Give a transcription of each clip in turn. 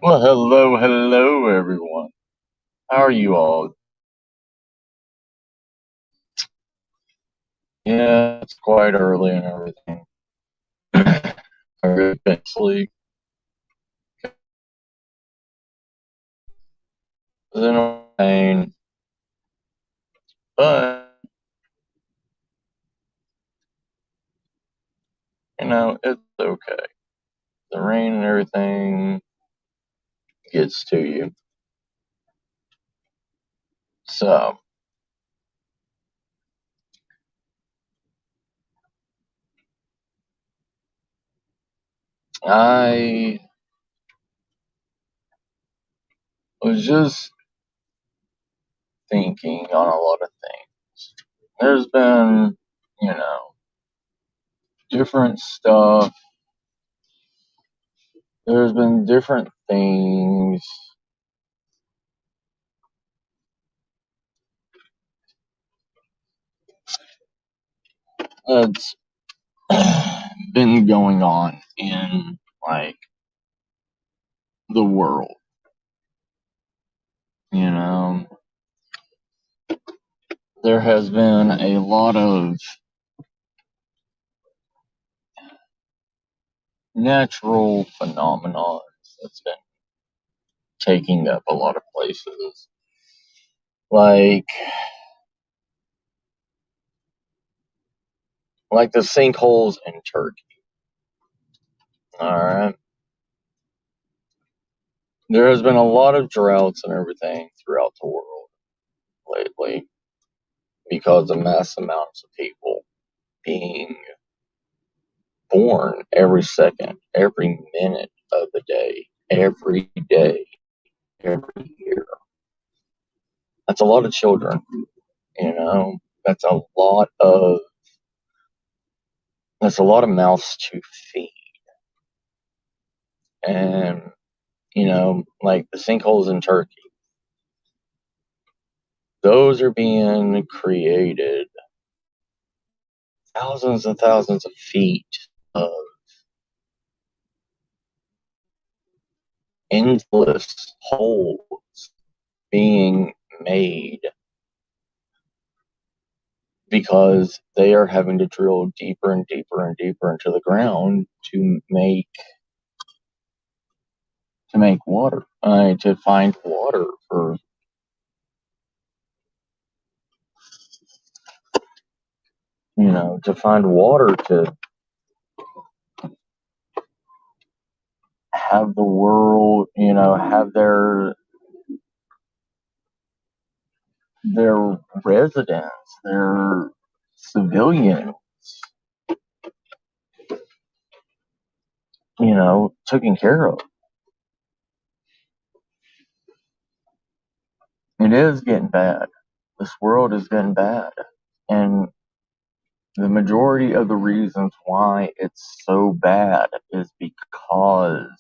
Well, hello, everyone. How are you all? Yeah, it's quite early and everything. I really been asleep. Was in a pain, but it's okay. The rain and everything gets to you. So I was just thinking on a lot of things. There's been, you know, different stuff. There's been different things that's been going on in like the world. You know, there has been a lot of natural phenomena that's been taking up a lot of places, like the sinkholes in Turkey. All right, there has been a lot of droughts and everything throughout the world lately because of mass amounts of people being born every second, every minute of the day, every year. That's a lot of children, you know. That's a lot of mouths to feed. And like the sinkholes in Turkey, those are being created thousands and thousands of feet of endless holes being made because they are having to drill deeper and deeper and deeper into the ground to make water, to find water for to find water to have the world, have their residents, their civilians, taken care of. It is getting bad. This world is getting bad. And the majority of the reasons why it's so bad is because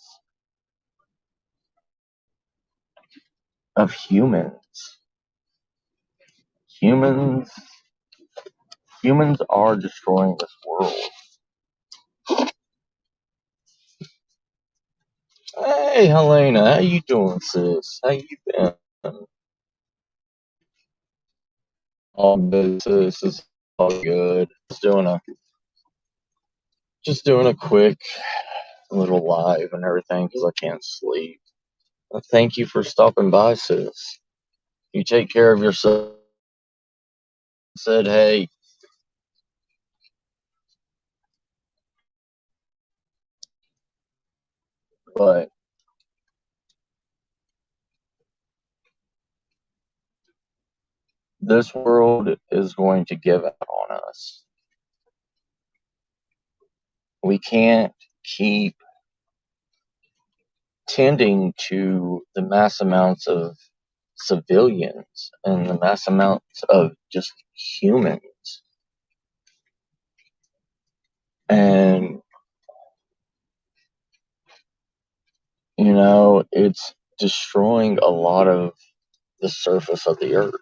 of humans. Humans humans are destroying this world. Hey Helena, how you doing, sis? How you been? All good, sis. It's all good. Just doing a quick little live and everything because I can't sleep. Thank you for stopping by, sis. You take care of yourself. Said hey, but this world is going to give out on us. We can't keep tending to the mass amounts of civilians and the mass amounts of just humans. And, it's destroying a lot of the surface of the earth.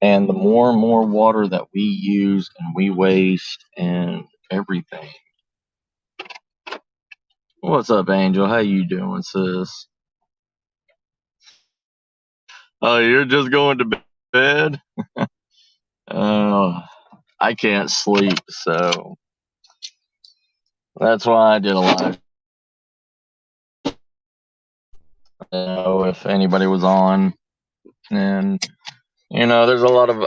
And the more and more water that we use and we waste and everything, What's up, Angel? How you doing, sis? Oh, you're just going to bed? Oh, I can't sleep, so that's why I did a live. If anybody was on, and there's a lot of.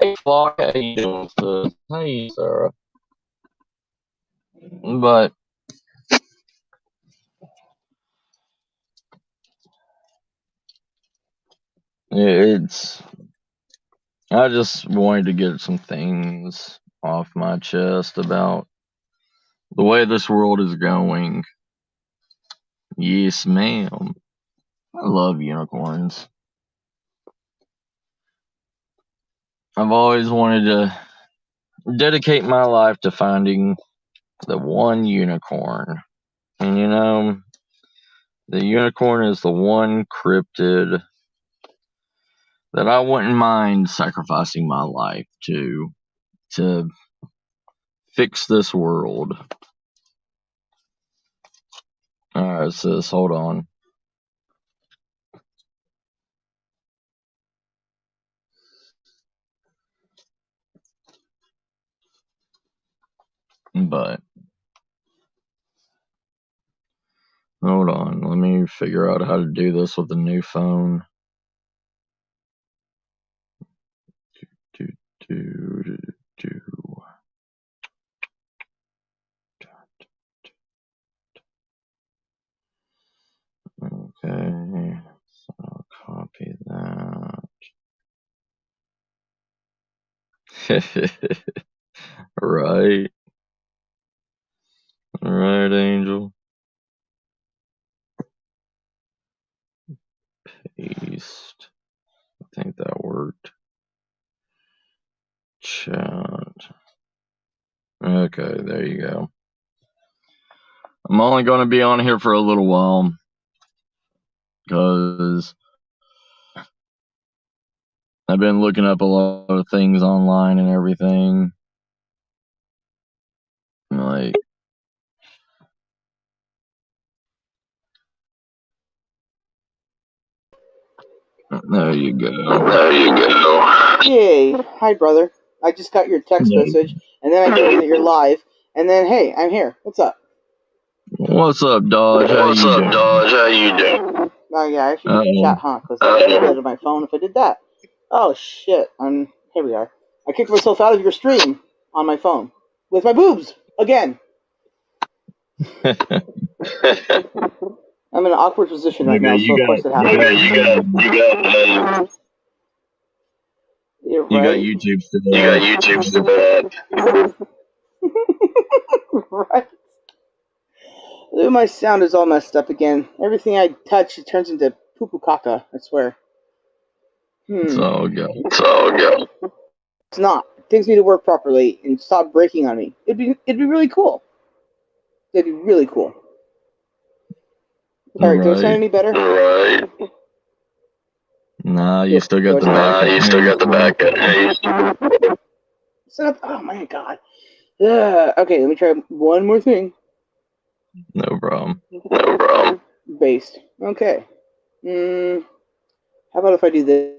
Hey, Flock, how you doing, sis? Hey, Sarah. But it's. I just wanted to get some things off my chest about the way this world is going. Yes, ma'am. I love unicorns. I've always wanted to dedicate my life to finding the one unicorn. And the unicorn is the one cryptid that I wouldn't mind sacrificing my life to fix this world. Alright, sis, hold on. But hold on, let me figure out how to do this with the new phone. Okay, so I'll copy that. Right. Right, Angel. Paste. I think that worked. Chat. Okay, there you go. I'm only going to be on here for a little while because I've been looking up a lot of things online and everything. Like, there you go. There you go. Yay. Hi, brother. I just got your text message, and then I heard that you're live, and then, hey, I'm here. What's up? What's up, Dodge? What's up, Dodge? How you doing? Oh, yeah, I should use chat, huh? Because I would have my phone if I did that. Oh, shit. Here we are. I kicked myself out of your stream on my phone. With my boobs! Again! I'm in an awkward position right now, so of course it happens. You got YouTube still. You got YouTube still. Right. My sound is all messed up again. Everything I touch, it turns into poo-poo caca, I swear. It's all good. It's all good. It's not. Things need to work properly and stop breaking on me. It'd be really cool. It'd be really cool. Alright, do I sound any better? Right. Nah, you still got the back. You still got the back end. Oh my god. Okay, let me try one more thing. No problem. No problem. Based. Okay. How about if I do this?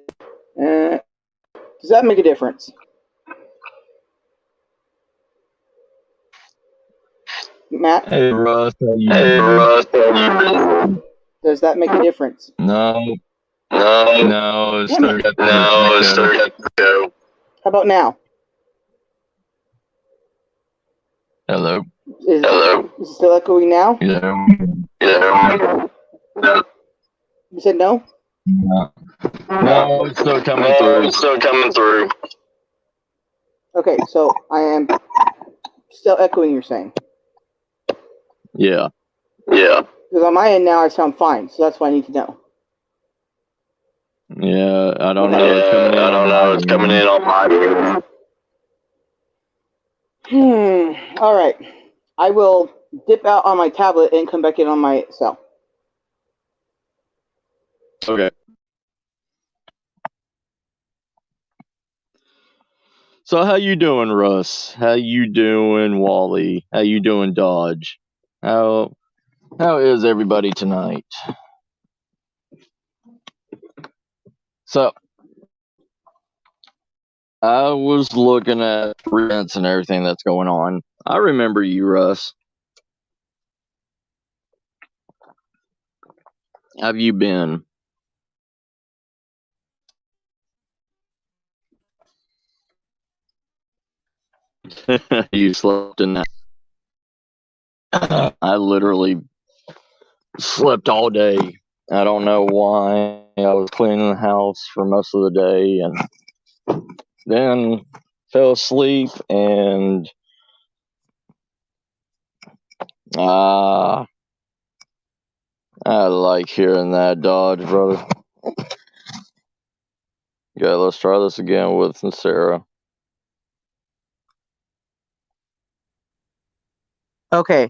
Does that make a difference? Matt? Hey, Russ. Does that make a difference? No. It's still got the echo. How about now? Hello. Is it still echoing now? Yeah. No. You said no? No, it's still coming through. Okay, so I am still echoing, you're saying? Yeah. Because on my end now I sound fine, so that's what I need to know. Yeah, I don't know. It's coming in on my Alright. I will dip out on my tablet and come back in on my cell. Okay. So how you doing, Russ? How you doing, Wally? How you doing, Dodge? How is everybody tonight? So, I was looking at events and everything that's going on. I remember you, Russ. How have you been? You slept in that. I literally slept all day. I don't know why. I was cleaning the house for most of the day and then fell asleep and I like hearing that, Dodge, brother. Okay, let's try this again with Sarah. Okay.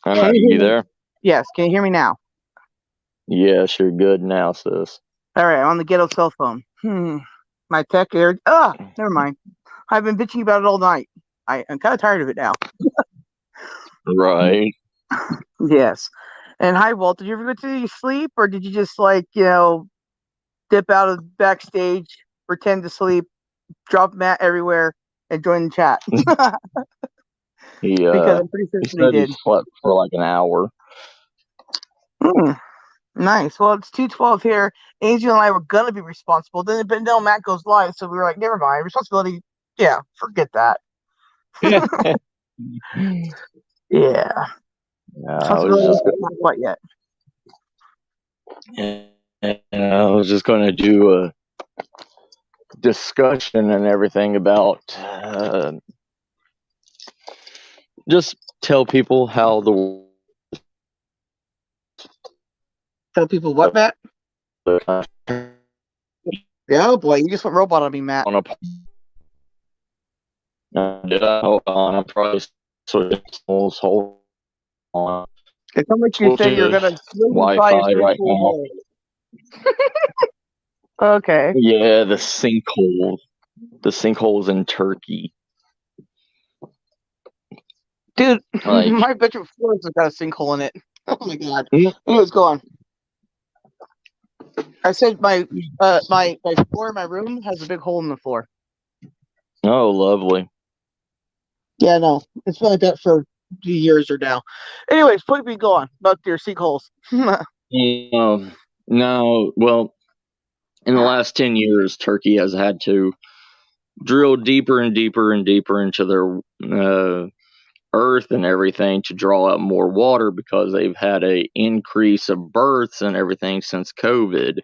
You there? Yes. Can you hear me now? Yes, you're good now, sis. All right. I'm on the ghetto cell phone. My tech aired. Never mind. I've been bitching about it all night. I'm kind of tired of it now. Right. Yes. And hi, Walt. Did you ever go to sleep, or did you just dip out of backstage, pretend to sleep, drop Matt everywhere, and join the chat? Because I'm pretty sure he slept for like an hour. Nice. Well, it's 2:12 here. Angel and I were gonna be responsible. But no, Matt goes live, so we were like, never mind. Responsibility. Yeah, forget that. Yeah. Not quite yet. I was just going to do a discussion and everything about just tell people how the tell people what, Matt? Yeah, oh boy, you just went robot on me, Matt. Did I? Hold on, I'm probably switching holes. Hold on. It's not like you say you're gonna Wi-Fi right now. Okay. Yeah, the sinkhole. The sinkholes in Turkey. Dude, my bedroom floor has got a sinkhole in it. Oh my god. Anyways, go on. I said my floor in my room has a big hole in the floor. Oh, lovely. Yeah, no. It's been like that for years or now. Anyways, point me, go on about your sinkholes. No, well, in the last 10 years, Turkey has had to drill deeper and deeper and deeper into their earth and everything to draw out more water because they've had a increase of births and everything since COVID.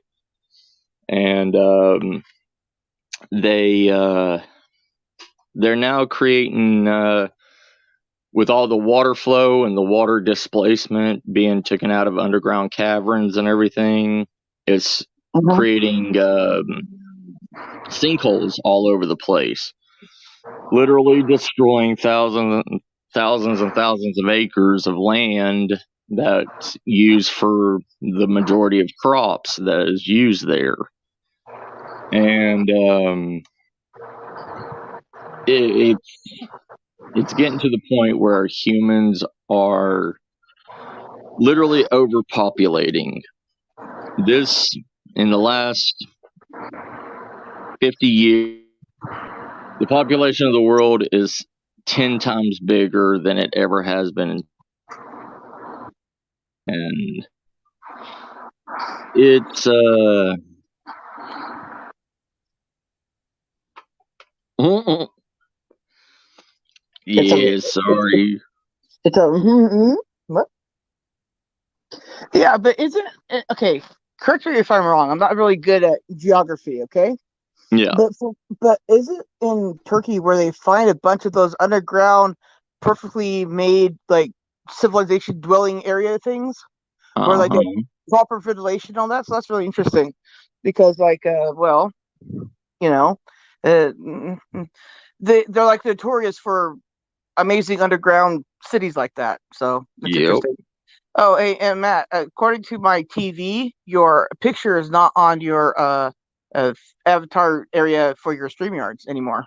And they're now creating with all the water flow and the water displacement being taken out of underground caverns and everything, it's creating sinkholes all over the place, literally destroying thousands and thousands of acres of land that's used for the majority of crops that is used there. And it's getting to the point where humans are literally overpopulating. This, in the last 50 years, the population of the world is 10 times bigger than it ever has been. And it's yeah, sorry. It's a what? Yeah, but isn't okay? Correct me if I'm wrong. I'm not really good at geography. Okay. Yeah. But is it in Turkey where they find a bunch of those underground, perfectly made like civilization dwelling area things, where like they have proper ventilation and all that? So that's really interesting, because they're like notorious for amazing underground cities like that. So it's interesting. Oh, hey, and Matt, according to my TV, your picture is not on your avatar area for your StreamYards anymore.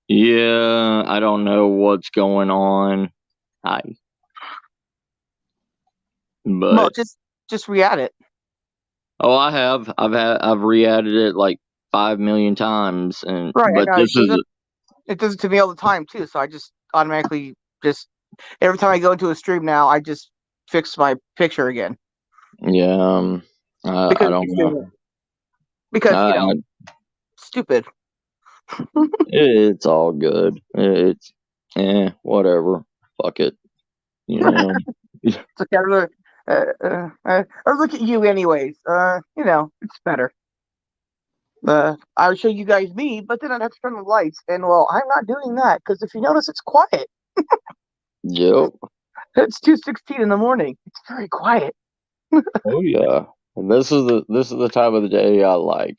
Yeah, I don't know what's going on. But well, just re-add it. Oh, I have. I've re-added it like 5 million times, and right. But this is it does it to me all the time too. So I just automatically every time I go into a stream now, I just fix my picture again. Yeah. I don't know. Because stupid. It's all good. It's whatever. Fuck it. Or look at you, anyways. It's better. I would show you guys me, but then I'd have to turn the lights, and well, I'm not doing that because if you notice, it's quiet. Yep. It's 2:16 in the morning. It's very quiet. Oh yeah. And this is the time of the day I like.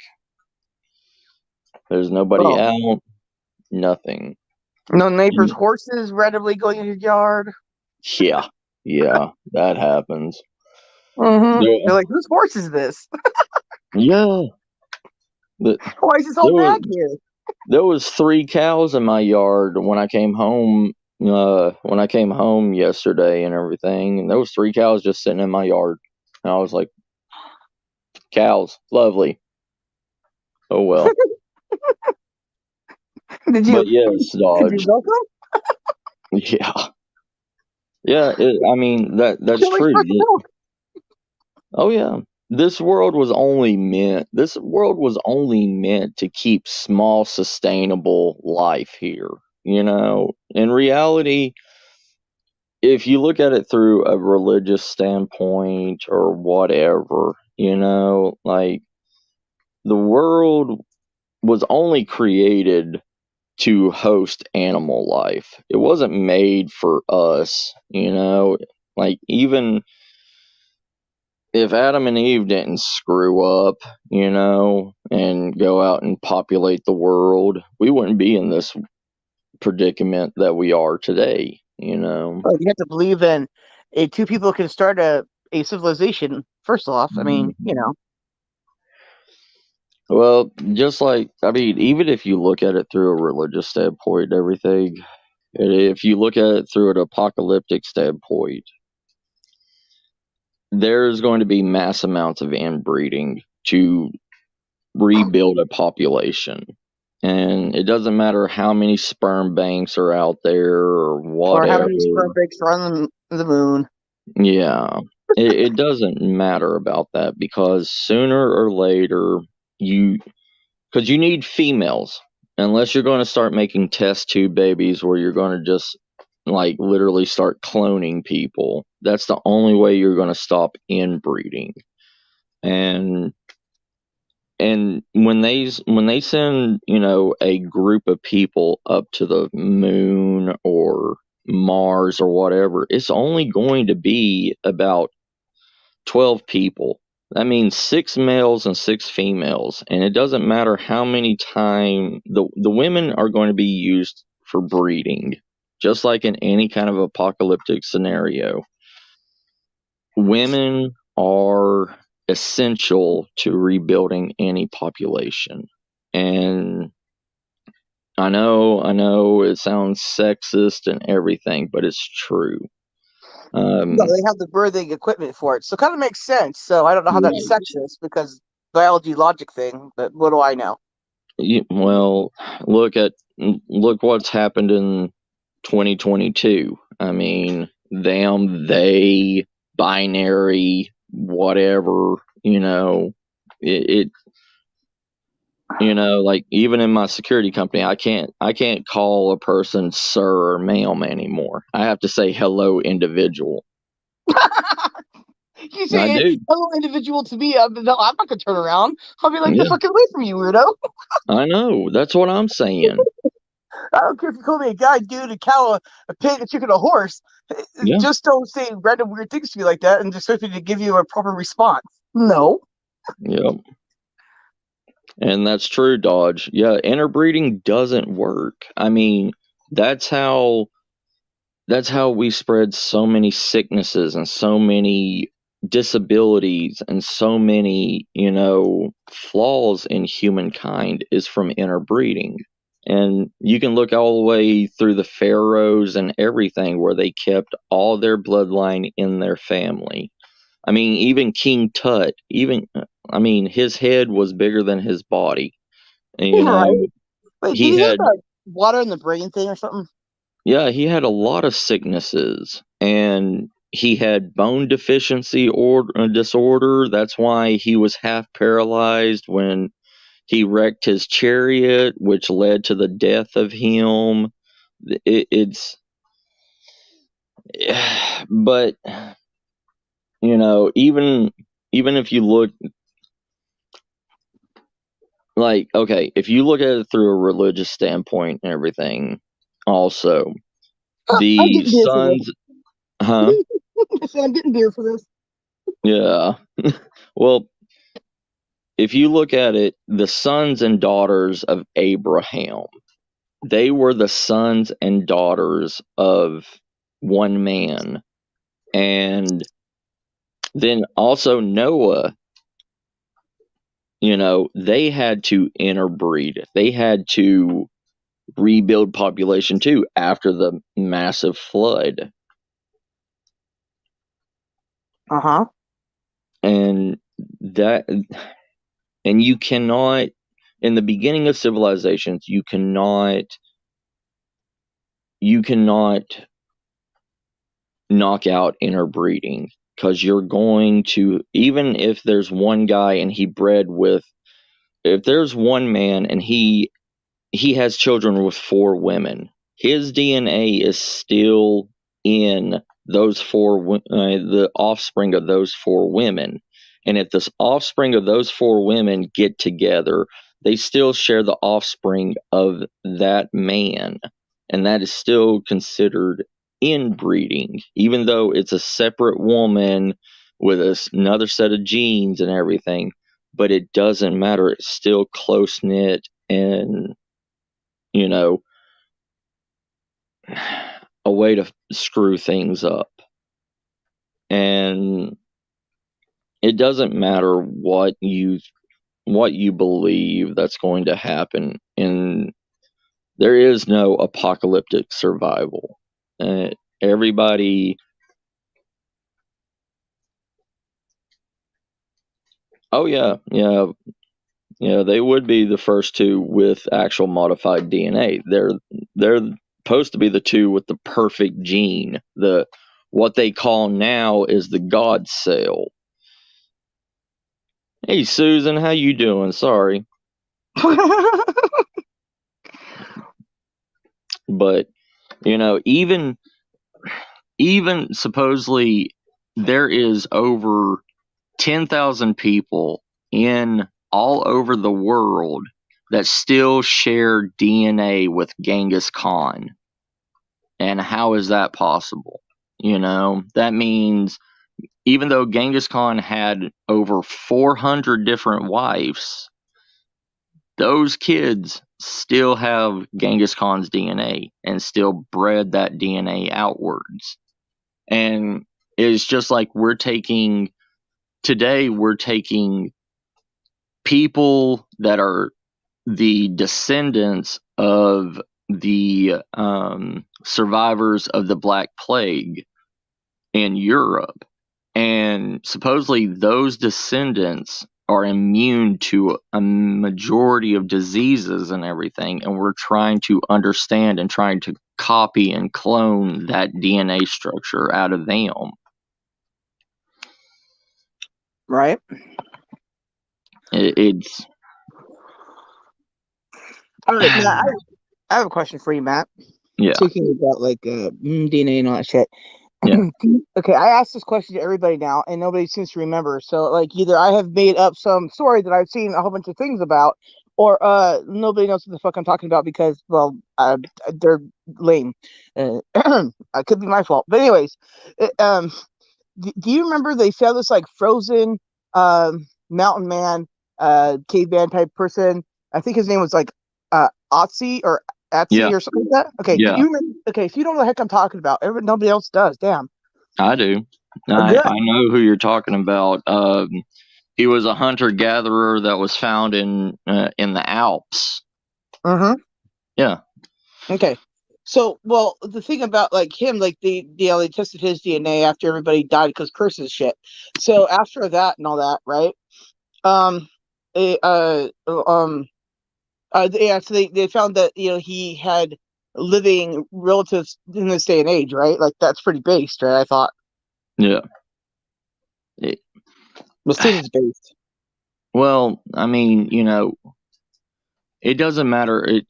There's nobody out. Nothing. No neighbors' horses randomly going in your yard. Yeah, that happens. Mm-hmm. Yeah. They're like, whose horse is this? Yeah. Why is this all back here? There was 3 cows in my yard when I came home. When I came home yesterday and everything, and there was 3 cows just sitting in my yard, and I was like, "Cows, lovely." Oh well. Did you? But yes, Dodge. Did you milk them? Yeah. I mean that's true. Oh yeah. This world was only meant to keep small, sustainable life here. In reality, if you look at it through a religious standpoint or whatever, like the world was only created to host animal life. It wasn't made for us, like even if Adam and Eve didn't screw up, and go out and populate the world, we wouldn't be in this predicament that we are today, Well, you have to believe in two people can start a civilization. First off, I mean, Well, even if you look at it through a religious standpoint and everything, if you look at it through an apocalyptic standpoint, there's going to be mass amounts of inbreeding to rebuild a population. And it doesn't matter how many sperm banks are out there or whatever. Or how many sperm banks are on the moon. Yeah. It doesn't matter about that because sooner or later, because you need females. Unless you're going to start making test tube babies where you're going to just like literally start cloning people. That's the only way you're going to stop inbreeding. And when they send, a group of people up to the moon or Mars or whatever, it's only going to be about 12 people. That means 6 males and 6 females, and it doesn't matter how many times the women are going to be used for breeding, just like in any kind of apocalyptic scenario. Women are essential to rebuilding any population. And I know it sounds sexist and everything, but it's true. They have the birthing equipment for it, so it kind of makes sense. So I don't know how that's sexist because biology logic thing, but what do I know? Well, look what's happened in 2022. I mean, them, they, binary, whatever, like even in my security company, I can't call a person sir or ma'am anymore. I have to say hello, individual. You say hello, individual to me. No, I'm not gonna turn around. I'll be like, the fucking away from you, weirdo. I know. That's what I'm saying. I don't care if you call me a guy, dude, a cow, a pig, a chicken, a horse. Yeah. Just don't say random weird things to me like that and just expect me to give you a proper response. No. Yep. And that's true, Dodge. Yeah, interbreeding doesn't work. I mean, that's how we spread so many sicknesses and so many disabilities and so many, flaws in humankind is from interbreeding. And you can look all the way through the pharaohs and everything where they kept all their bloodline in their family. I mean, even King Tut, his head was bigger than his body. And, you know, right. Wait, did he have like water in the brain thing or something? Yeah, he had a lot of sicknesses, and he had bone deficiency or disorder. That's why he was half paralyzed when he wrecked his chariot, which led to the death of him. But you know, even if you look like, okay, if you look at it through a religious standpoint and everything, also the sons, huh? I'm getting beer for this. Yeah. Well, if you look at it, the sons and daughters of Abraham, they were the sons and daughters of one man. And then also Noah, you know, they had to interbreed. They had to rebuild population too after the massive flood. Uh-huh. And you cannot, in the beginning of civilizations, you cannot knock out interbreeding, because you're going to, even if there's one guy and he bred with, if there's one man and he has children with 4 women, his DNA is still in those 4 the offspring of those 4 women. And if the offspring of those 4 women get together, they still share the offspring of that man, and that is still considered inbreeding, even though it's a separate woman with another set of genes and everything. But it doesn't matter, it's still close knit, and you know, a way to screw things up. And it doesn't matter what you believe that's going to happen, and there is no apocalyptic survival. Everybody, oh yeah, they would be the first 2 with actual modified DNA. They're supposed to be the 2 with the perfect gene. What they call now is the God cell. Hey Susan, how you doing? Sorry. But you know, even supposedly there is over 10,000 people in all over the world that still share DNA with Genghis Khan. And how is that possible? You know, that means even though Genghis Khan had over 400 different wives, those kids still have Genghis Khan's DNA and still bred that DNA outwards. And it's just like we're taking people that are the descendants of the survivors of the Black Plague in Europe, and supposedly those descendants are immune to a majority of diseases and everything, and we're trying to understand and trying to copy and clone that DNA structure out of them. Right. It's all right. Now, I have a question for you, Matt. Yeah. Speaking about like DNA and all that shit. Yeah. Okay, I asked this question to everybody now, and nobody seems to remember. So, like, either I have made up some story that I've seen a whole bunch of things about, or nobody knows what the fuck I'm talking about because, well, they're lame. It could be my fault. But anyways, do you remember they found this like frozen mountain man, caveman type person? I think his name was like Otzi or Atsy or something like that. Okay, yeah. Do you remember? Okay, if you don't know the heck I'm talking about, nobody else does. Damn. I do. I know who you're talking about. He was a hunter gatherer that was found in the Alps. Mm-hmm. Yeah. Okay. So, well, the thing about like him, like they tested his DNA after everybody died because curses shit. So after that and all that, right? They, yeah, so they found that he had living relatives in this day and age, right? Like that's pretty based, right? I thought. Yeah. Well, seems based. Well, I mean, it doesn't matter.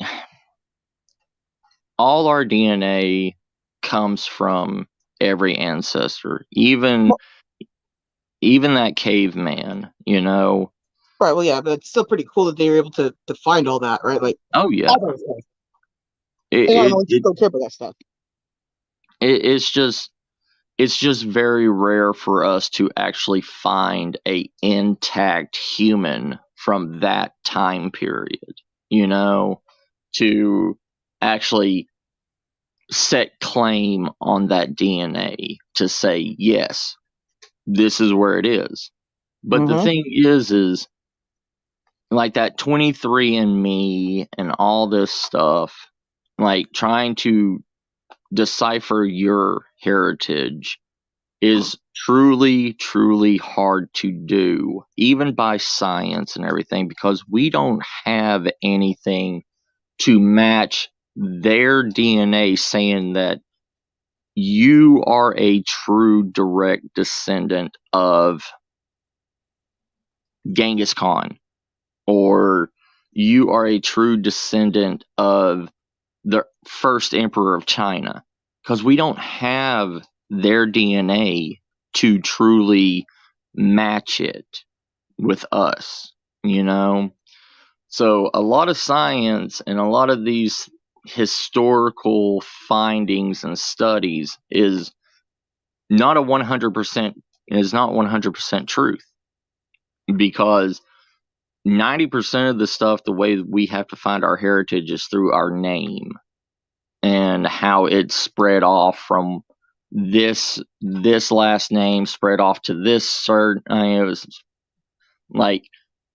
All our DNA comes from every ancestor, even that caveman, Right. Well, yeah, but it's still pretty cool that they were able to find all that, right? Like, oh yeah, all that stuff. Don't care about that stuff. It's just very rare for us to actually find a intact human from that time period, to actually set claim on that DNA to say, yes, this is where it is. But the thing is like that 23andMe and all this stuff, like trying to decipher your heritage is truly, truly hard to do, even by science and everything, because we don't have anything to match their DNA saying that you are a true direct descendant of Genghis Khan, or you are a true descendant of the first emperor of China, because we don't have their DNA to truly match it with us, So a lot of science and a lot of these historical findings and studies is not 100% truth, because 90% of the stuff, the way we have to find our heritage is through our name and how it spread off from this last name spread off to this certain. It was like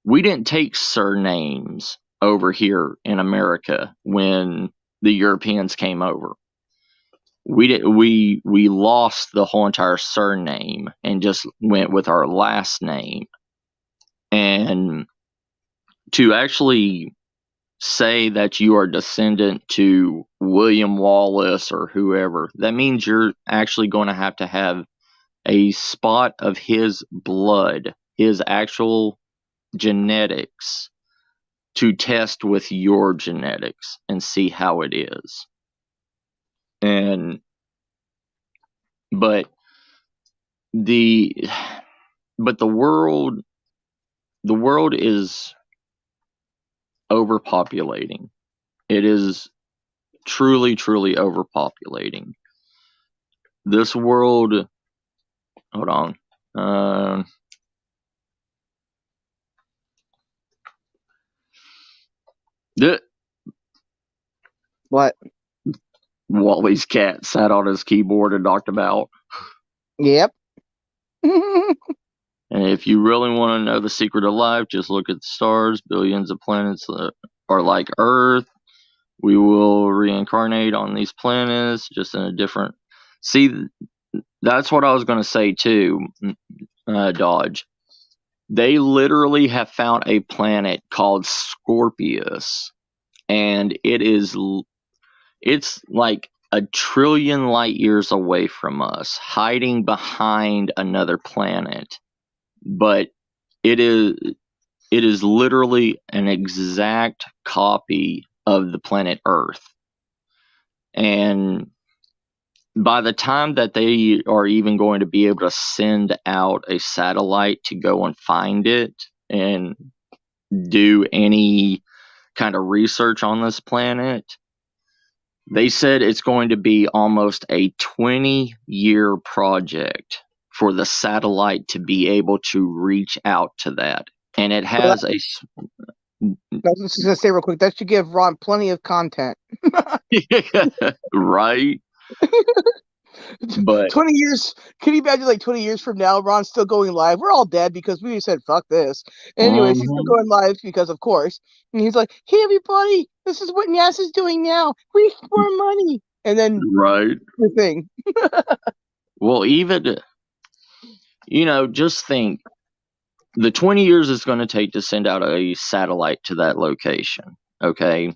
we didn't take surnames over here in America when the Europeans came over. We lost the whole entire surname and just went with our last name. And to actually say that you are descendant to William Wallace or whoever, that means you're actually going to have a spot of his blood, his actual genetics, to test with your genetics and see how it is. But the world is overpopulating. It is truly, truly overpopulating. This world, hold on. What? Wally's cat sat on his keyboard and knocked him out. Yep. And if you really want to know the secret of life, just look at the stars. Billions of planets are like Earth. We will reincarnate on these planets, just in a different... See, that's what I was going to say too, Dodge. They literally have found a planet called Scorpius, and it's like 1 trillion light years away from us, hiding behind another planet. But it is literally an exact copy of the planet Earth. And by the time that they are even going to be able to send out a satellite to go and find it and do any kind of research on this planet, they said it's going to be almost a 20-year project for the satellite to be able to reach out to that. And it has I was just going to say real quick, that should give Ron plenty of content. Right? But 20 years, can you imagine like 20 years from now, Ron's still going live? We're all dead because we said, fuck this. Anyways, he's still going live because, of course. And he's like, hey, everybody, this is what NASA's doing now. We need more money. and then right the thing. Well, even, just think the 20 years it's going to take to send out a satellite to that location. Okay.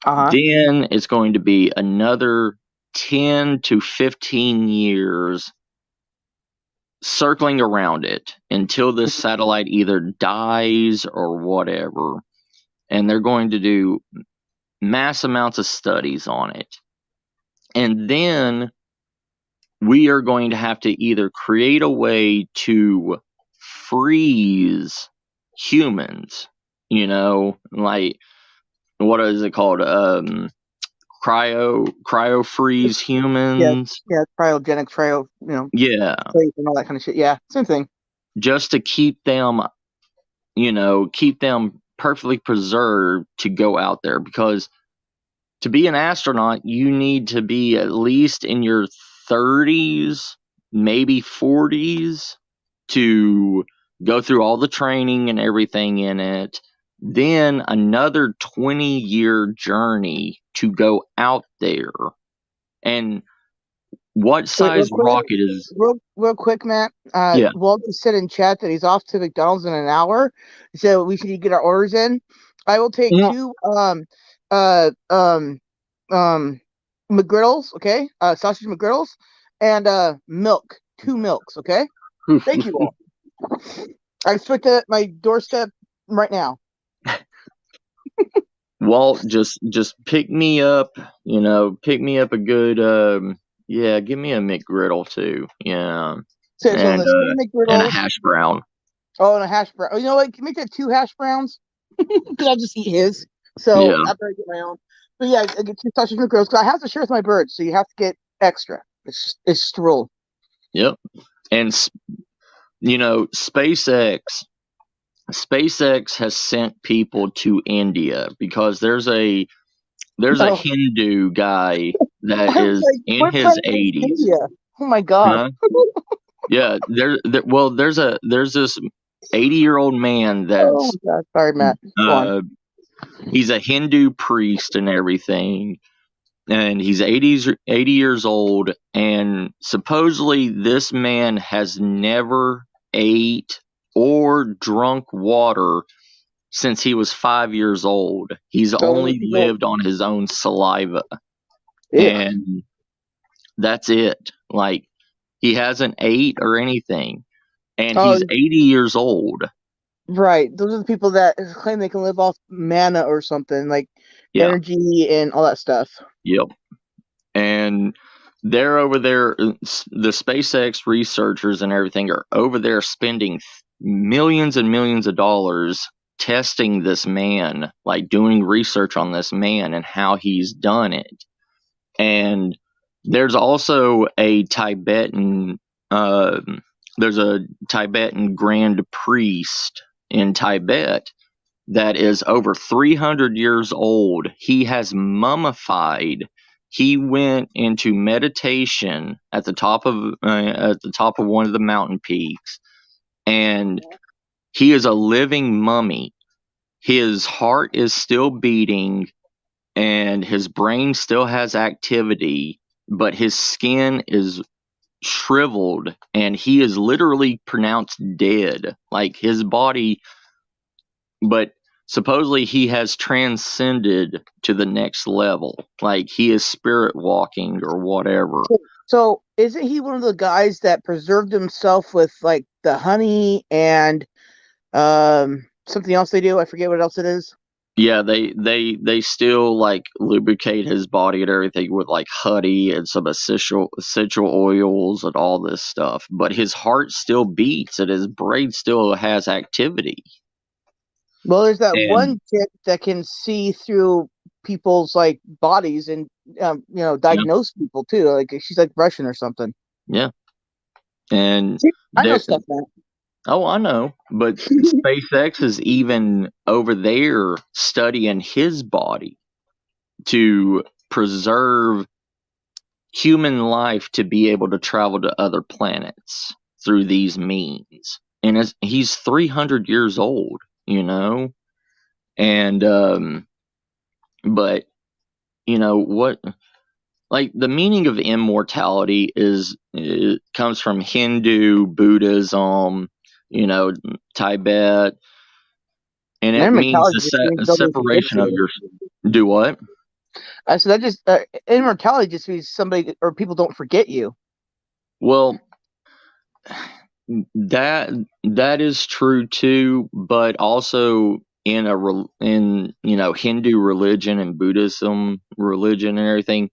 Then it's going to be another 10 to 15 years circling around it until this satellite either dies or whatever. And they're going to do mass amounts of studies on it. And then we are going to have to either create a way to freeze humans, like, what is it called? Cryo freeze humans. Yeah, cryogenic, Yeah. and all that kind of shit. Yeah, same thing. Just to keep them, perfectly preserved to go out there, because to be an astronaut, you need to be at least in your 30s, maybe 40s, to go through all the training and everything in it. Then another 20-year journey to go out there. And what size rocket is... Real quick, Matt. Walt just said in chat that he's off to McDonald's in an hour, so we should get our orders in. I will take 2 McGriddles, okay? Sausage McGriddles, and milk. 2 milks, okay? Thank you, Walt. I expect that at my doorstep right now. Walt, just pick me up, pick me up a good, give me a McGriddle too, yeah. So and a hash brown. Oh, and a hash brown. Oh, you know what? Can you make that 2 hash browns? Because I'll just eat his. So after I get my own. But yeah, I get 2 sausage McGriddles because I have to share with my birds, so you have to get extra. It's just a rule. Yep. And SpaceX has sent people to India because there's a Hindu guy that is in his 80s. Oh my god! Yeah, there's this 80-year-old man that's... Oh my god. Sorry, Matt. He's a Hindu priest and everything, and he's 80 years old, and supposedly this man has never ate or drunk water since he was 5 years old. He's only lived on his own saliva. And that's it. Like, he hasn't ate or anything. And he's 80 years old. Right. Those are the people that claim they can live off mana or something, like energy and all that stuff. Yep. And they're over there, the SpaceX researchers and everything are over there spending millions and millions of dollars testing this man, like doing research on this man and how he's done it. And there's also a Tibetan grand priest in Tibet that is over 300 years old. He has mummified. He went into meditation at the top of one of the mountain peaks, and he is a living mummy. His heart is still beating, and his brain still has activity, but his skin is shriveled, and he is literally pronounced dead. Like, his body, but supposedly he has transcended to the next level. Like, he is spirit walking or whatever. So isn't he one of the guys that preserved himself with, like, the honey and something else they do? I forget what else it is. Yeah, they still, like, lubricate his body and everything with, like, honey and some essential oils and all this stuff. But his heart still beats and his brain still has activity. Well, there's that one chick that can see through people's, like, bodies and diagnose people too. Like, she's like Russian or something. Yeah, and I know stuff, man. Oh, I know, but SpaceX is even over there studying his body to preserve human life to be able to travel to other planets through these means. And he's 300 years old, and but what like the meaning of immortality comes from Hindu, Buddhism, Tibet, and it means a separation of your. Do what? So that just immortality just means somebody or people don't forget you. Well, that is true too, but also in Hindu religion and Buddhism religion and everything,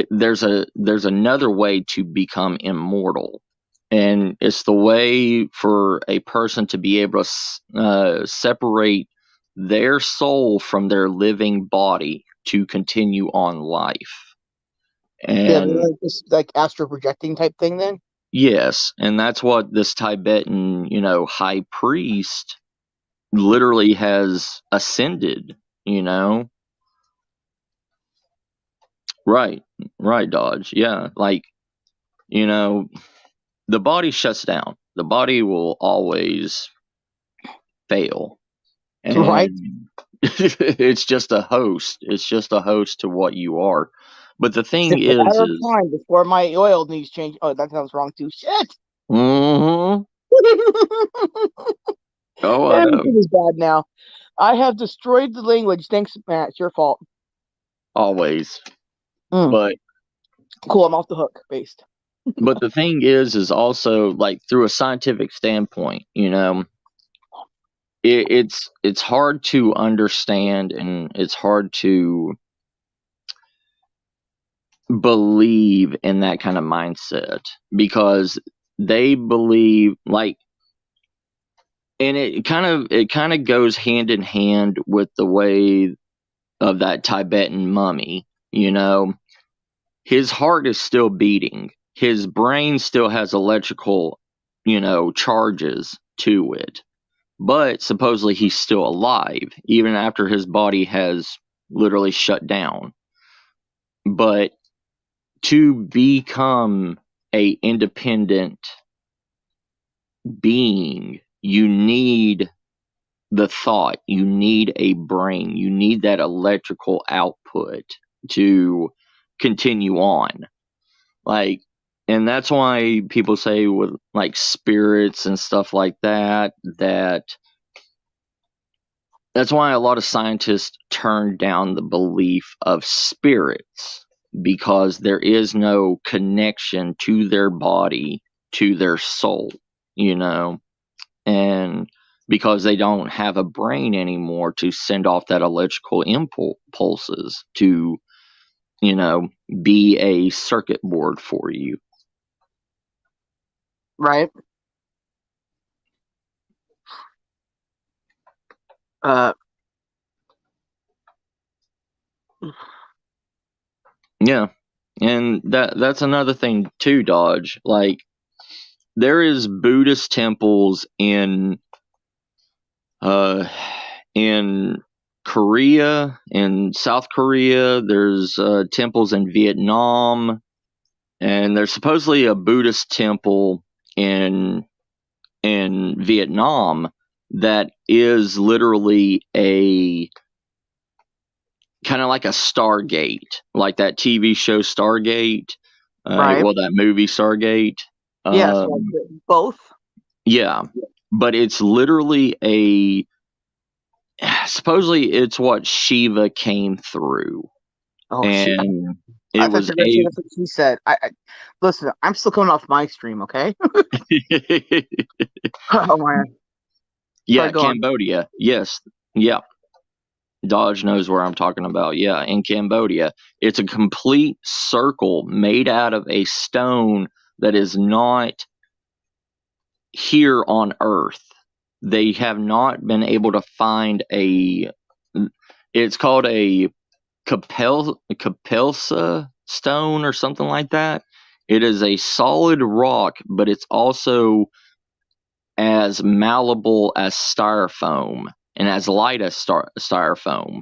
there's another way to become immortal, and it's the way for a person to be able to separate their soul from their living body to continue on life. And it's like astral projecting type thing then? Yes, and that's what this Tibetan, high priest literally has ascended, Right, Dodge. Yeah, like, the body shuts down. The body will always fail. And right. It's just a host. It's just a host to what you are. But the thing is time before my oil needs change. Oh, that sounds wrong too. Shit. Mm-hmm. Oh, I know. Everything is bad now. I have destroyed the language. Thanks, Matt. It's your fault. Always. But cool, I'm off the hook. Based. But the thing is also, like, through a scientific standpoint, it's hard to understand, and it's hard to believe in that kind of mindset, because they believe, like, and it kind of goes hand in hand with the way of that Tibetan mummy. His heart is still beating, his brain still has electrical charges to it, but supposedly he's still alive even after his body has literally shut down. But to become a independent being, you need the thought, you need a brain, you need that electrical output to continue on. Like, and that's why people say with, like, spirits and stuff like that, that's why a lot of scientists turn down the belief of spirits, because there is no connection to their body, to their soul, and because they don't have a brain anymore to send off that electrical impulses to, be a circuit board for you. Right. Yeah, and that's another thing too, Dodge. Like, there is Buddhist temples in Korea, in South Korea. There's temples in Vietnam, and there's supposedly a Buddhist temple in Vietnam that is literally a kind of like a Stargate, like that TV show Stargate. Right. Well, that movie Stargate. Yes, both. Yeah, but it's literally supposedly it's what Shiva came through. Oh, and it was that's what she said. I listen, I'm still coming off my stream, okay? Oh man. Yeah, Cambodia. Yes. Yeah. Dodge knows where I'm talking about. Yeah, in Cambodia. It's a complete circle made out of a stone that is not here on Earth. They have not been able to find it's called a Kapelsa stone or something like that. It is a solid rock, but it's also as malleable as styrofoam and as light as styrofoam.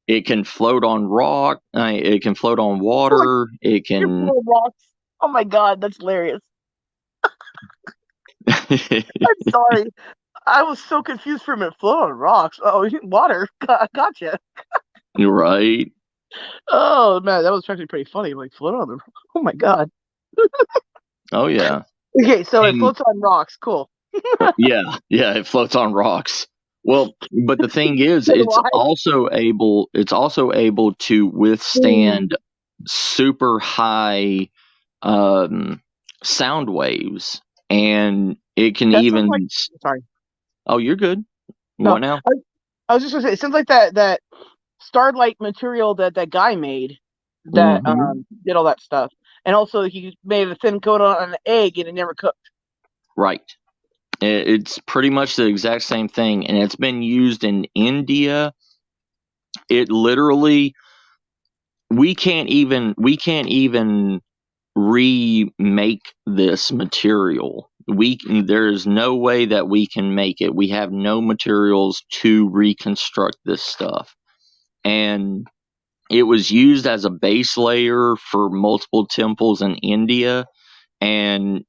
It can float on rock. It can float on water. It can. Rocks. Oh my god, that's hilarious. I'm sorry. I was so confused for a minute. Float on rocks. Oh, water. Gotcha. You're right. Oh man, that was actually pretty funny. Like float on the. Oh my god. Oh yeah. Okay, so it floats on rocks. Cool. Yeah, it floats on rocks. Well, but the thing is, it's also able to withstand super high sound waves, and it can even. Sorry. Oh, you're good. What now? I was just gonna say, it sounds like that starlight material that guy made that did all that stuff, and also he made a thin coat on an egg and it never cooked. Right. It's pretty much the exact same thing, and it's been used in India. It literally, we can't even remake this material. There's no way that we can make it. We have no materials to reconstruct this stuff. And it was used as a base layer for multiple temples in India, and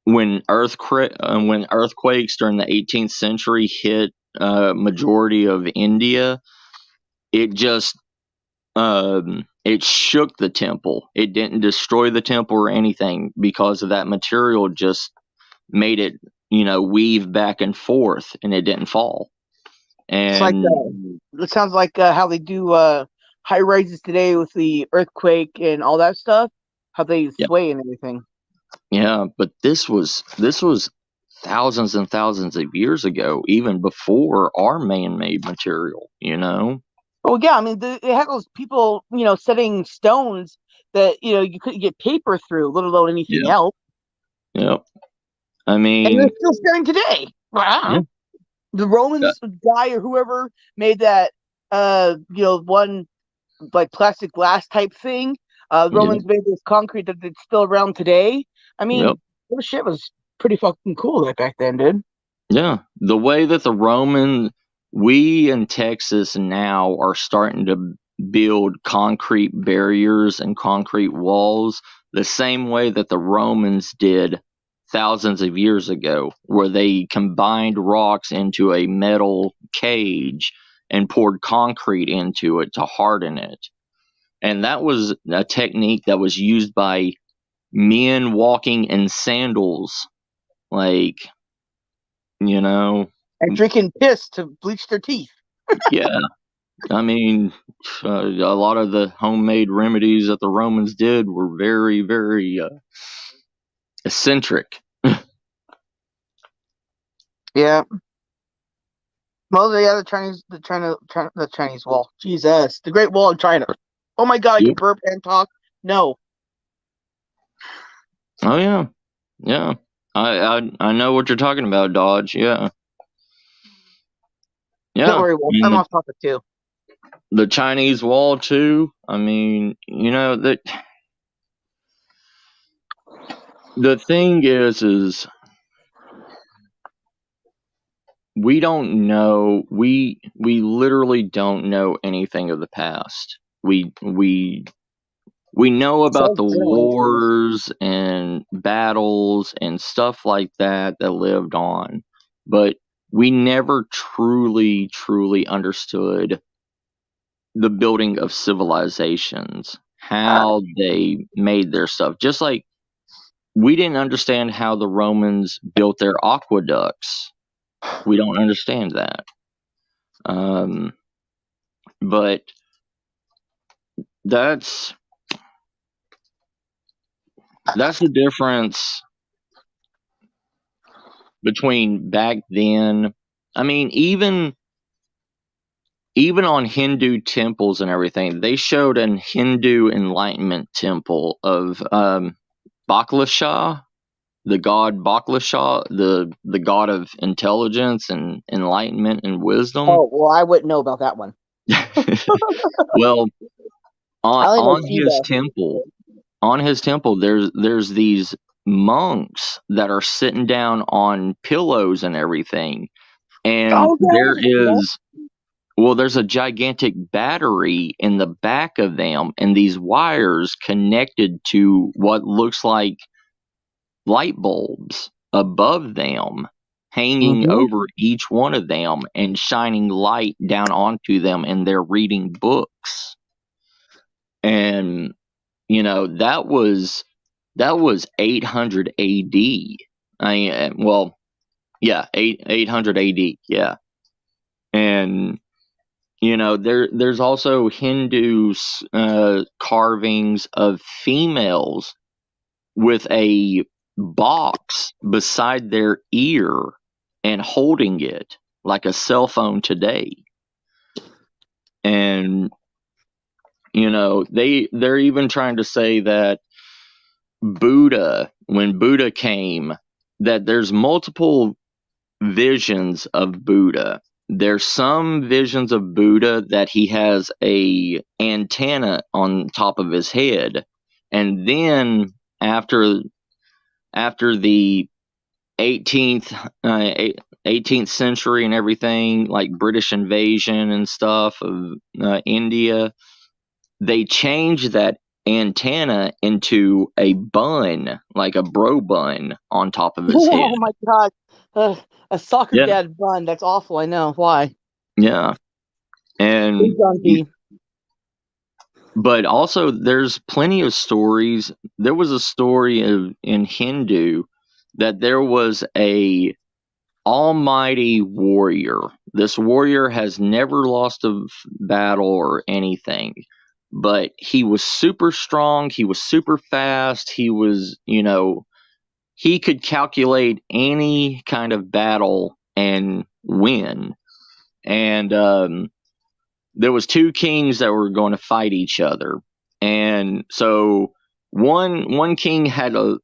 when earthquakes during the 18th century hit majority of India, it just it shook the temple. It didn't destroy the temple or anything, because of that material just made it, weave back and forth, and it didn't fall. And it's like, it sounds like how they do high rises today with the earthquake and all that stuff, how they sway and everything. Yeah, but this was thousands and thousands of years ago, even before our man-made material, Oh yeah, I mean, it had those people, setting stones that you couldn't get paper through, let alone anything else. Yep. I mean, and they're still standing today. Wow. Yeah. The Romans guy or whoever made that, one like plastic glass type thing. The Romans made this concrete that's still around today. I mean, this shit was pretty fucking cool back then, dude. Yeah, the way that we in Texas now are starting to build concrete barriers and concrete walls, the same way that the Romans did thousands of years ago, where they combined rocks into a metal cage and poured concrete into it to harden it. And that was a technique that was used by men walking in sandals, and drinking piss to bleach their teeth. Yeah. I mean, a lot of the homemade remedies that the Romans did were very, very eccentric. Yeah. Well, the Chinese Wall. Jesus, the Great Wall of China. Oh my God, I can burp and talk. No. Oh yeah, yeah. I know what you're talking about, Dodge. Yeah. Yeah. Don't worry, Walt. I'm off topic too. The Chinese Wall too. I mean, that the thing is we don't know. We literally don't know anything of the past. We know about the wars and battles and stuff like that lived on, but we never truly understood the building of civilizations, how they made their stuff. Just like we didn't understand how the Romans built their aqueducts. We don't understand that. But that's the difference between back then. I mean, even on Hindu temples and everything, they showed an Hindu Enlightenment temple of Baklasha, the god Baklasha, the god of intelligence and enlightenment and wisdom. Oh, well, I wouldn't know about that one. Well, on his temple, there's these monks that are sitting down on pillows and everything, and there's a gigantic battery in the back of them, and these wires connected to what looks like light bulbs above them, hanging over each one of them and shining light down onto them, and they're reading books. And that was 800 AD. 800 AD, yeah. And there's also Hindu carvings of females with a box beside their ear and holding it like a cell phone today. And they're even trying to say that when Buddha came, that there's multiple visions of Buddha. There's some visions of Buddha that he has a antenna on top of his head, and then after the 18th century and everything, like British invasion and stuff of India, they changed that antenna into a bun, like a bro bun on top of his head. Oh my god. A soccer dad bun. That's awful. I know. Why? Yeah. And but also there's plenty of stories. There was a story in Hindu that there was a almighty warrior. This warrior has never lost a battle or anything, but he was super strong. He was super fast. He was, he could calculate any kind of battle and win. And there was two kings that were going to fight each other. And so one king had a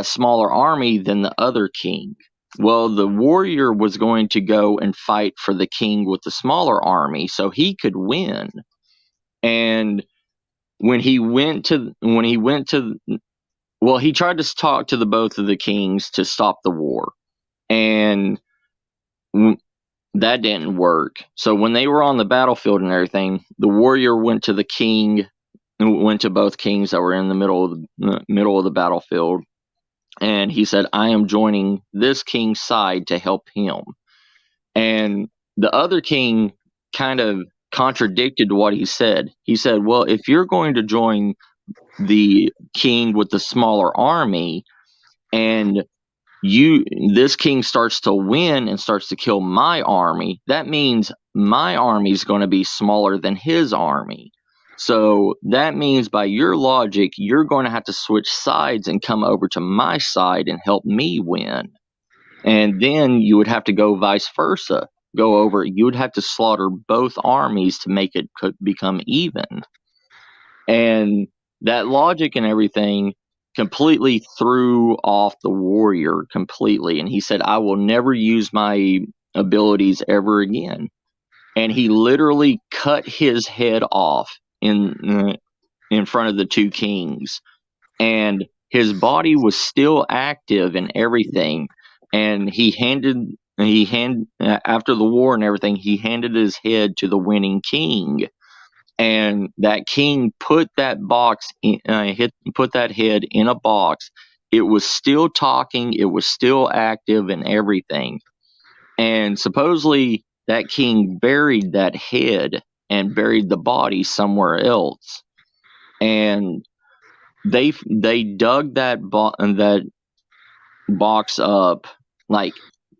smaller army than the other king. Well, the warrior was going to go and fight for the king with the smaller army so he could win. And when he tried to talk to both of the kings to stop the war, and that didn't work. So when they were on the battlefield and everything, the warrior went to both kings that were in the middle of the battlefield, and he said, "I am joining this king's side to help him." And the other king kind of contradicted what he said. He said, "Well, if you're going to join the king with the smaller army, and this king starts to win and starts to kill my army, that means my army is going to be smaller than his army. So that means by your logic, you're going to have to switch sides and come over to my side and help me win. And then you would have to go vice versa. You would have to slaughter both armies to make it become even." And that logic and everything completely threw off the warrior completely. And he said, "I will never use my abilities ever again." And he literally cut his head off in front of the two kings. And his body was still active and everything. And after the war and everything, he handed his head to the winning king. And that king put that head in a box. It was still talking. It was still active and everything. And supposedly that king buried that head and buried the body somewhere else. And they dug that box up like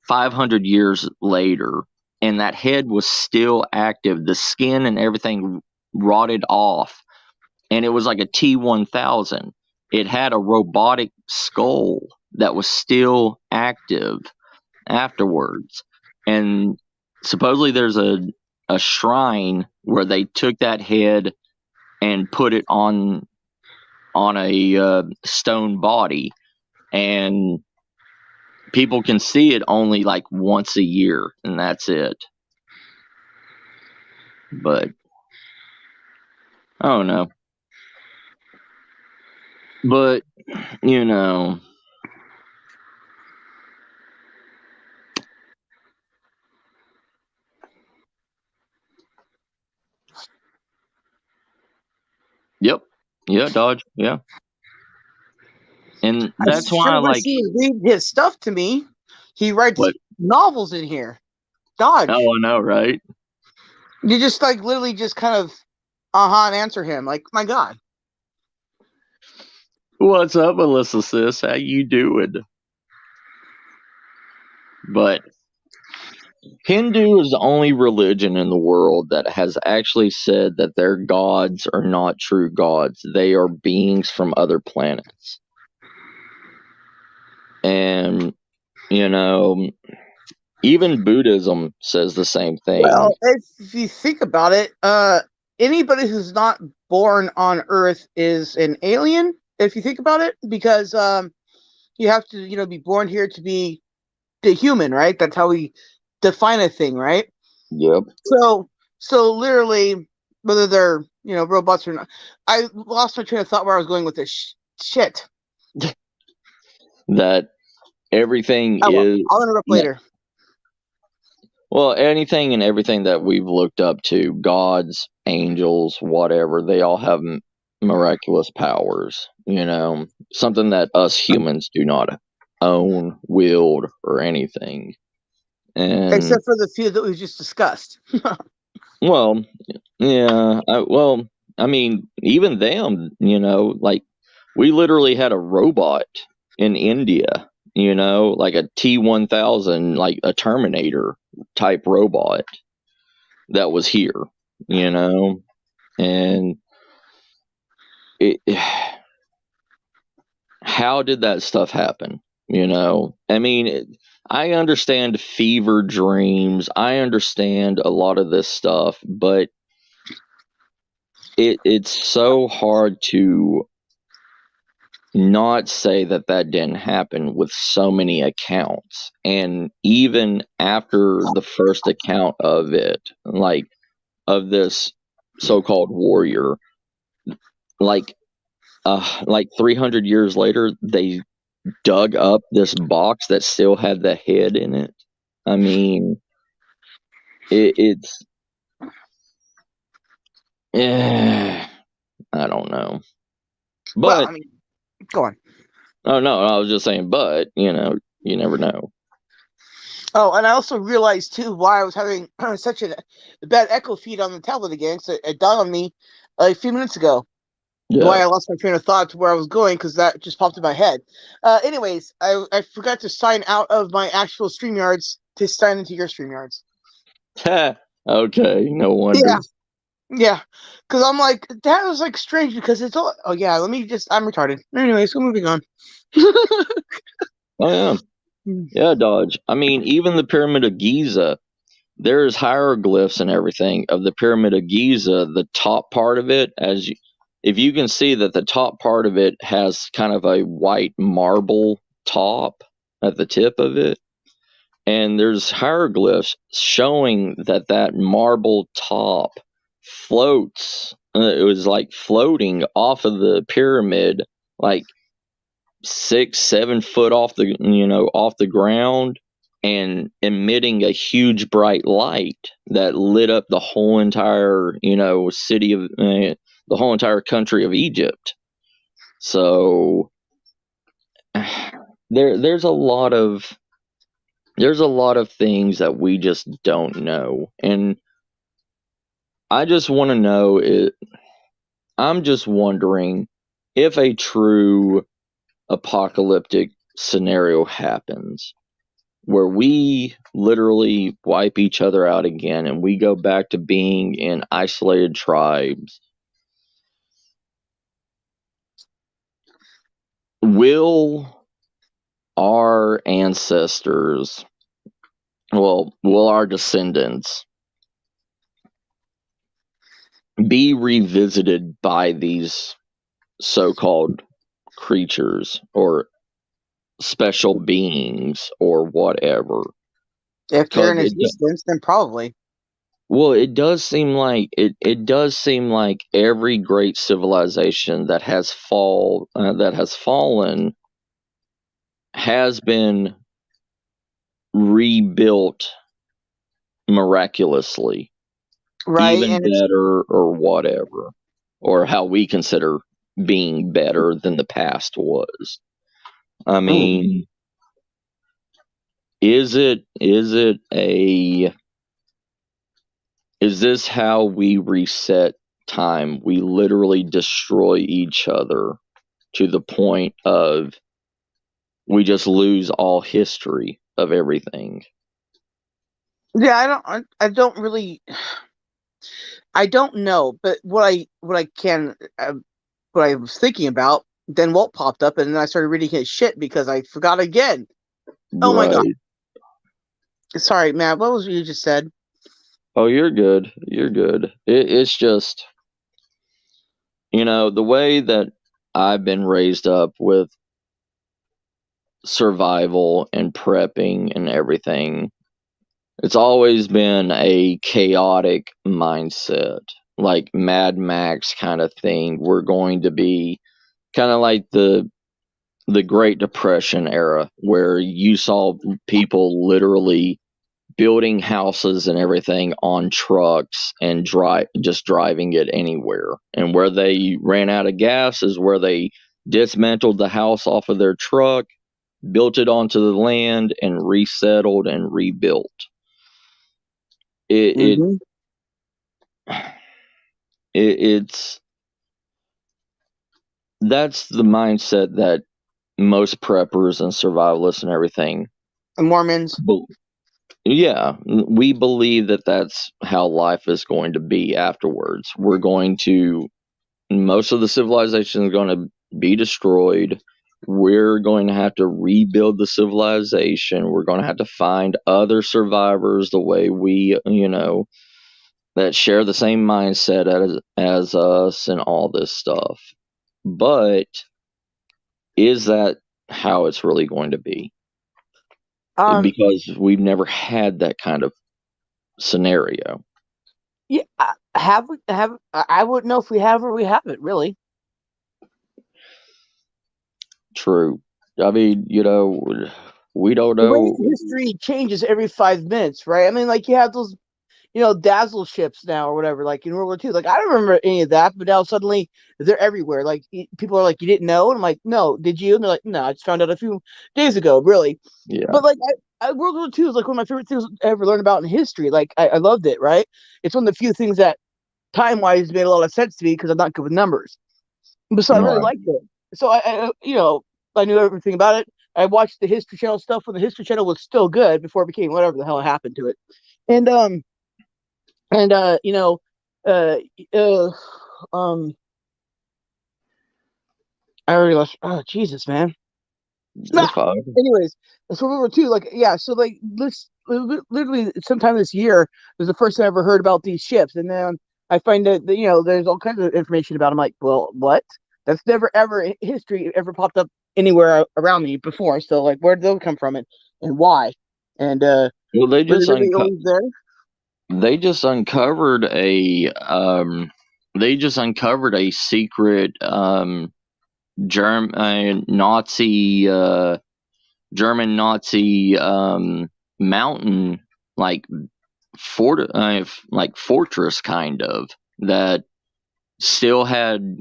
500 years later, and that head was still active. The skin and everything rotted off, and it was like a T-1000. It had a robotic skull that was still active afterwards. And supposedly there's a shrine where they took that head and put it on a stone body, and people can see it only like once a year, and that's it. But I don't know. But Yep. Yeah, Dodge. Yeah. And that's why I like read his stuff to me. He writes novels in here. Dodge. Oh, I know, right? You just like literally just kind of and answer him. Like, my God. What's up, Melissa sis? How you doing? But Hindu is the only religion in the world that has actually said that their gods are not true gods. They are beings from other planets. And, you know, even Buddhism says the same thing. Well, if you think about it, anybody who's not born on Earth is an alien, if you think about it, because you have to, be born here to be the human, right? That's how we define a thing, right? Yep. So literally, whether they're, robots or not, I lost my train of thought where I was going with this shit. That everything is... I'll interrupt later. Well, anything and everything that we've looked up to, gods, angels, whatever, they all have miraculous powers, something that us humans do not own, wield, or anything. And except for the few that we just discussed. Well, yeah, I mean, even them, like, we literally had a robot in India, like a T-1000, like a Terminator type robot that was here, and how did that stuff happen? I mean, I understand fever dreams. I understand a lot of this stuff, but it's so hard to not say that didn't happen with so many accounts. And even after the first account of it, like of this so-called warrior, like 300 years later, they dug up this box that still had the head in it. I mean, it's I don't know. But well, I mean, go on. Oh no, I was just saying, but you never know. Oh, and I also realized too why I was having such a bad echo feed on the tablet again. So it dawned on me a few minutes ago. Yeah. Why I lost my train of thought to where I was going, because that just popped in my head. Anyways, I forgot to sign out of my actual StreamYards to sign into your StreamYards. Okay, no wonder. Yeah, because I'm like, that was like strange because it's all. Oh yeah, I'm retarded. Anyways, we're moving on. Oh yeah, yeah, Dodge. I mean, even the Pyramid of Giza, there's hieroglyphs and everything of the Pyramid of Giza. The top part of it, if you can see that the top part of it has kind of a white marble top at the tip of it, and there's hieroglyphs showing that marble top floats. It was like floating off of the pyramid, like 6-7 foot off the ground, and emitting a huge bright light that lit up the whole entire city of the whole entire country of Egypt. So there's a lot of things that we just don't know, and I just want to know I'm just wondering if a true apocalyptic scenario happens where we literally wipe each other out again and we go back to being in isolated tribes. Will our ancestors, will our descendants be revisited by these so-called creatures or special beings or whatever? If they're in existence, then probably. Well, it does seem like every great civilization that has fallen has been rebuilt miraculously, right? Even better or whatever, or how we consider being better than the past was. I mean, is this how we reset time, we literally destroy each other to the point of we just lose all history of everything. Yeah, I don't really, I don't know, but what I was thinking about, then Walt popped up, and then I started reading his shit because I forgot again. Oh my god! Sorry, Matt. What was you just said? Oh, you're good. You're good. It's just, the way that I've been raised up with survival and prepping and everything, it's always been a chaotic mindset, like Mad Max kind of thing. We're going to be kind of like the Great Depression era, where you saw people literally building houses and everything on trucks and just driving it anywhere. And where they ran out of gas is where they dismantled the house off of their truck, built it onto the land, and resettled and rebuilt. It's that's the mindset that most preppers and survivalists and everything, and Mormons. Yeah, we believe that that's how life is going to be afterwards. Most of the civilization is going to be destroyed. We're going to have to rebuild the civilization. We're going to have to find other survivors the way we, that share the same mindset as us and all this stuff. But is that how it's really going to be? Because we've never had that kind of scenario. Yeah, I wouldn't know if we have or we haven't, really. True. I mean, we don't know. History changes every 5 minutes, right? I mean, like, you have those, dazzle ships now or whatever, like in World War II. Like, I don't remember any of that, but now suddenly they're everywhere. Like, people are like, you didn't know? And I'm like, no, did you? And they're like, no, I just found out a few days ago, really. Yeah. But, like, World War II is like one of my favorite things I ever learned about in history. Like, I loved it, right? It's one of the few things that time-wise made a lot of sense to me because I'm not good with numbers. But so I really liked it. So I knew everything about it. I watched the History Channel stuff when the History Channel was still good before it became whatever the hell happened to it. And I already lost. Oh, Jesus, man. Anyways, that's what we were too. Like, yeah. So, like, literally, sometime this year was the first time I ever heard about these ships, and then I find that there's all kinds of information about them. Like, well, what? That's never ever in history ever popped up anywhere around me before. So, like, where did those come from, and why? And well, they just uncovered a secret German Nazi mountain, like fortress kind of, that still had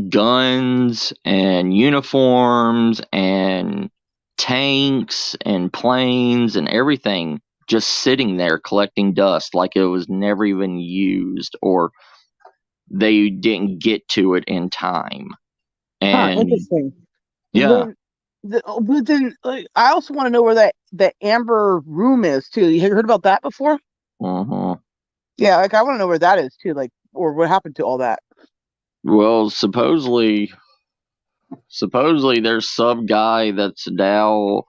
guns and uniforms and tanks and planes and everything just sitting there collecting dust like it was never even used, or they didn't get to it in time. And interesting. Yeah. But then, like, I also want to know where that amber room is too. You heard about that before? Yeah, like, I want to know where that is too, like, or what happened to all that. Well, supposedly there's some guy that's now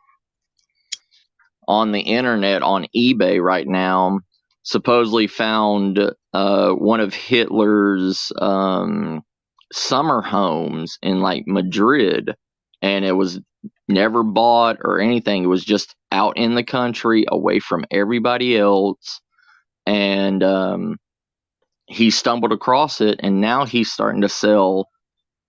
on the internet on eBay right now, supposedly found one of Hitler's summer homes in, like, Madrid, and it was never bought or anything. It was just out in the country away from everybody else, and he stumbled across it, and now he's starting to sell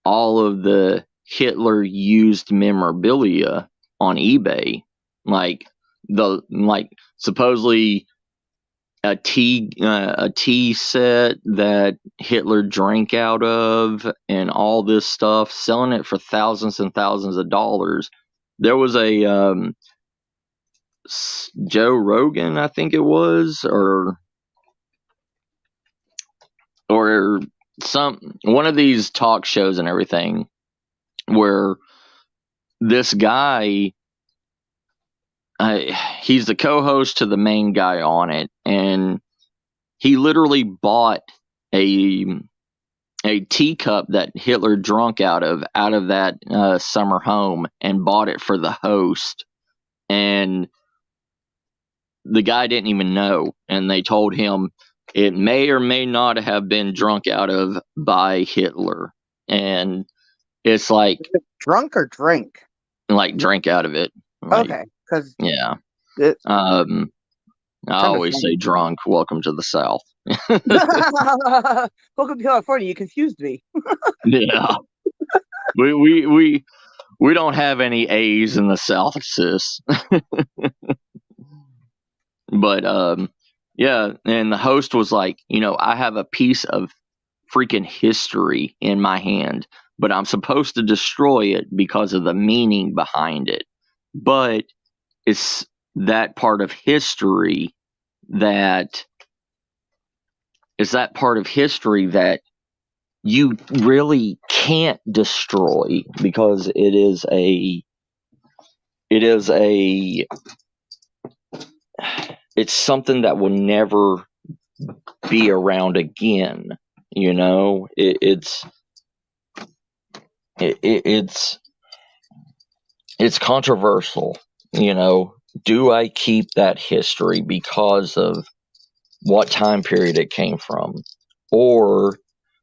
all of the Hitler used memorabilia on eBay, like supposedly a tea set that Hitler drank out of, and all this stuff, selling it for thousands and thousands of dollars. There was a Joe Rogan, I think it was, or or one of these talk shows and everything where this guy, he's the co-host to the main guy on it, and he literally bought a teacup that Hitler drunk out of that summer home and bought it for the host, and the guy didn't even know, and they told him it may or may not have been drunk out of by Hitler. And it's like, drunk or drink? Like drink out of it. Like, okay, because yeah. I always say drunk. Welcome to the South. Welcome to California. You confused me. Yeah. We don't have any A's in the South, sis. But yeah, and the host was like, I have a piece of freaking history in my hand, but I'm supposed to destroy it because of the meaning behind it. But it's that part of history that you really can't destroy, because it's something that will never be around again. It's controversial. Do I keep that history because of what time period it came from, or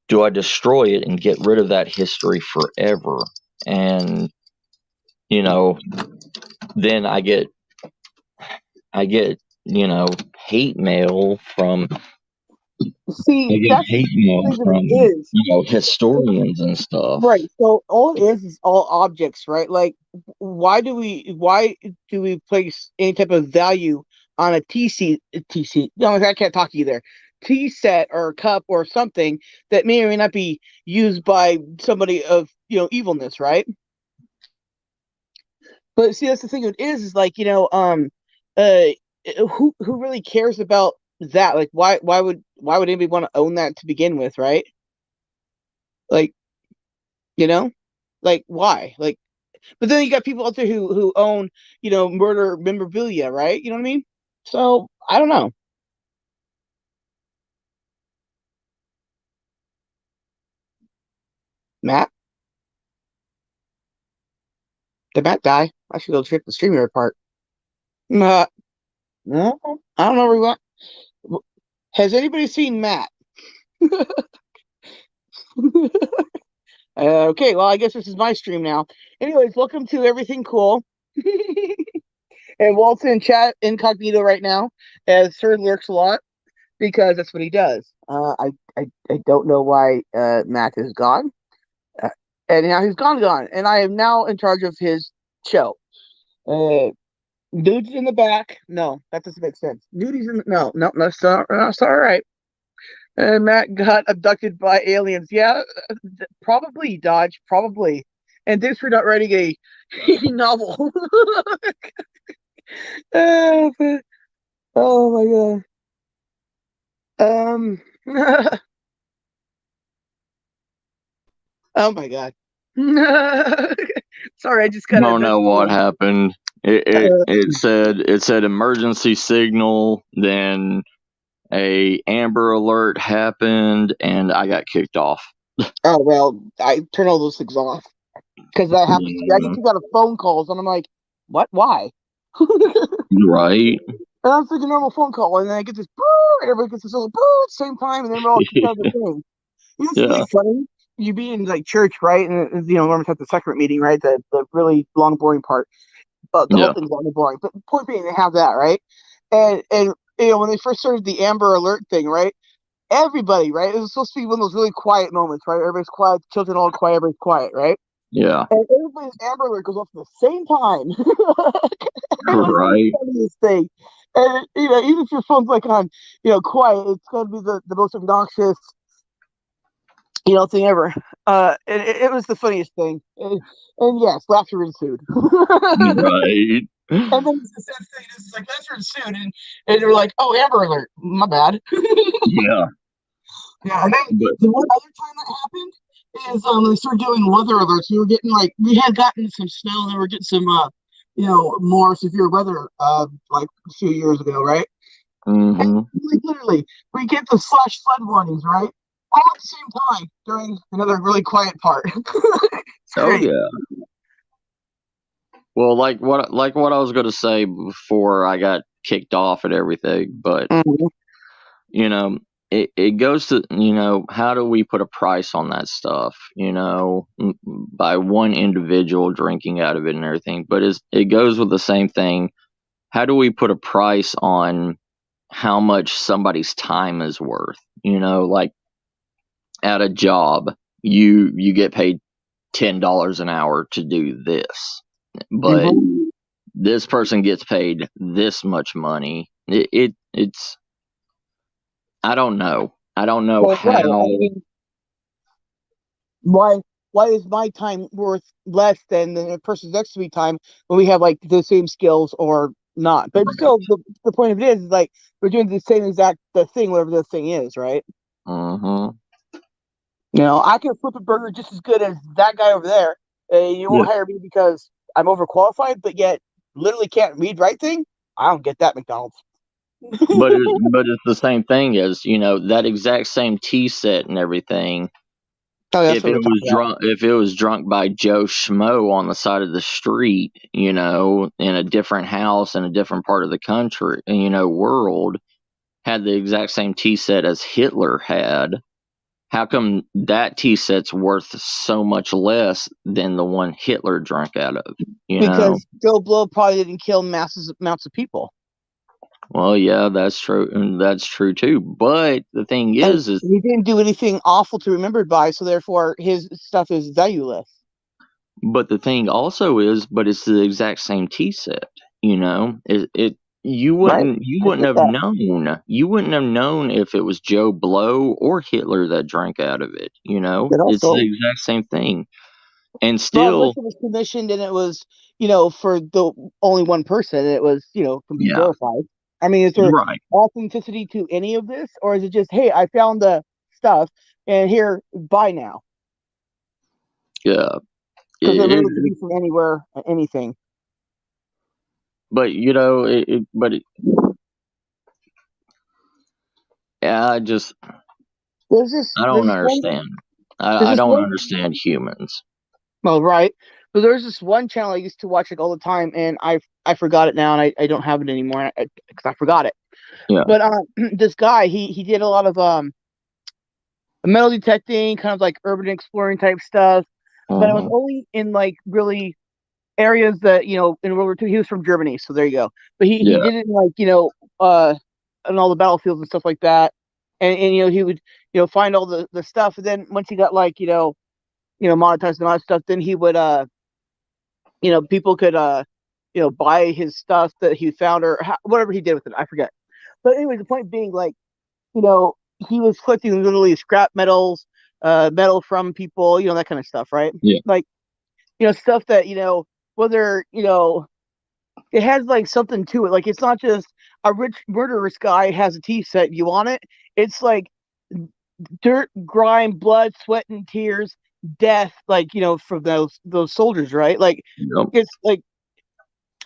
do I destroy it and get rid of that history forever? And then I get hate mail from historians and stuff. Right. So all it is all objects, right? Like, why do we place any type of value on a TC? No, I can't talk either. Tea set or cup or something that may or may not be used by somebody of evilness, right? But see, that's the thing. It is like who really cares about that? Like, why would anybody want to own that to begin with, right? Like, like why? Like, but then you got people out there who own murder memorabilia, right? You know what I mean? So I don't know. Matt? Did Matt die? I should go check the StreamYard part. No, I don't know where we went. Has anybody seen Matt? Okay, well, I guess this is my stream now. Anyways, welcome to Everything Cool. And Walt's in chat incognito right now, as Sir lurks a lot, because that's what he does. I don't know why Matt is gone. And now he's gone. And I am now in charge of his show. Dude's in the back. No, that doesn't make sense. Nudie's in the... No, that's all right. And Matt got abducted by aliens. Yeah, probably, Dodge. Probably. And thanks for not writing a novel. Oh my god. Oh my god. Sorry, I just kind of don't know what happened. It said emergency signal, then a Amber Alert happened, and I got kicked off. Oh well, I turn all those things off because that happens. Yeah. I get kicked out of phone calls, and I'm like, what? Why? Right. And I'm thinking normal phone call, and then I get this boo, and everybody gets this little boo at the same time, and then we're all kicked out of the thing. It's really funny. You be in like church, right? And normally have the sacrament meeting, right? The really long, boring part. But the whole thing's long and boring. But the point being, they have that, right? And when they first started the Amber Alert thing, right? Everybody, right? It was supposed to be one of those really quiet moments, right? Everybody's quiet, children all quiet, everybody's quiet, right? Yeah. And everybody's Amber Alert goes off at the same time. Right. This thing. And even if your phone's like on, quiet, it's gonna be the most obnoxious, thing ever. It was the funniest thing. And yes, laughter ensued. Right. And then the sad thing is, like, laughter ensued, and they're like, "Oh, Amber Alert, my bad." Yeah. Yeah, and then the one other time that happened is they started doing weather alerts. We had gotten some snow, and we were getting some more severe weather like a few years ago, right? Mm-hmm. And literally, we get the flash flood warnings, right? All at the same time during another really quiet part. Oh yeah. Well, like what I was going to say before I got kicked off and everything, but you know, it goes to, how do we put a price on that stuff? By one individual drinking out of it and everything, but it goes with the same thing. How do we put a price on how much somebody's time is worth? Like at a job, you get paid $10 an hour to do this, but this person gets paid this much money. It's I don't know. I don't know how. Right. I mean, why is my time worth less than the person next to me time when we have like the same skills or not? But still, the point of it is like we're doing the same exact thing, whatever the thing is, right? Mm-hmm. I can flip a burger just as good as that guy over there. You won't hire me because I'm overqualified, but yet literally can't read right thing. I don't get that, McDonald's. but it's the same thing as that exact same tea set and everything. If it was drunk by Joe Schmo on the side of the street, in a different house in a different part of the country, world, had the exact same tea set as Hitler had, how come that tea set's worth so much less than the one Hitler drank out of? Because Joe Blow probably didn't kill massive amounts of people. Well, yeah, that's true, and that's true too. But the thing is he didn't do anything awful to remembered by, so therefore his stuff is valueless. But the thing also is, it's the exact same tea set. You wouldn't have known. You wouldn't have known if it was Joe Blow or Hitler that drank out of it. It's the exact same thing. And still, unless it was commissioned and it was, for the only one person, and it was, can be verified. I mean, is there authenticity to any of this, or is it just, hey, I found the stuff and here, buy now? Yeah, because it really could be from anywhere, anything. But yeah, I don't understand. I don't understand humans. Well, right. So there's this one channel I used to watch like all the time, and I forgot it now, and I don't have it anymore because I forgot it. Yeah. But this guy, he did a lot of metal detecting, kind of like urban exploring type stuff. But it was only in like really areas that in World War II. He was from Germany, so there you go. But he did it in like on all the battlefields and stuff like that. And he would find all the stuff, and then once he got like monetized and all that stuff, then he would people could buy his stuff that he found or whatever he did with it. I forget. But anyway, the point being, like, he was collecting literally scrap metals, metal from people, that kind of stuff, right? Yeah. Like, stuff that whether it has like something to it. Like, it's not just a rich murderous guy has a tea set. You want it? It's like dirt, grime, blood, sweat, and tears, death. Like for those soldiers, right? Like it's like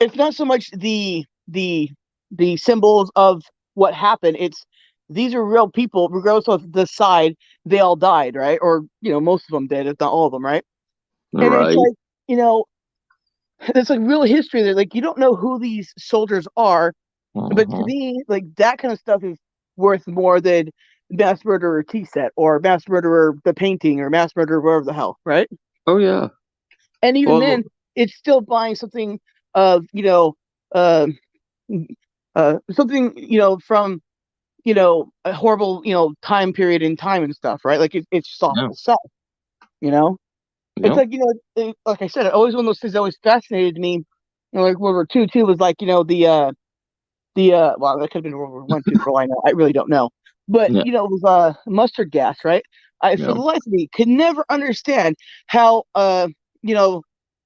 it's not so much the symbols of what happened. It's these are real people, regardless of the side. They all died, right? Or most of them did, if not all of them, right? And it's like it's like real history. They're like, you don't know who these soldiers are, but to me, like, that kind of stuff is worth more than Mass Murderer tea set or Mass Murderer the painting or Mass Murderer whatever the hell, right? Oh yeah. And even then, it's still buying something of something from a horrible time period in time and stuff, right? Like it's just awful stuff, It's like like I said, always one of those things that always fascinated me. Like World War II too was like well, that could have been World War I too, for all I know. I really don't know, but it was mustard gas, right? For the life of me, could never understand how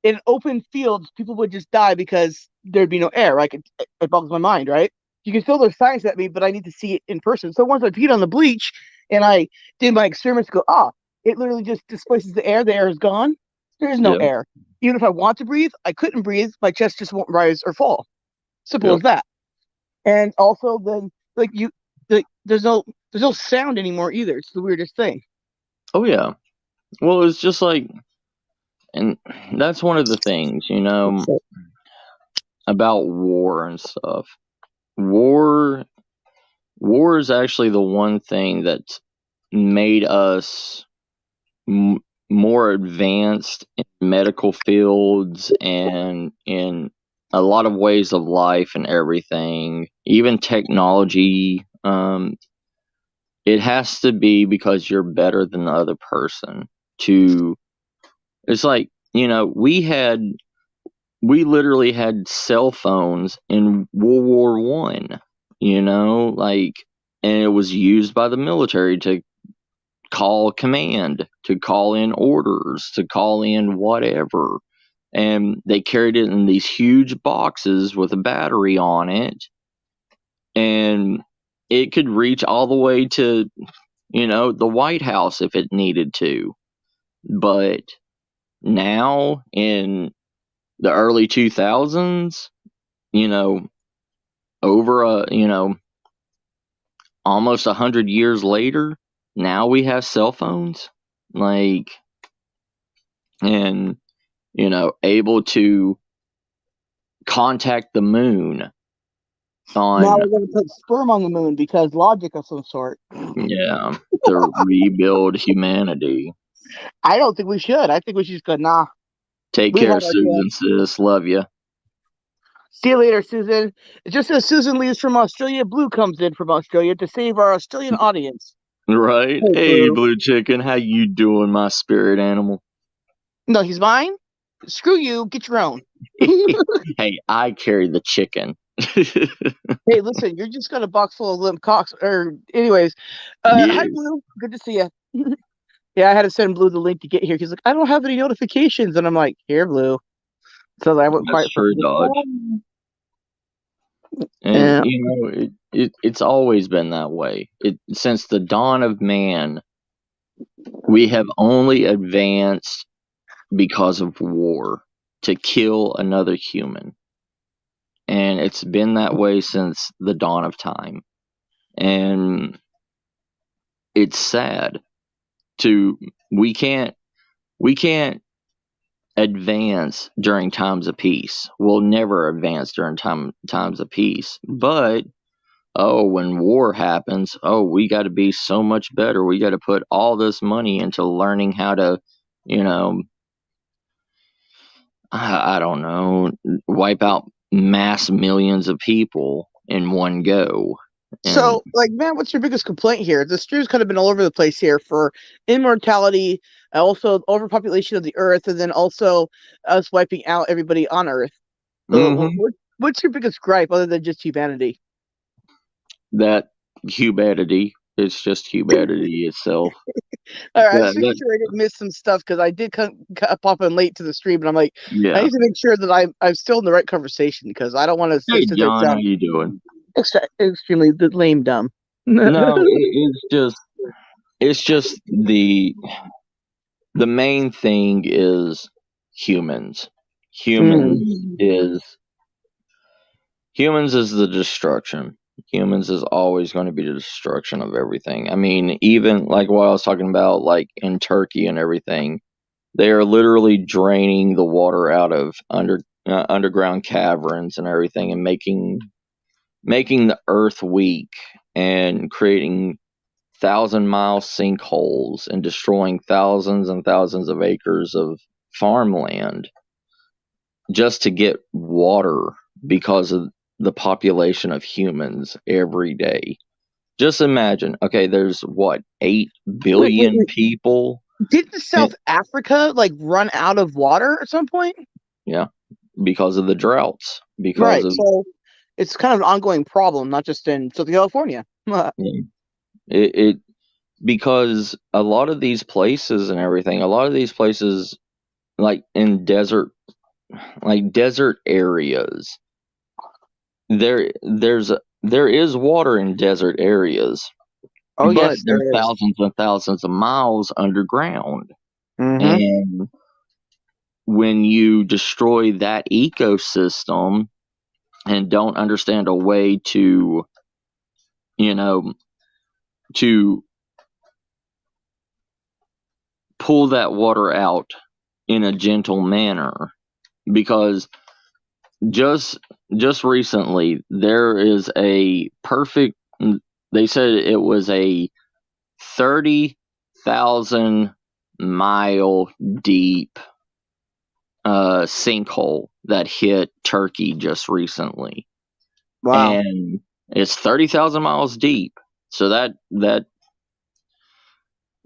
in open fields people would just die because there'd be no air. Right? It boggles my mind, right? You can throw those signs at me, but I need to see it in person. So once I peed on the bleach and I did my experiments. Go, it literally just displaces the air. The air is gone. There is no air. Even if I want to breathe, I couldn't breathe. My chest just won't rise or fall. Simple as that. And also, then there's no sound anymore either. It's the weirdest thing. Oh yeah. Well, it's just like, and that's one of the things, about war and stuff. War is actually the one thing that's made us more advanced in medical fields and in a lot of ways of life and everything, even technology. It has to be because you're better than the other person. It's like, we literally had cell phones in World War One, and it was used by the military to call command, to call in orders, to call in whatever. And they carried it in these huge boxes with a battery on it. And it could reach all the way to, the White House if it needed to. But now in the early 2000s, almost 100 years later, now we have cell phones, and able to contact the moon. Now we're going to put sperm on the moon because logic of some sort. Yeah, to rebuild humanity. I don't think we should. I think we should just go, nah. Take care, Susan, sis. Love you. See you later, Susan. Just as Susan leaves from Australia, Blue comes in from Australia to save our Australian audience. Right. Hey, Blue Chicken. How you doing, my spirit animal? No, he's mine. Screw you. Get your own. Hey, I carry the chicken. Hey, listen, you're just got a box full of limp cocks. Anyways, hi, Blue. Good to see you. Yeah, I had to send Blue the link to get here. He's like, I don't have any notifications, and I'm like, here, Blue. So I went quiet for Dodge. And it's always been that way. Since the dawn of man, we have only advanced because of war, to kill another human. And it's been that way since the dawn of time. And it's sad we can't advance during times of peace. We'll never advance during times of peace. But when war happens, we got to be so much better. We got to put all this money into learning how to, I don't know, wipe out mass millions of people in one go. So, man, what's your biggest complaint here? The stream's kind of been all over the place here for immortality, also overpopulation of the Earth, and then also us wiping out everybody on Earth. What's your biggest gripe other than just humanity? That humanity. It's just humanity itself. All right, I was making sure I didn't miss some stuff because I did pop in late to the stream, and I'm like, I need to make sure that I'm still in the right conversation because I don't want to. Hey, John, how you doing? Extremely lame, dumb. No, it's just the main thing is humans. Humans is the destruction. Humans is always going to be the destruction of everything. I mean, even like what I was talking about, like in Turkey and everything, they are literally draining the water out of underground caverns and everything, and making the earth weak and creating 1,000-mile sinkholes and destroying thousands and thousands of acres of farmland just to get water because of the population of humans every day. Just imagine, okay, there's 8 billion people. Didn't South Africa run out of water at some point? Yeah, because of the droughts. So it's kind of an ongoing problem, not just in Southern California. Because a lot of these places and everything, like in desert areas, there is water in desert areas, Oh, but yes, they're there is. thousands and thousands of miles underground. Mm-hmm. And when you destroy that ecosystem and don't understand a way to, to pull that water out in a gentle manner, because just recently there is a perfect, they said it was a 30,000 mile deep sinkhole that hit Turkey just recently. Wow. And it's 30,000 miles deep. So that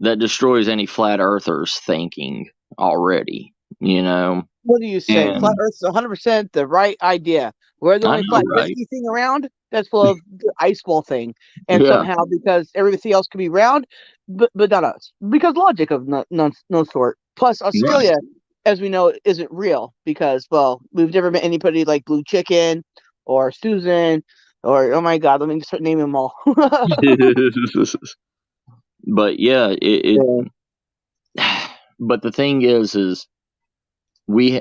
destroys any flat earthers thinking already, What do you say? And Flat Earth's 100% the right idea. We're the I only know, flat right? disky thing around that's full of the ice ball thing. And Yeah. somehow, because everything else could be round, but not us. Because logic of no sort. Plus, Australia, as we know, isn't real because, well, we've never met anybody like Blue Chicken or Susan or, oh my God, let me start naming them all. But yeah, but the thing is we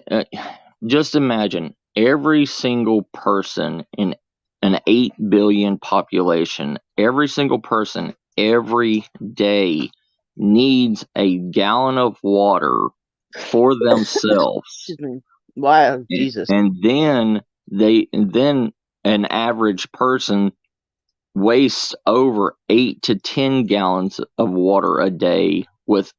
just imagine every single person in an 8 billion population, every single person every day needs a gallon of water for themselves. Excuse me. Wow, Jesus. And then an average person wastes over 8 to 10 gallons of water a day with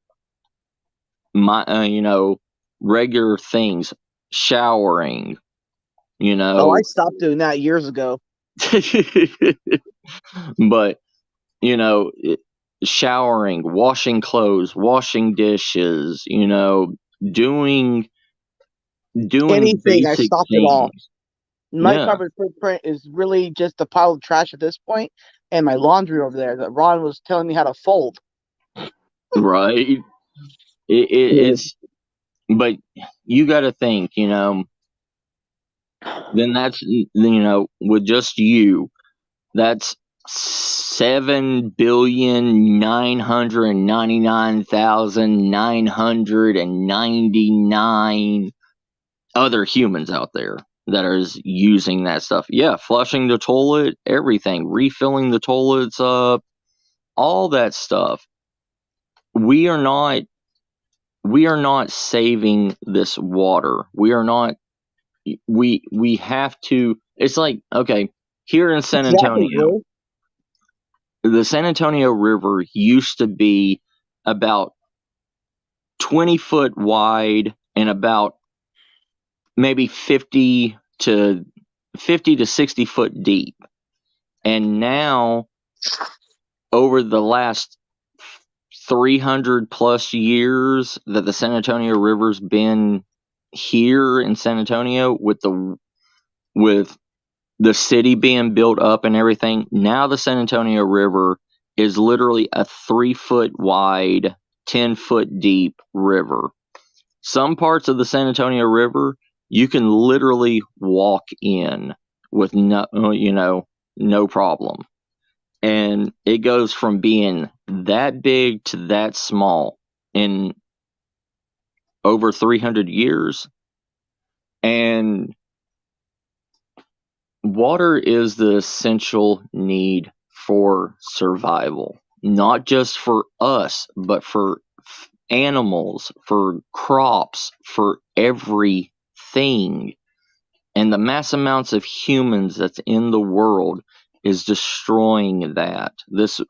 regular things, showering, Oh, I stopped doing that years ago. But showering, washing clothes, washing dishes, doing anything. I basic stopped it all. things. My carbon footprint is really just a pile of trash at this point, and my laundry over there that Ron was telling me how to fold. Right. It's, but you got to think, then that's, with just you, that's 7,999,999 other humans out there that are using that stuff. Yeah, flushing the toilet, everything, refilling the toilets up, all that stuff. We are not saving this water. We are not. We have to. It's like, okay, here in San Antonio, the San Antonio River used to be about 20 foot wide and about maybe 50 to 60 foot deep. And now, over the last 300 plus years that the San Antonio River's been here in San Antonio, with the city being built up and everything, now the San Antonio River is literally a 3 foot wide, 10 foot deep river. Some parts of the San Antonio River you can literally walk in with no problem. And it goes from being that big to that small in over 300 years. And water is the essential need for survival, not just for us, but for animals, for crops, for everything. And the mass amounts of humans that's in the world is destroying that. This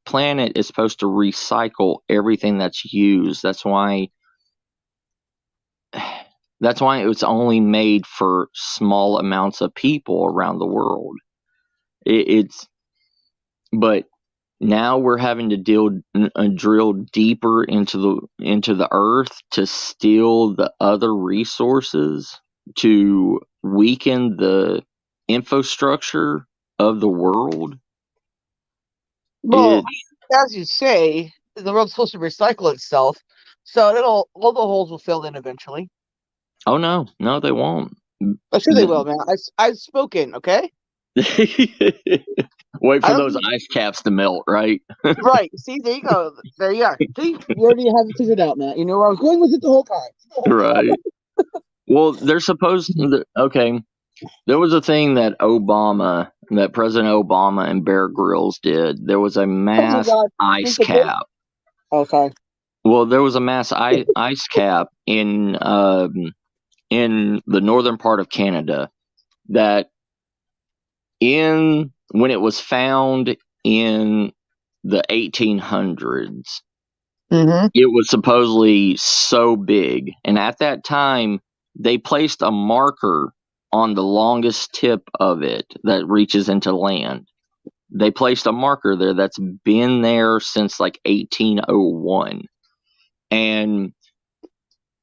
planet is supposed to recycle everything that's used. That's why it's only made for small amounts of people around the world. But now we're having to drill deeper into the earth to steal the other resources, to weaken the infrastructure of the world. Well, as you say, the world's supposed to recycle itself, so all the holes will fill in eventually. Oh no, they won't. I'm sure they will, man. I've spoken, okay? Wait for those ice caps to melt, right? Right. See, there you go. There you are. See, you already have it figured out, Matt. You know where I was going with it the whole time. Right. Well, they're supposed to, okay. There was a thing that President Obama and Bear Grylls did. There was a mass ice cap. Okay. Well, there was a mass ice cap in the northern part of Canada that when it was found in the 1800s, it was supposedly so big. And at that time, they placed a marker on the longest tip of it that reaches into land. They placed a marker there that's been there since like 1801. And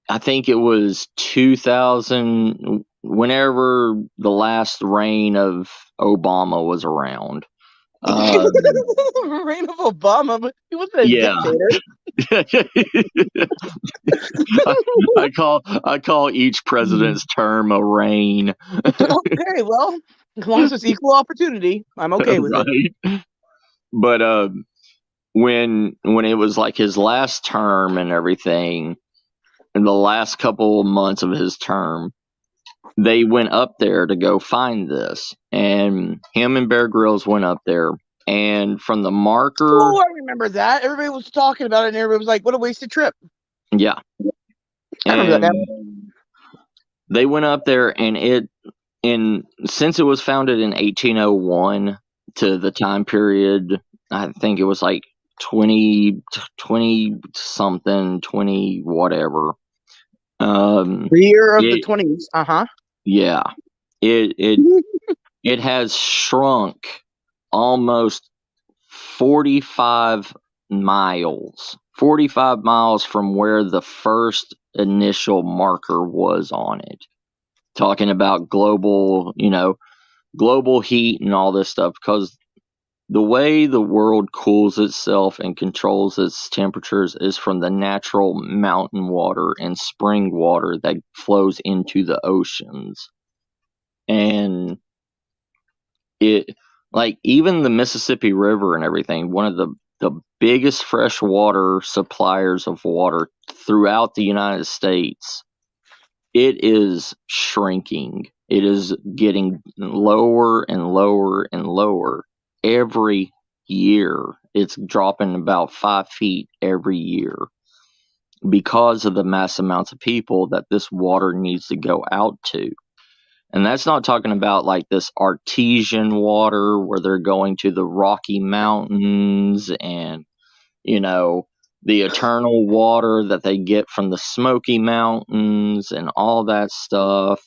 I think it was 2000, whenever the last reign of Obama was around. Reign of Obama, but he wasn't a dictator. I call each president's term a reign. Okay, well, as long as it's equal opportunity, I'm okay with it. But when it was like his last term and everything, in the last couple of months of his term, they went up there to go find this, and him and Bear Grylls went up there, and from the marker. Oh, I remember that. Everybody was talking about it, and everybody was like, "What a wasted trip." Yeah, I remember that. They went up there, and since it was founded in 1801 to the time period, I think it was like 20 something, 20 whatever. The year of the 20s. Yeah, it has shrunk almost 45 miles from where the first initial marker was on it. Talking about global heat and all this stuff, because the way the world cools itself and controls its temperatures is from the natural mountain water and spring water that flows into the oceans. And it, like, even the Mississippi River and everything, one of the biggest freshwater suppliers of water throughout the United States, it is shrinking. It is getting lower and lower and lower every year. It's dropping about 5 feet every year because of the mass amounts of people that this water needs to go out to. And that's not talking about like this artesian water where they're going to the Rocky Mountains and, the eternal water that they get from the Smoky Mountains and all that stuff.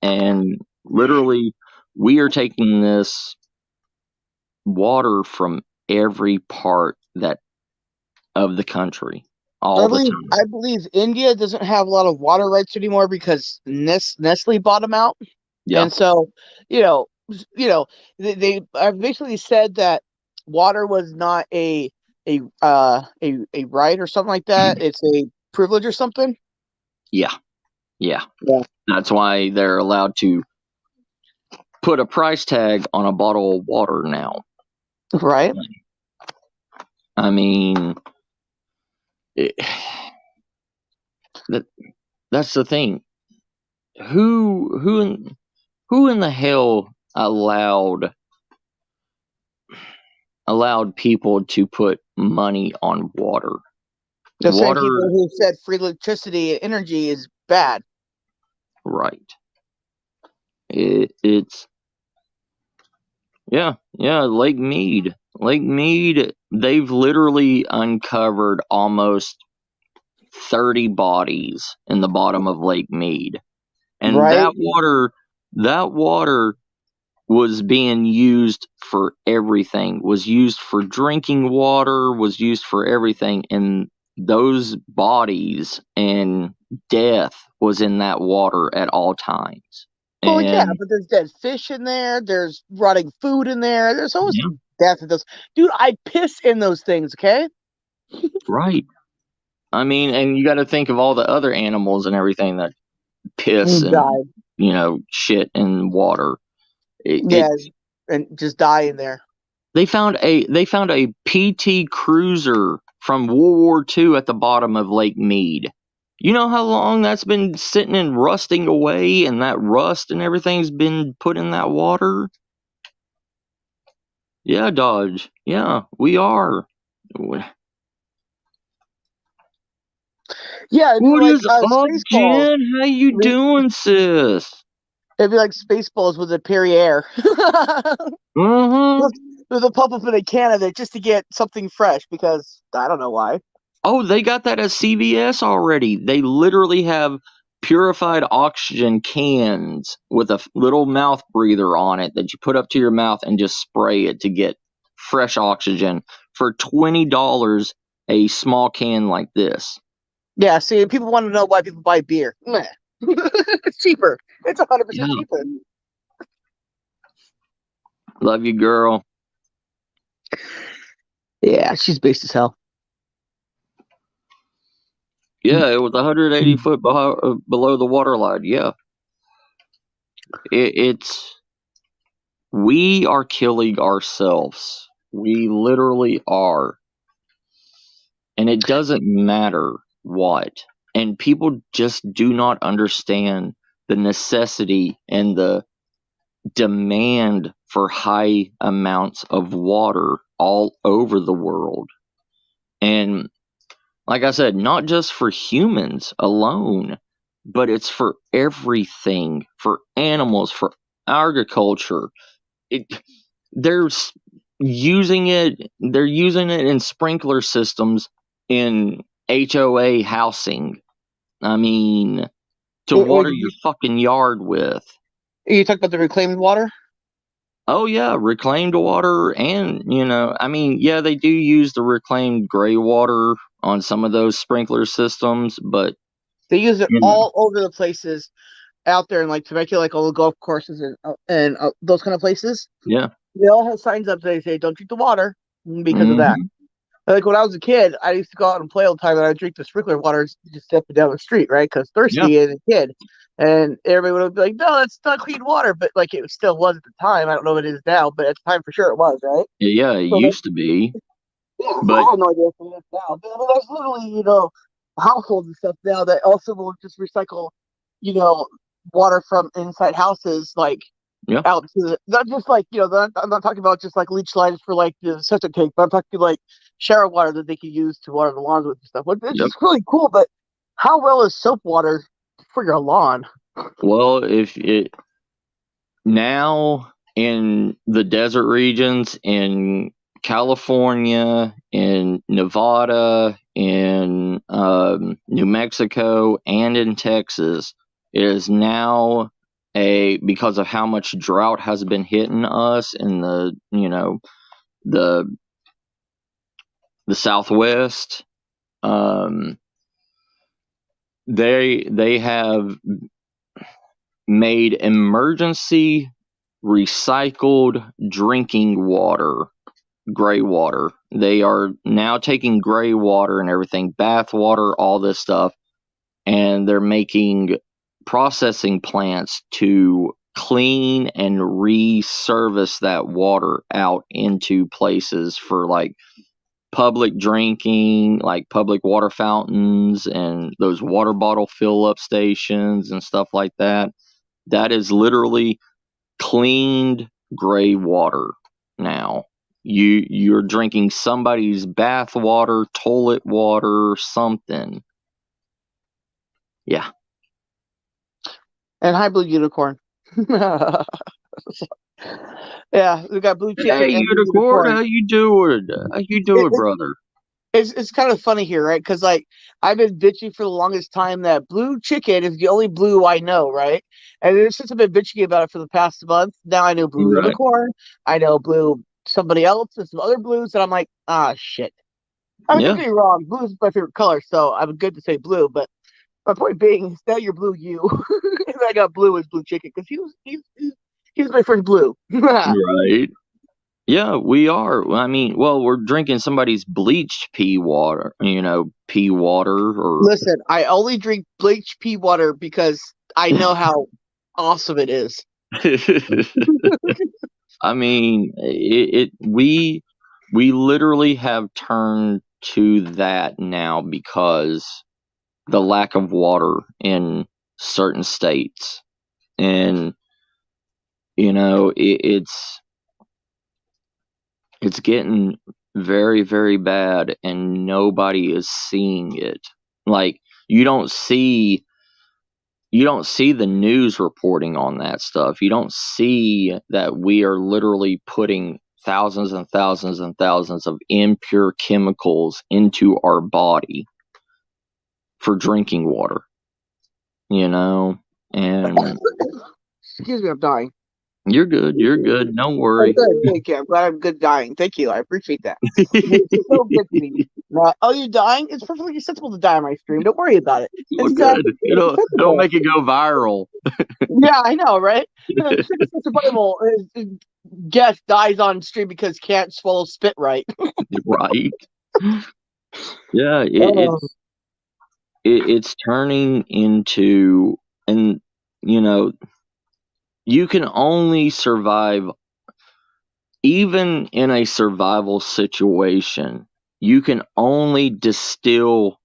And literally, we are taking this water from every part of the country. I believe India doesn't have a lot of water rights anymore because Nestle bought them out. Yeah. And so, they basically said that water was not a right or something like that. It's a privilege or something. Yeah. That's why they're allowed to put a price tag on a bottle of water now. Right. I mean, that's the thing. Who in the hell allowed people to put money on water? The same people who said free electricity and energy is bad. Right. It's Lake Mead. They've literally uncovered almost 30 bodies in the bottom of Lake Mead. And that water was being used for everything. Was used for drinking water, was used for everything. And those bodies and death was in that water at all times. Oh, yeah, but there's dead fish in there. There's rotting food in there. There's always death in those. Dude, I piss in those things, okay? Right. I mean, and you got to think of all the other animals and everything that piss and, shit in water. It's and just die in there. They found a PT Cruiser from World War II at the bottom of Lake Mead. You know how long that's been sitting and rusting away, and that rust and everything's been put in that water? Yeah, Dodge. Yeah, we are. Yeah, what is up, Jen? How you doing, sis? It'd be like Spaceballs with a Perrier. With a pump up in a can of it just to get something fresh, because I don't know why. Oh, they got that at CVS already. They literally have purified oxygen cans with a little mouth breather on it that you put up to your mouth and just spray it to get fresh oxygen for $20 a small can like this. Yeah, see, people want to know why people buy beer. It's cheaper. It's 100% cheaper. Love you, girl. Yeah, she's based as hell. Yeah, it was 180 foot below the waterline. Yeah. We are killing ourselves. We literally are. And it doesn't matter what. And people just do not understand the necessity and the demand for high amounts of water all over the world. And like I said, not just for humans alone, but it's for everything, for animals, for agriculture. They're using it in sprinkler systems in HOA housing. I mean, to water your fucking yard with. You talk about the reclaimed water? Oh yeah, reclaimed water, and I mean, yeah, they do use the reclaimed gray water on some of those sprinkler systems, but they use it all over the places out there in like Temecula, like all the golf courses and those kind of places. Yeah, they all have signs up that they say don't drink the water because of that. Like when I was a kid, I used to go out and play all the time, and I'd drink the sprinkler water just stepping down the street, right? Because thirsty as a kid. And everybody would be like, no, that's not clean water. But like it still was at the time. I don't know what it is now, but at the time for sure it was, right? Yeah, it used to be. Yeah, but I have no idea what it is now. But I mean, there's literally, households and stuff now that also will just recycle, water from inside houses, like out to the, not just like, I'm not talking about just like leach lines for like the septic tank, but I'm talking like shower water that they could use to water the lawns with and stuff. It's just really cool, but how well is soap water for your lawn? Well, now in the desert regions in California, in Nevada, in New Mexico, and in Texas, it is now because of how much drought has been hitting us in the Southwest. They have made emergency recycled drinking water, gray water. They are now taking gray water and everything, bath water, all this stuff, and they're making processing plants to clean and reservice that water out into places for like public drinking, like public water fountains and those water bottle fill up stations and stuff like that. That is literally cleaned gray water now. You're drinking somebody's bath water, toilet water, something. Yeah. And hi, Blue Unicorn. Yeah, we got Blue Chicken. Hey, Unicorn, how you doing? How you doing, brother? It's kind of funny here, right? Because like I've been bitching for the longest time that Blue Chicken is the only blue I know, right? And since I've been bitching about it for the past month, now I know Blue Unicorn, I know Blue somebody else, and some other blues, and I'm like, shit. I mean, don't get me wrong, blue is my favorite color, so I'm good to say blue, but my point being, now you're Blue you, and I got Blue as Blue Chicken because he's my first blue. Right. Yeah, we are. I mean, well, we're drinking somebody's bleached pea water, pea water. Or listen, I only drink bleached pea water because I know how awesome it is. I mean, we literally have turned to that now because the lack of water in certain states, and it's getting very, very bad, and nobody is seeing it. Like, you don't see the news reporting on that stuff. You don't see that we are literally putting thousands and thousands and thousands of impure chemicals into our body for drinking water, and excuse me, I'm dying. You're good. Don't worry. Thank you. I'm glad I'm good dying. Thank you. I appreciate that. It's so good to me. Oh, you're dying? It's perfectly acceptable to die on my stream. Don't worry about it. It's good. It'll make it go viral. Yeah, I know, right? Survival guest dies on stream because can't swallow spit right. Right. Yeah, it's turning into, and you can only survive, even in a survival situation, you can only distill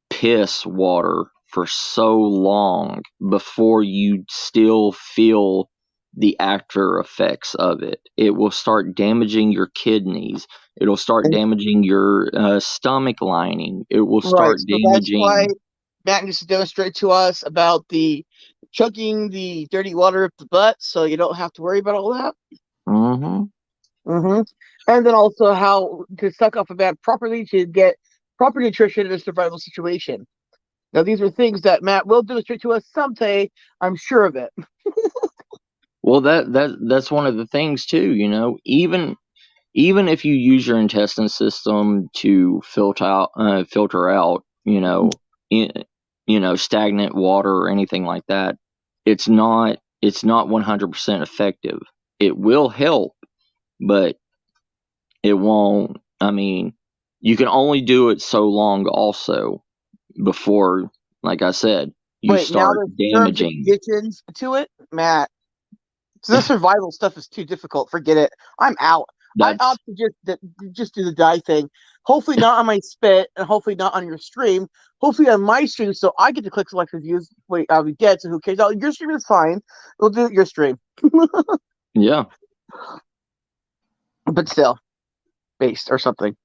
piss water for so long before you still feel the after effects of it. It will start damaging your kidneys. It'll start damaging your stomach lining. It will start damaging. That's why Matt needs to demonstrate to us about the chugging the dirty water up the butt, so you don't have to worry about all that. And then also how to suck off a bag properly to get proper nutrition in a survival situation. Now, these are things that Matt will demonstrate to us someday. I'm sure of it. Well, that's one of the things too. Even if you use your intestine system to filter out, stagnant water or anything like that, it's not 100% effective. It will help, but it won't. I mean, you can only do it so long also before, like I said, you start damaging conditions to it, Matt. So the survival stuff is too difficult. Forget it. I'm out. I opt to just do the die thing. Hopefully not on my spit, and hopefully not on your stream. Hopefully on my stream, so I get to click select reviews. Wait, we get, so who cares? Your stream is fine. We'll do your stream. Yeah. But still, based or something.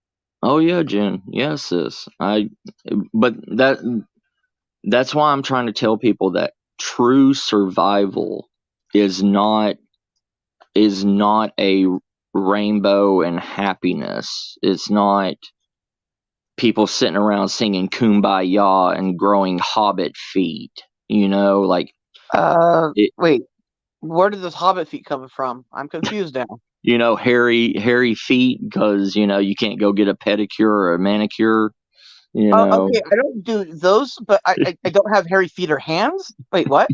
Oh yeah, Jen. Yeah, sis. But that's why I'm trying to tell people that true survival is not a rainbow and happiness. It's not people sitting around singing Kumbaya and growing hobbit feet. Wait, where did this hobbit feet coming from? I'm confused now. Hairy feet because you can't go get a pedicure or a manicure. Okay, I don't do those, but I don't have hairy feet or hands. Wait, what?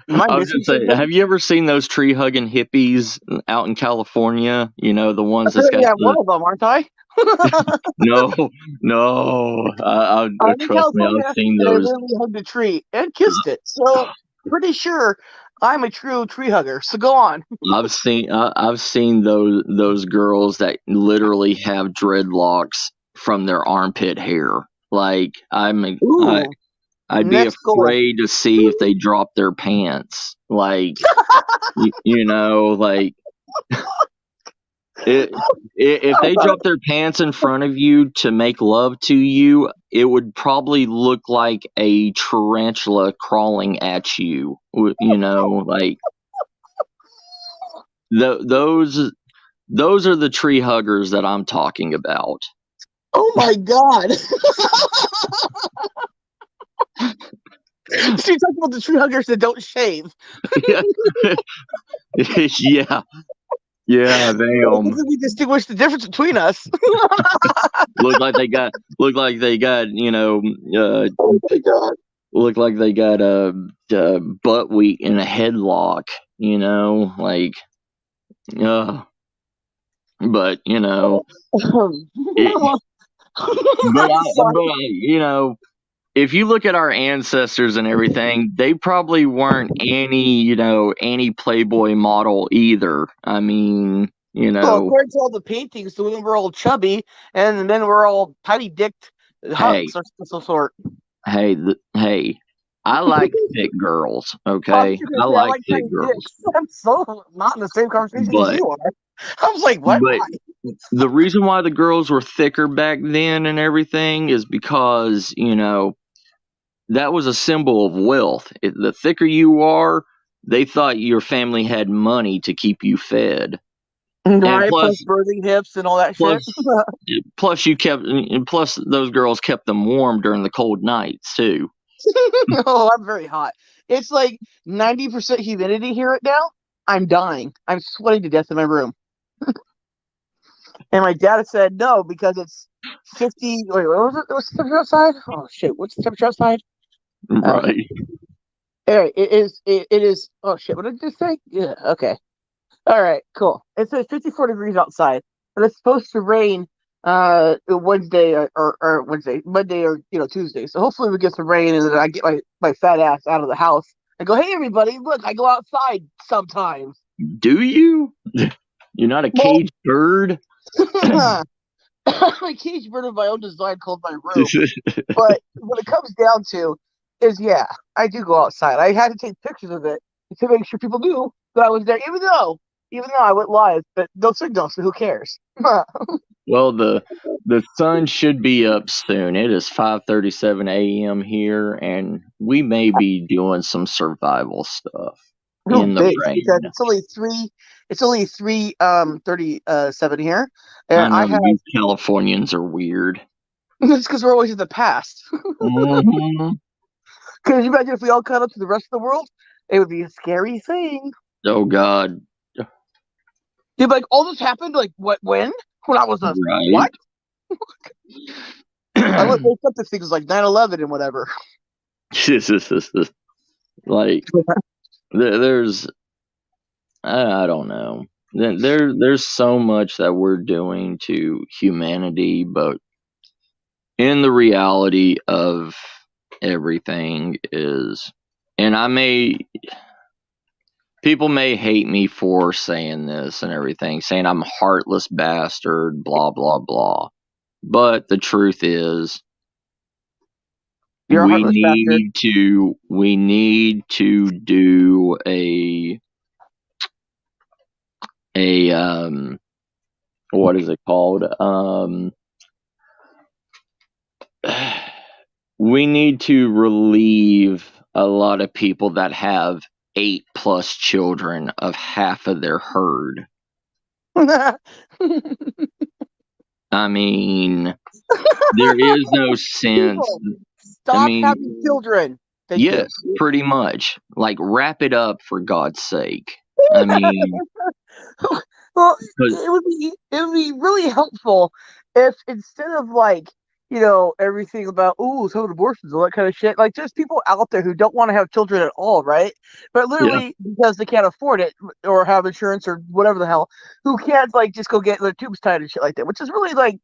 I was just saying, have you ever seen those tree hugging hippies out in California? The ones that's got one of them, aren't I? No. Trust me, I've seen those. I literally hugged a tree and kissed it, so pretty sure I'm a true tree hugger. So go on. I've seen those girls that literally have dreadlocks from their armpit hair. Like I'd be afraid to see if they drop their pants. Like like if they drop their pants in front of you to make love to you, it would probably look like a tarantula crawling at you. Like those are the tree huggers that I'm talking about. Oh my god. So you're talking about the tree huggers that don't shave. Yeah, damn. We distinguish the difference between us. Look like they got look like they got butt wheat in a headlock, like but if you look at our ancestors and everything, they probably weren't any Playboy model either. I mean, Well, according to all the paintings, the women were all chubby, and the men were all tiny dicked hunks or some sort. Hey, I like thick girls. Okay, I like thick girls. I'm so not in the same conversation as you are. I was like, what? But the reason why the girls were thicker back then and everything is because that was a symbol of wealth. The thicker you are, they thought your family had money to keep you fed. Right, plus birthing hips and all that shit. Plus those girls kept them warm during the cold nights too. Oh, I'm very hot. It's like 90% humidity here right now. I'm dying. I'm sweating to death in my room. And my dad said no because it's 50. Wait, what was it? What's the temperature outside? Oh shit! What's the temperature outside? Right. Anyway, it is. Oh shit! What did I just say? Yeah. Okay. All right. Cool. It says 54 degrees outside, but it's supposed to rain Wednesday or Wednesday, Monday or Tuesday. So hopefully we get some rain and then I get my fat ass out of the house and go, hey everybody, look, I go outside sometimes. Do you? You're not a caged bird? I'm a caged bird of my own design called my room. But what it comes down to is, yeah, I do go outside. I had to take pictures of it to make sure people knew that I was there, even though I went live, but no signal, so who cares? Well, the sun should be up soon. It is 5:37 a.m. here, and we may be doing some survival stuff in the rain. It's only 3:37 here, and I know these Californians are weird. It's because we're always in the past. Mm-hmm. Can you imagine if we all caught up to the rest of the world? It would be a scary thing. Oh God! Dude, like all this happened, like when I was right. What? I looked up this thing was like 9/11 and whatever. Like there's I don't know. There's so much that we're doing to humanity, but in the reality of everything is, and people may hate me for saying this and everything, saying I'm a heartless bastard, blah, blah, blah. But the truth is, we need to do what is it called? We need to relieve a lot of people that have 8+ children of half of their herd. I mean, there is no sense. Stop having children. Yes, pretty much. Like, wrap it up for God's sake. I mean, well, it would be really helpful if instead of like everything about some abortions, all that kind of shit. Like, there's people out there who don't want to have children at all, right? But literally because they can't afford it or have insurance or whatever the hell, who can't like just go get their tubes tied and shit like that, which is really like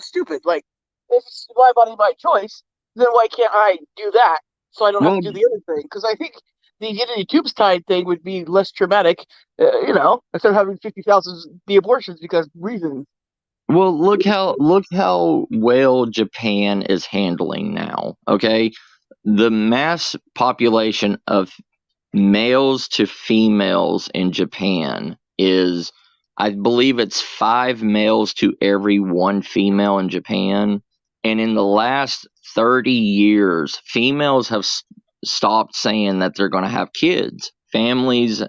stupid. Like, if it's my body, my choice, then why can't I do that so I don't have to do the other thing? Because I think the getting the tubes tied thing would be less traumatic, instead of having 50,000 abortions because reasons. Well, look how well Japan is handling now. Okay, the mass population of males to females in Japan is, I believe it's 5 males to every 1 female in Japan. And in the last 30 years, females have stopped saying that they're going to have kids. Families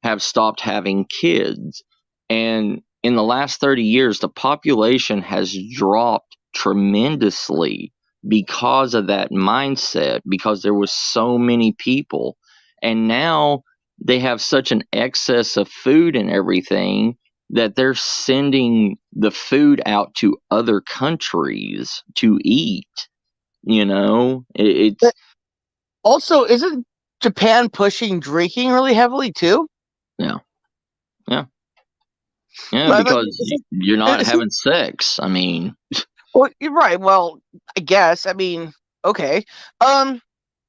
have stopped having kids. And in the last 30 years, the population has dropped tremendously because of that mindset, because there was so many people. And now they have such an excess of food and everything that they're sending the food out to other countries to eat. It's also, isn't Japan pushing drinking really heavily too? Yeah, because you're not having sex. I mean, well, you're right. Well, I guess. I mean, Okay.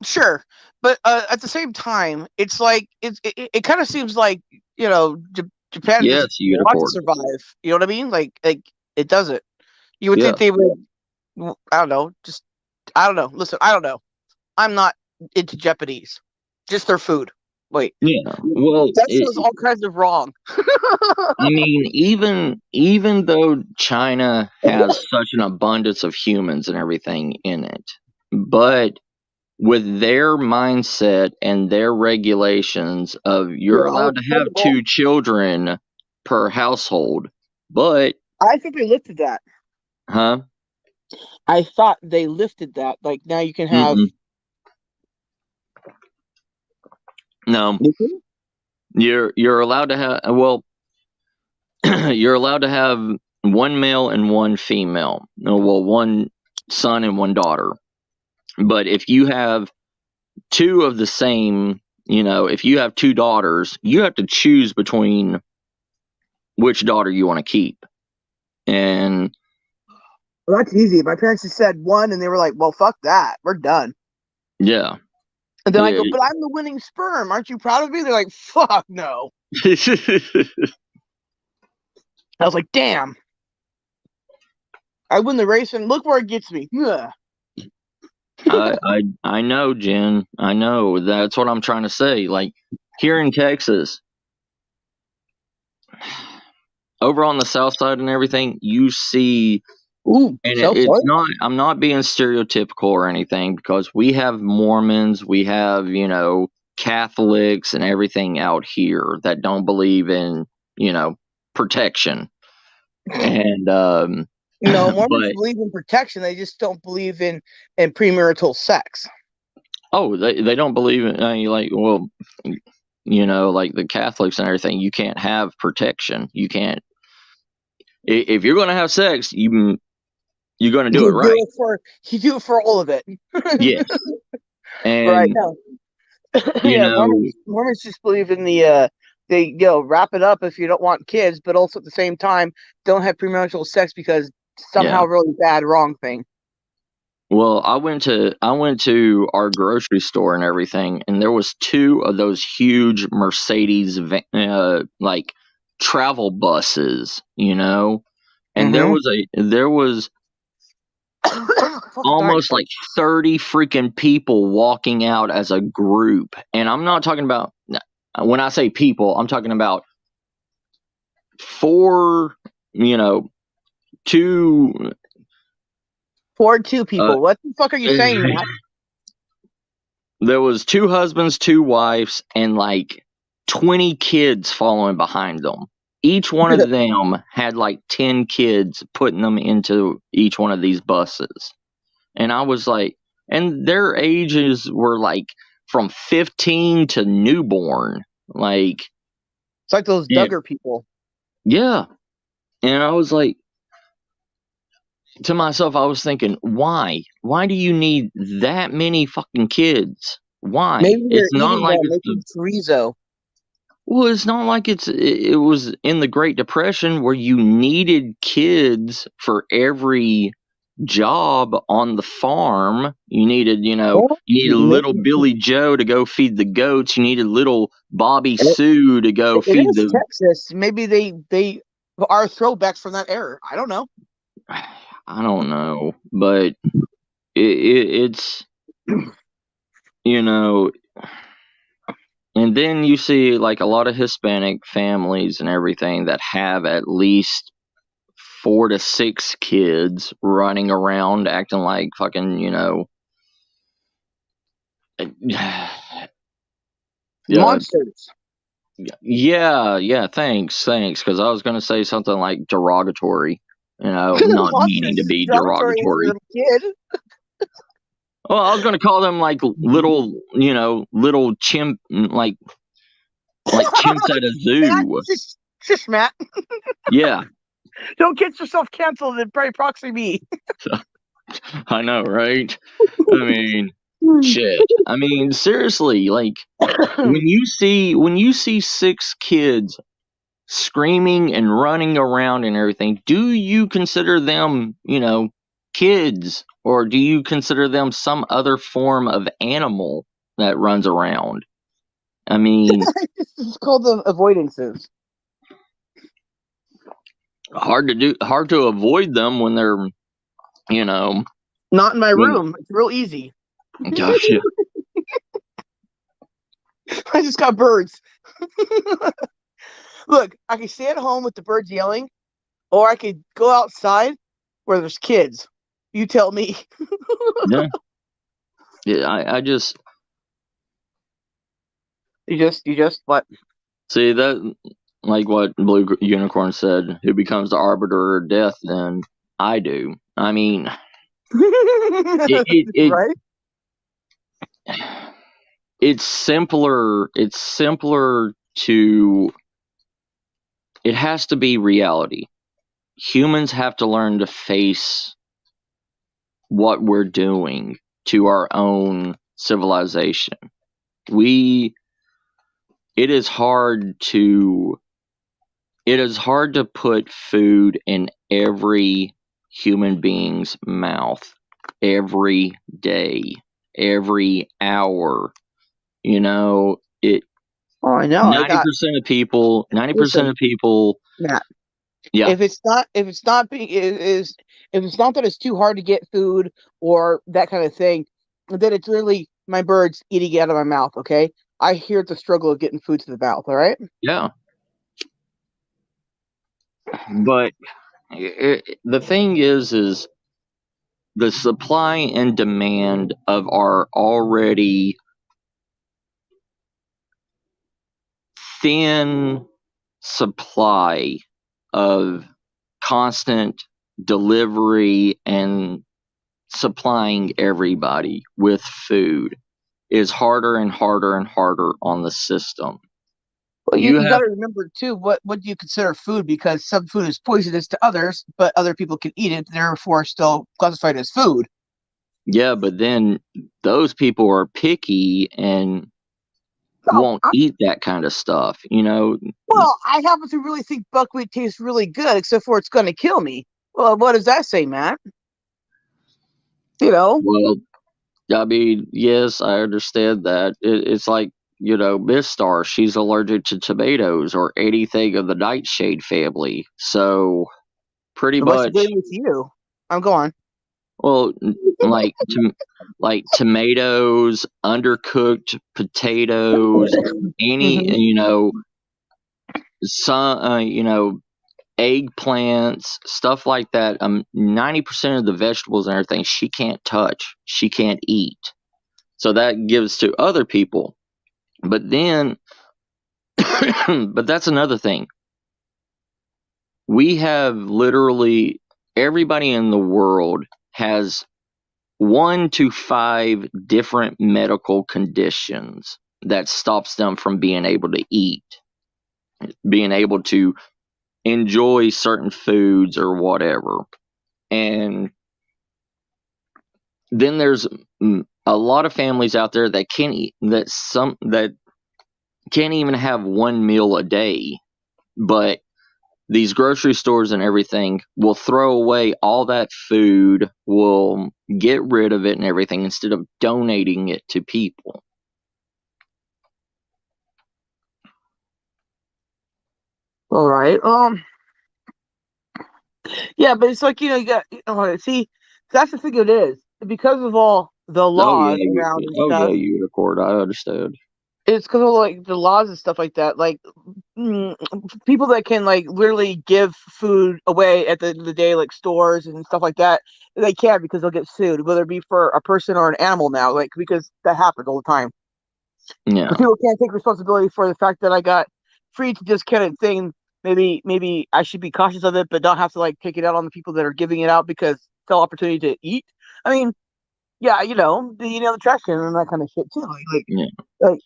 Sure. But at the same time, it's like it kind of seems like, Japan doesn't want to survive. You know what I mean? Like it doesn't. You would think they would. I don't know. I don't know. Listen, I don't know. I'm not into Japanese. Just their food. Wait. Yeah. Well, that was all kinds of wrong. I mean, even though China has such an abundance of humans and everything in it, but with their mindset and their regulations of you're allowed to have 2 children per household, but I think they lifted that. Huh? I thought they lifted that. Like now you can have. No. You're allowed to have you're allowed to have 1 male and 1 female. Well, 1 son and 1 daughter. But if you have 2 of the same, if you have 2 daughters, you have to choose between which daughter you want to keep. And well, that's easy. My parents just said 1, and they were like, "Well, fuck that, we're done." Yeah. And then I go, "But I'm the winning sperm. Aren't you proud of me?" They're like, "Fuck no." I was like, "Damn, I win the race, and look where it gets me." I know, Jen. I know. That's what I'm trying to say. Like here in Texas, over on the south side and everything, you see. Ooh, and it's not. I'm not being stereotypical or anything because we have Mormons, we have Catholics and everything out here that don't believe in protection. And no, Mormons believe in protection. They just don't believe in premarital sex. Oh, they don't believe in like the Catholics and everything. You can't have protection. You can't. If you're going to have sex, you're going to do it right. You do it for all of it. Yes. And right now, Mormons just believe in the they wrap it up if you don't want kids, but also at the same time don't have premarital sex because somehow really bad wrong thing. Well, I went to our grocery store and everything, and there was 2 of those huge Mercedes like travel buses, and there was almost like 30 freaking people walking out as a group. And I'm not talking about, when I say people, I'm talking about 2 people. What the fuck are you saying, Matt? There was 2 husbands, 2 wives, and like 20 kids following behind them. Each one of them had like 10 kids putting them into each one of these buses. And I was like, and their ages were like from 15 to newborn. Like, it's like those Duggar people. Yeah. And I was like, to myself, I was thinking, why? Why do you need that many fucking kids? Why? Maybe it's not like chorizo. Well, it's not like it was in the Great Depression where you needed kids for every job on the farm. You needed, you needed little Billy Joe to go feed the goats. You needed little Bobby Sue to go feed the Texas. Maybe they are throwbacks from that era. I don't know. I don't know, but it's and then you see like a lot of Hispanic families and everything that have at least 4 to 6 kids running around acting like fucking, monsters. Yeah, thanks, because I was going to say something like derogatory, not meaning to be derogatory. Kid. Well, I was going to call them like little chimp, like chimps at a zoo. Shush, Matt. Yeah. Don't get yourself canceled and by proxy me. I know, right? I mean, shit. I mean, seriously, like when you see 6 kids screaming and running around and everything, do you consider them, kids, or do you consider them some other form of animal that runs around? I mean, it's called the avoidances. Hard to avoid them when they're, not in my room. It's real easy. Gotcha. I just got birds. Look, I can stay at home with the birds yelling, or I could go outside where there's kids. You tell me. Yeah, I just. You just what? See that, like what Blue Unicorn said, who becomes the arbiter of death? Then I do. I mean, right? It's simpler. It's simpler to. It has to be reality. Humans have to learn to face what we're doing to our own civilization. It is hard to put food in every human being's mouth every day, every hour. Oh, I know. 90% of people. Matt, yeah. If it's not that it's too hard to get food or that kind of thing, then it's really my birds eating it out of my mouth. Okay, I hear the struggle of getting food to the mouth. All right. Yeah. But the thing is the supply and demand of our already thin supply of constant delivery and supplying everybody with food is harder and harder and harder on the system. Well, you got to remember too, what do you consider food? Because some food is poisonous to others, but other people can eat it, therefore still classified as food. Yeah, but then those people are picky and won't eat that kind of stuff, Well, I happen to really think buckwheat tastes really good, except for it's going to kill me. Well, what does that say, Matt? Well, I mean, yes, I understand that. It's like, Miss Star, she's allergic to tomatoes or anything of the nightshade family. So, pretty much. What's with you? I'm going. Well, like tomatoes, undercooked potatoes, any, some, eggplants, stuff like that. 90% of the vegetables and everything she can't touch, she can't eat. So that gives to other people. But then, but that's another thing. We have literally everybody in the world has 1 to 5 different medical conditions that stops them from being able to eat, being able to enjoy certain foods or whatever. And then there's a lot of families out there that can't eat, that can't even have one meal a day, but these grocery stores and everything will throw away all that food, will get rid of it and everything instead of donating it to people. All right. Yeah, but it's like, you got, see, that's the thing it is. Because of all the laws around and stuff. Yeah, Unicorn, I understand. It's because of like the laws and stuff like that. Like people that can like literally give food away at the end of the day, like stores and stuff like that, they can't because they'll get sued, whether it be for a person or an animal now, like because that happens all the time. Yeah. But people can't take responsibility for the fact that I got free to discounted thing. Maybe I should be cautious of it, but don't have to like take it out on the people that are giving it out because it's an opportunity to eat. I mean, yeah, the trash can and that kind of shit too.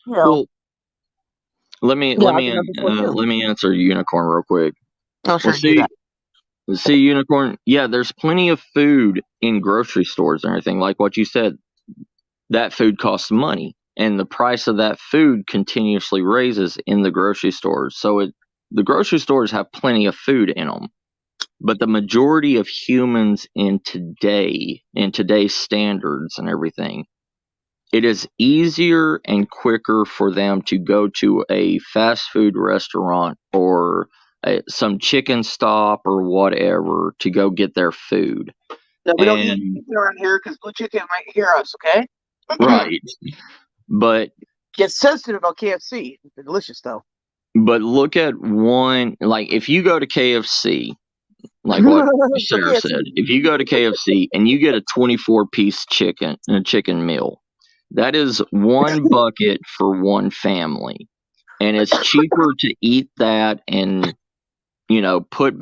Well, let me answer Unicorn real quick. Oh, sure, do that. See, Unicorn, yeah, there's plenty of food in grocery stores and everything. Like what you said, that food costs money, and the price of that food continuously raises in the grocery stores. So the grocery stores have plenty of food in them. But the majority of humans in today's standards and everything, it is easier and quicker for them to go to a fast food restaurant or some chicken stop or whatever to go get their food. No, we don't eat chicken around here because Blue Chicken might hear us, okay? Right. But get sensitive about KFC. They're delicious, though. But look at one, like if you go to KFC, like what Sarah said, if you go to KFC and you get a 24-piece chicken meal, that is one bucket for one family. And it's cheaper to eat that and, put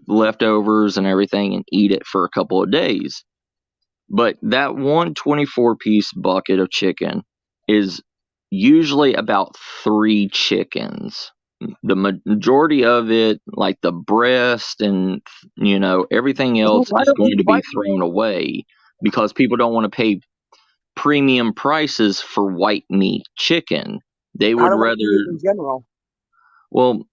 leftovers and everything and eat it for a couple of days. But that one 24-piece bucket of chicken is usually about 3 chickens. The majority of it, like the breast and everything else, is going to be thrown away because people don't want to pay premium prices for white meat chicken. They would rather, in general. Well,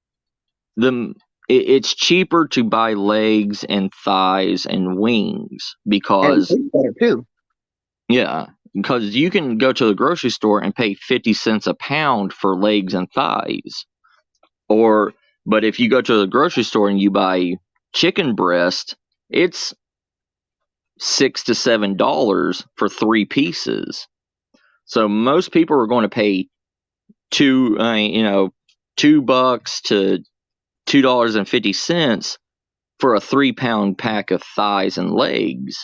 it's cheaper to buy legs and thighs and wings because better too. Yeah, because you can go to the grocery store and pay 50 cents a pound for legs and thighs. But if you go to the grocery store and you buy chicken breast, it's $6 to $7 for 3 pieces. So most people are going to pay $2 to $2.50 for a 3-pound pack of thighs and legs.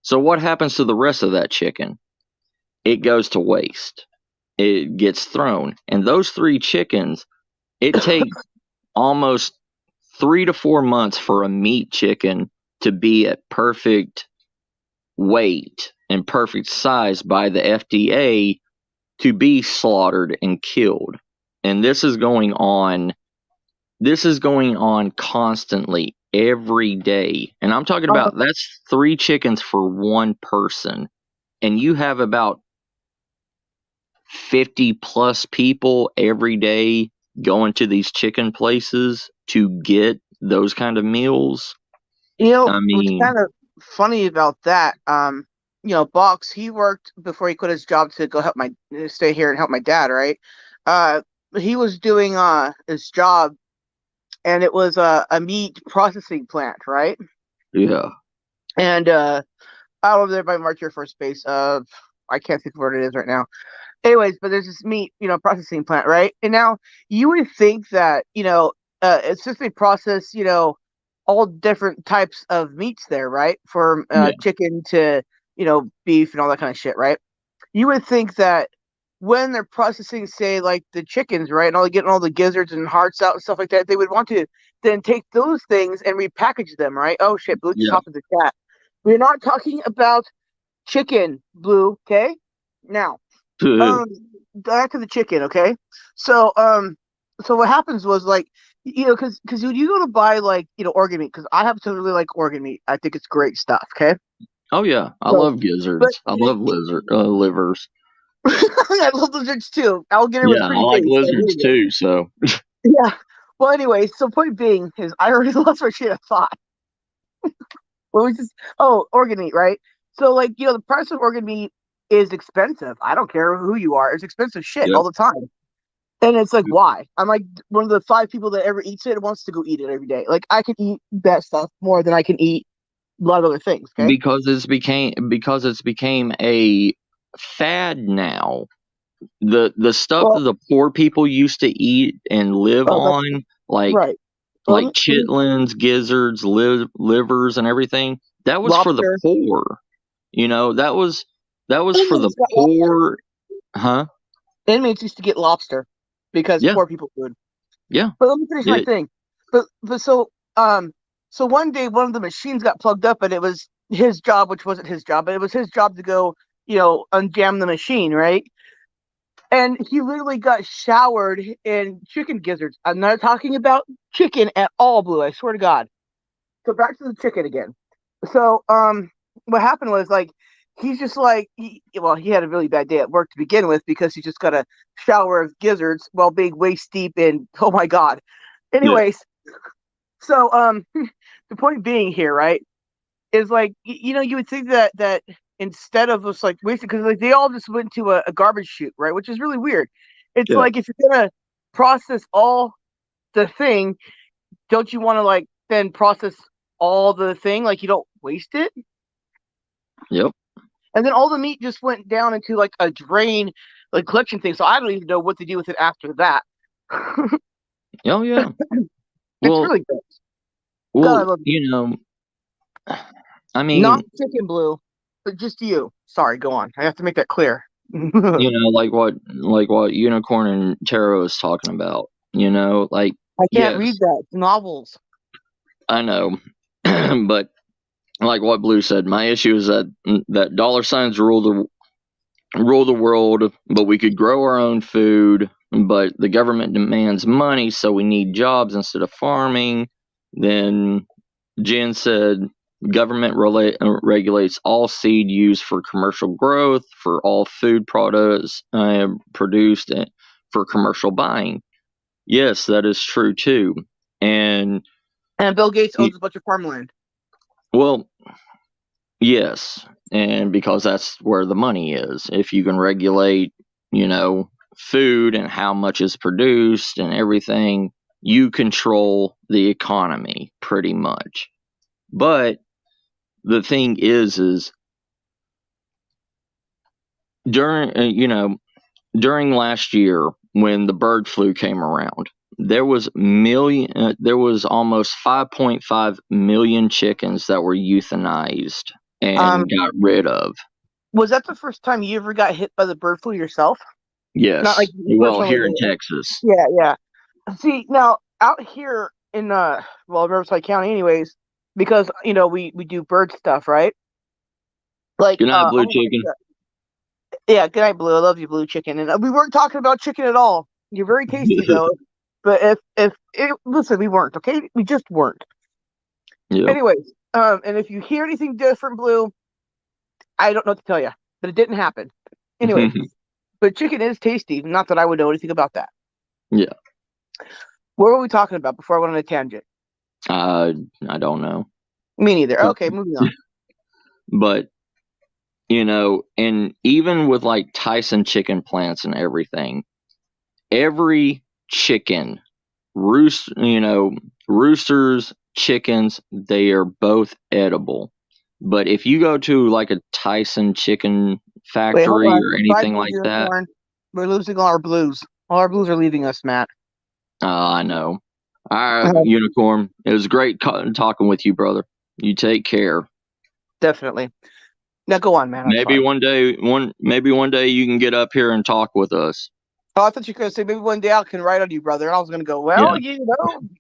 So what happens to the rest of that chicken? It goes to waste. It gets thrown. And those 3 chickens, it takes almost 3 to 4 months for a meat chicken to be at perfect weight and perfect size by the FDA to be slaughtered and killed. And this is going on constantly every day. And I'm talking about that's 3 chickens for one person. And you have about 50 plus people every day going to these chicken places to get those kind of meals. What's kind of funny about that, Box, he worked before he quit his job to go stay here and help my dad, right? He was doing his job, and it was a meat processing plant, right? Yeah. And out over there by March Air Force Base, I can't think of what it is right now. Anyways, but there's this meat, processing plant, right? And now you would think that, it's just they process, all different types of meats there, right? From chicken to, beef and all that kind of shit, right? You would think that when they're processing, say, like the chickens, right, and all getting all the gizzards and hearts out and stuff like that, they would want to then take those things and repackage them, right? Oh shit, Blue just hopped in the chat. We're not talking about chicken, Blue, okay? Now, back to the chicken, okay? So what happens was, like, because when you go to buy, like, organ meat, because I happen to really like organ meat. I think it's great stuff, okay? Oh yeah, I love gizzards. I love livers. I love lizards too. Alligator was pretty I like lizards too. So yeah. Well, anyway, so point being is I already lost my train of thought. Organ meat, right? So, like, the price of organ meat is expensive. I don't care who you are; it's expensive shit all the time. And it's like, why? I'm like one of the 5 people that ever eats it and wants to go eat it every day. Like, I can eat that stuff more than I can eat a lot of other things. Okay? Because it's became a fad now. The stuff that the poor people used to eat and live on, like chitlins, gizzards, livers, and everything. That was for the poor. That was for the poor. Huh? Inmates used to get lobster because poor people food. Yeah. But let me finish my thing. But so one day one of the machines got plugged up, and it was his job, which wasn't his job, but it was his job to go, unjam the machine, right? And he literally got showered in chicken gizzards. I'm not talking about chicken at all, Blue. I swear to God. So back to the chicken again. So what happened was, like, he's just like, he had a really bad day at work to begin with because he just got a shower of gizzards while being waist deep in, oh my God. Anyways, So, the point being here, right, is like you would think that instead of just like wasting, because like they all just went to a garbage chute, right, which is really weird. It's Yeah. like if you're gonna process all the thing, don't you want to like then process all the thing, like you don't waste it? Yep. And then all the meat just went down into like a drain, like collection thing. So I don't even know what to do with it after that. Oh yeah. It's really good. Well, God, I love you. I mean, not Chicken Blue, but just you. Sorry, go on. I have to make that clear. like what Unicorn and Taro is talking about. Like I can't read that. It's novels. I know, but like what Blue said, my issue is that dollar signs rule the world, but we could grow our own food, but the government demands money, so we need jobs instead of farming. Then Jen said government regulates all seed used for commercial growth, for all food products produced for commercial buying. Yes, that is true too. And Bill Gates owns a bunch of farmland. Well, yes, and because that's where the money is. If you can regulate, food and how much is produced and everything, you control the economy pretty much. But the thing is during during last year when the bird flu came around, there was almost 5.5 million chickens that were euthanized and got rid of. Was that the first time you ever got hit by the bird flu yourself? Yes. Not like here in Texas. Yeah. See, now out here in Riverside County, anyways, because we do bird stuff, right? Like good night, Blue Chicken. Yeah, good night, Blue. I love you, Blue Chicken. And we weren't talking about chicken at all. You're very tasty though. But listen, we weren't, okay? We just weren't. Yeah. Anyways, and if you hear anything different, Blue, I don't know what to tell you, but it didn't happen. Anyway, but chicken is tasty. Not that I would know anything about that. Yeah. What were we talking about before I went on a tangent? I don't know. Me neither. Okay, moving on. But and even with like Tyson chicken plants and everything, every chicken, roosters, chickens, they are both edible. But if you go to like a Tyson chicken factory or anything like that, we're losing all our blues. All our blues are leaving us, Matt. I know. All right, Unicorn. It was great talking with you, brother. You take care. Definitely. Now go on, man. Maybe one day you can get up here and talk with us. Oh, I thought you were going to say maybe one day I can write on you, brother. And I was going to go, well, yeah.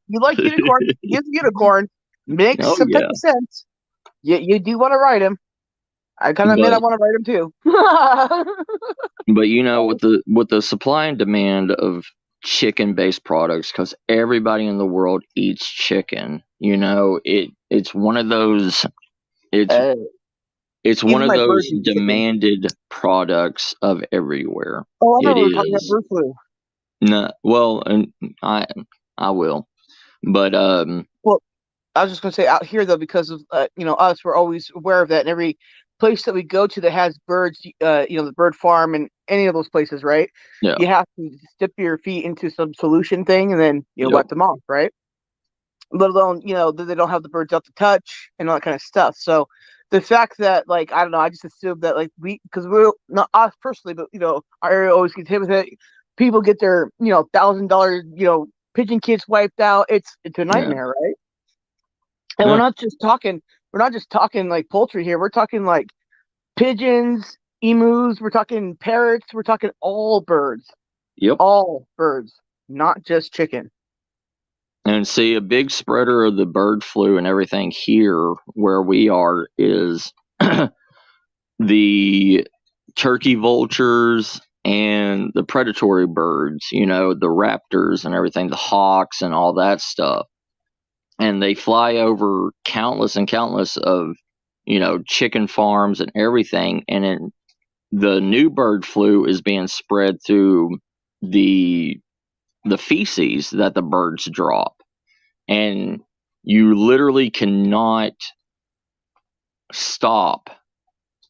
You like Unicorn. He's a Unicorn. Makes some type of sense. You do want to write him. I kind of admit I want to write him too. But with the supply and demand of chicken-based products, because everybody in the world eats chicken, it's one of those. It's one of those demanded products of everywhere. Oh, I know we're talking about bird flu. No, well, and I will, but well, I was just going to say out here though, because of us, we're always aware of that. And every place that we go to that has birds, the bird farm and any of those places, right? Yeah. You have to dip your feet into some solution thing and then let them off, right? Let alone that they don't have the birds out to touch and all that kind of stuff. So the fact that like I don't know, I just assumed that like because we're not us personally, but our area always gets hit with it. People get their $1,000 pigeon kits wiped out. It's a nightmare, right? And we're not just talking like poultry here. We're talking like pigeons, emus. We're talking parrots. We're talking all birds. Yep. All birds, not just chicken. And see, a big spreader of the bird flu and everything here where we are is the turkey vultures and the predatory birds, the raptors and everything, the hawks and all that stuff. And they fly over countless and countless of, chicken farms and everything. And the new bird flu is being spread through the feces that the birds drop. And you literally cannot stop,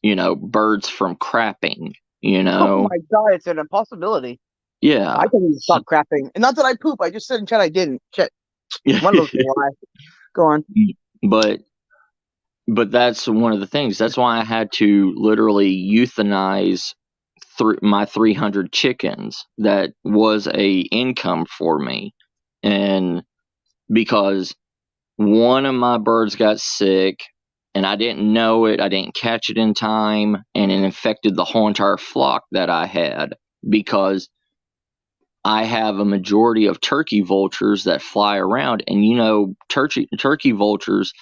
birds from crapping, Oh my God, it's an impossibility. Yeah. I can't even stop crapping. And not that I poop, I just said in chat I didn't. Shit. One of those lie. Go on. But that's one of the things. That's why I had to literally euthanize my 300 chickens. That was a income for me. And because one of my birds got sick and I didn't know it, I didn't catch it in time, and it infected the whole entire flock that I had, because I have a majority of turkey vultures that fly around, and turkey vultures,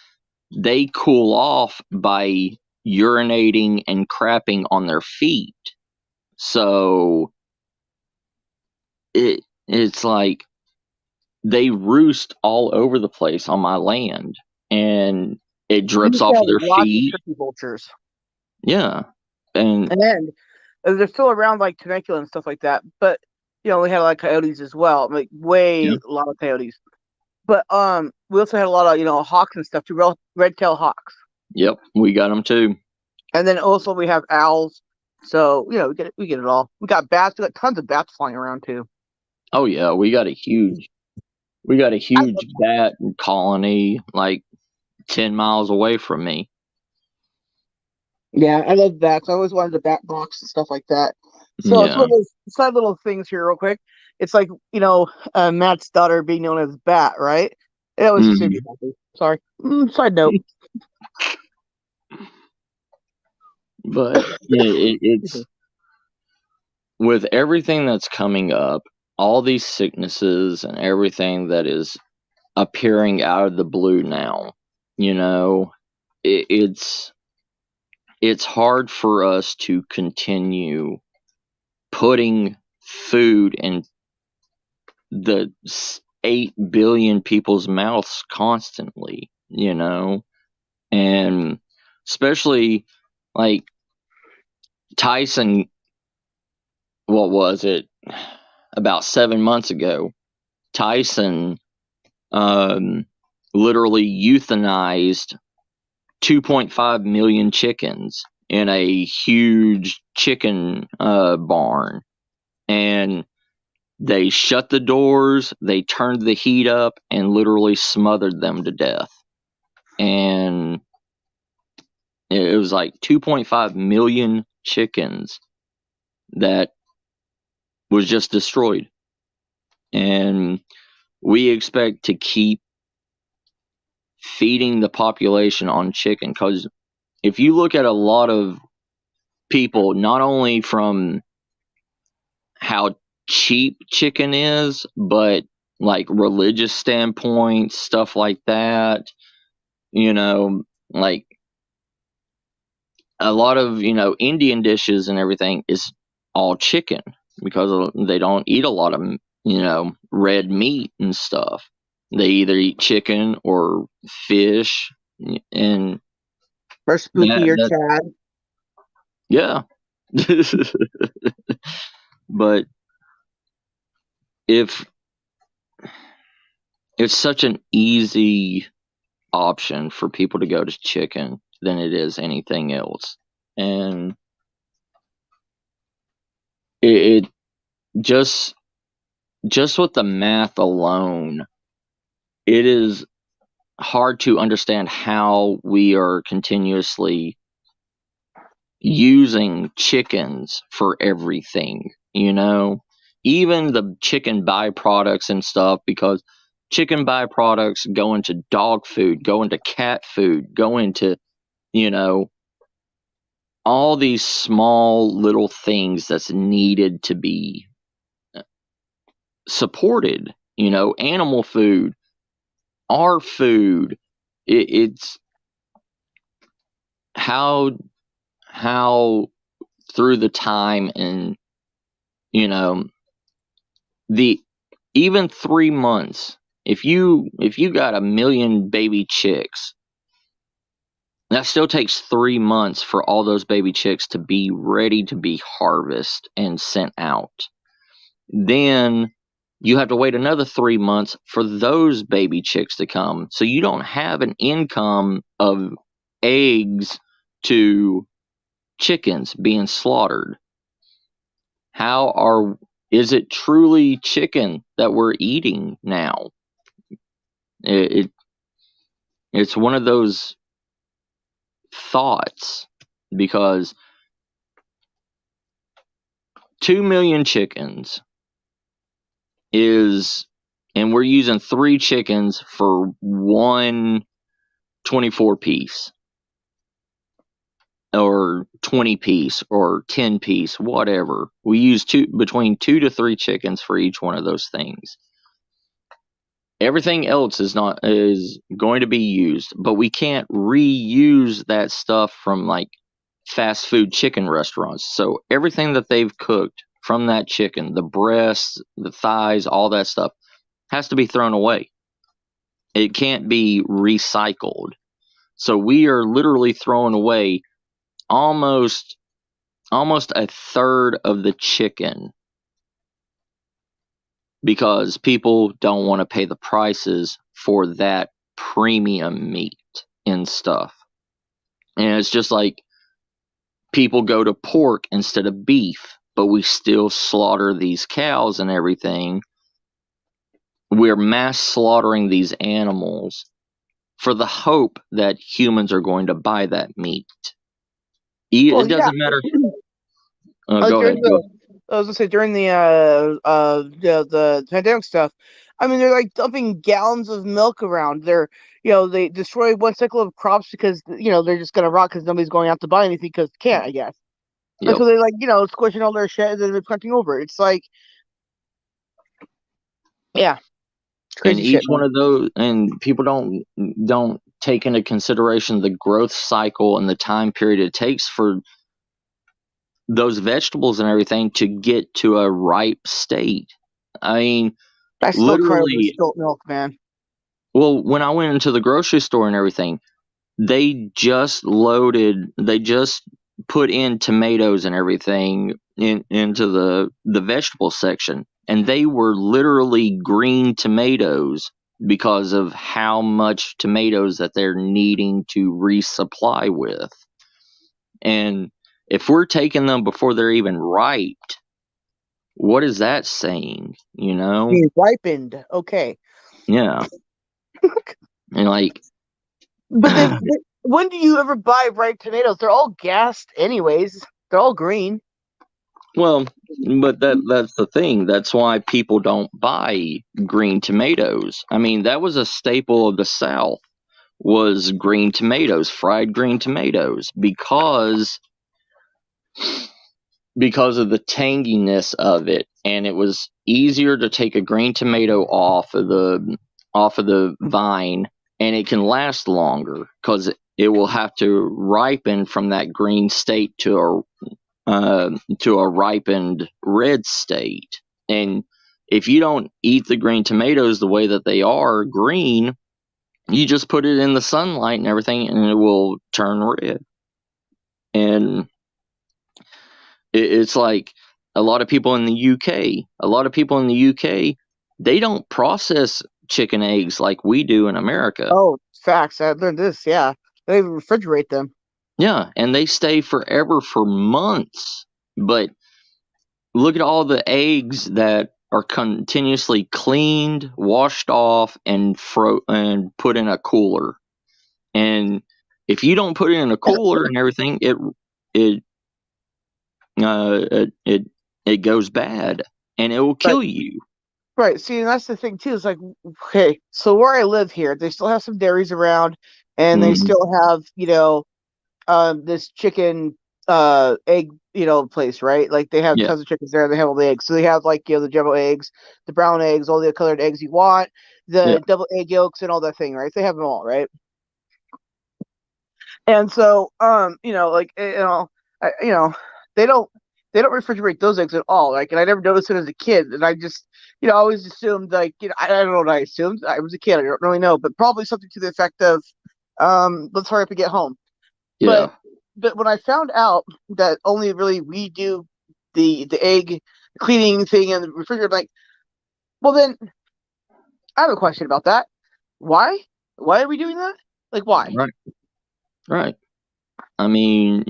they cool off by urinating and crapping on their feet. So it's like they roost all over the place on my land, and it drips off of their feet. Turkey vultures. Yeah. And then they're still around, like Temecula and stuff like that. But we had a lot of coyotes as well, like a lot of coyotes. But we also had a lot of hawks and stuff too, red-tailed hawks. Yep, we got them too. And then also we have owls. So we get it all. We got bats. We got tons of bats flying around too. Oh yeah, we got a huge bat colony like 10 miles away from me. Yeah, I love bats. I always wanted a bat box and stuff like that. So it's one of those side little things here, real quick. It's like Matt's daughter being known as Bat, right? It always just made me happy. Sorry. Side note. But it's with everything that's coming up, all these sicknesses and everything that is appearing out of the blue now, it's hard for us to continue putting food in the 8 billion people's mouths constantly, and especially like Tyson, what was it, about 7 months ago, Tyson literally euthanized 2.5 million chickens in a huge chicken barn, and they shut the doors, they turned the heat up, and literally smothered them to death. And it was like 2.5 million chickens that was just destroyed. And we expect to keep feeding the population on chicken, because if you look at a lot of people, not only from how cheap chicken is, but like religious standpoints, stuff like that, like a lot of Indian dishes and everything is all chicken, because they don't eat a lot of red meat and stuff. They either eat chicken or fish, and or Spooky or Chad. Yeah. But if it's such an easy option for people to go to chicken than it is anything else, and it just with the math alone, it is hard to understand how we are continuously using chickens for everything, even the chicken byproducts and stuff, because chicken byproducts go into dog food, go into cat food, go into, all these small little things that's needed to be supported, animal food, our food. It's how through the time, and the even 3 months, if you got 1 million baby chicks, that still takes 3 months for all those baby chicks to be ready to be harvested and sent out. Then you have to wait another 3 months for those baby chicks to come. So you don't have an income of eggs to chickens being slaughtered. Is it truly chicken that we're eating now? It's one of those thoughts, because 2 million chickens and we're using 3 chickens for one 24 piece or 20 piece or 10 piece, whatever. We use between 2 to 3 chickens for each one of those things. Everything else is going to be used, but we can't reuse that stuff from like fast food chicken restaurants. So everything that they've cooked from that chicken, the breasts, the thighs, all that stuff, has to be thrown away. It can't be recycled. So we are literally throwing away almost a third of the chicken because people don't want to pay the prices for that premium meat and stuff. And it's just like people go to pork instead of beef, but we still slaughter these cows and everything. We're mass slaughtering these animals for the hope that humans are going to buy that meat. It doesn't matter. Go ahead. I was gonna say during the pandemic stuff, I mean, they're like dumping gallons of milk around. They destroy one cycle of crops because they're just gonna rot because nobody's going out to buy anything because they can't, I guess. Yep. And so they're like squishing all their shit and then they're planting over. It's like, yeah. And each one of those, and people don't take into consideration the growth cycle and the time period it takes for those vegetables and everything to get to a ripe state. I mean, I still cry over spilt milk, man. Well, when I went into the grocery store and everything, they just put in tomatoes and everything into the vegetable section, and they were literally green tomatoes because of how much tomatoes that they're needing to resupply with. And if we're taking them before they're even ripe, what is that saying? Ripened. Okay. Yeah. And like, but then when do you ever buy ripe tomatoes? They're all gassed anyways. They're all green. Well, but that's the thing. That's why people don't buy green tomatoes. I mean, that was a staple of the South, was green tomatoes, fried green tomatoes, because of the tanginess of it, and it was easier to take a green tomato off of the vine, and it can last longer because it will have to ripen from that green state to a ripened red state. And if you don't eat the green tomatoes the way that they are green, you just put it in the sunlight and everything, and it will turn red. And it's like a lot of people in the UK, they don't process chicken eggs like we do in America. Oh, facts. I learned this. Yeah, they refrigerate them. Yeah, and they stay forever for months. But look at all the eggs that are continuously cleaned, washed off, and put in a cooler. And if you don't put it in a cooler and everything, it goes bad, and it will kill you. Right. See, and that's the thing too. It's like, okay, so where I live here, they still have some dairies around, and they still have this chicken egg place, right? Like they have tons of chickens there. They have all the eggs. So they have the jumbo eggs, the brown eggs, all the colored eggs you want, the double egg yolks, and all that thing, right? They have them all, right? And so they don't refrigerate those eggs at all. Like, and I never noticed it as a kid, and I just I always assumed I don't know what I assumed. I was a kid. I don't really know, but probably something to the effect of let's hurry up and get home. Yeah. But when I found out that only really we do the egg cleaning thing in the refrigerator, I'm like, Well, then, I have a question about that. Why? Why are we doing that? Like, why? Right. I mean,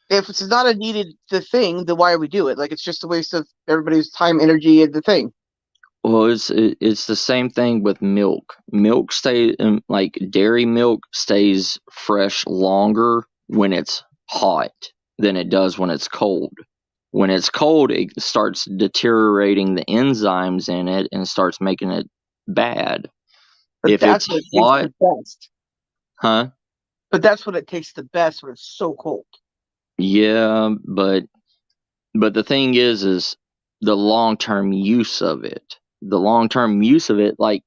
if it's not a needed thing, then why do we do it? Like, it's just a waste of everybody's time, energy, and the thing. Well, it's the same thing with milk. Milk like dairy milk stays fresh longer when it's hot than it does when it's cold. When it's cold, it starts deteriorating the enzymes in it and starts making it bad. But if that's it's hot, the best. Huh? But that's when it tastes the best, when it's so cold. Yeah, but the thing is the long-term use of it. The long-term use of it, like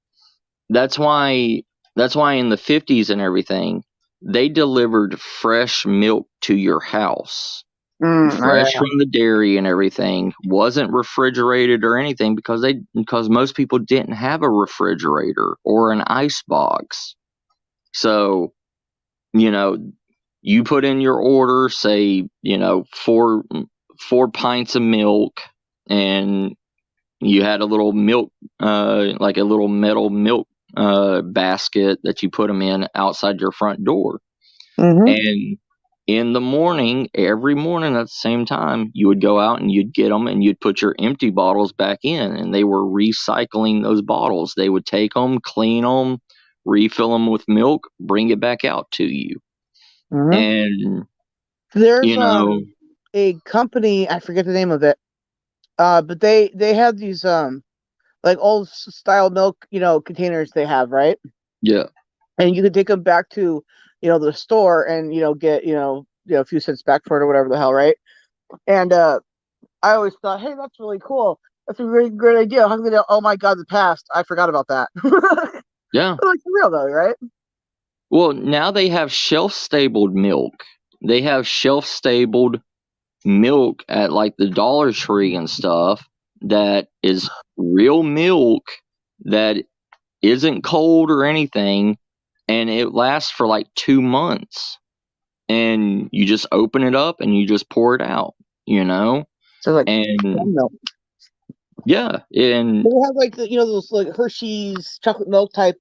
that's why in the 50s and everything, they delivered fresh milk to your house. Fresh from the dairy and everything, wasn't refrigerated or anything because most people didn't have a refrigerator or an ice box. So, you put in your order, say, 4 pints of milk, and you had a little milk, like a little metal milk basket that you put them in outside your front door. Mm-hmm. And in the morning, every morning at the same time, you would go out and you'd get them and you'd put your empty bottles back in, and they were recycling those bottles. They would take them, clean them, refill them with milk, bring it back out to you. Mm-hmm. And there's a company, I forget the name of it, but they have these like old style milk, containers they have, right? Yeah. And you can take them back to, the store and, get, a few cents back for it or whatever the hell, right? And I always thought, hey, that's really cool. That's a really great idea. How can they, oh my God, the past. I forgot about that. Yeah. But like, for real though, right? Well, now they have shelf-stabled milk. They have shelf-stabled milk at like the Dollar Tree and stuff that is real milk that isn't cold or anything, and it lasts for like 2 months. And you just open it up and you just pour it out, So like milk. Yeah, and they have like those like Hershey's chocolate milk type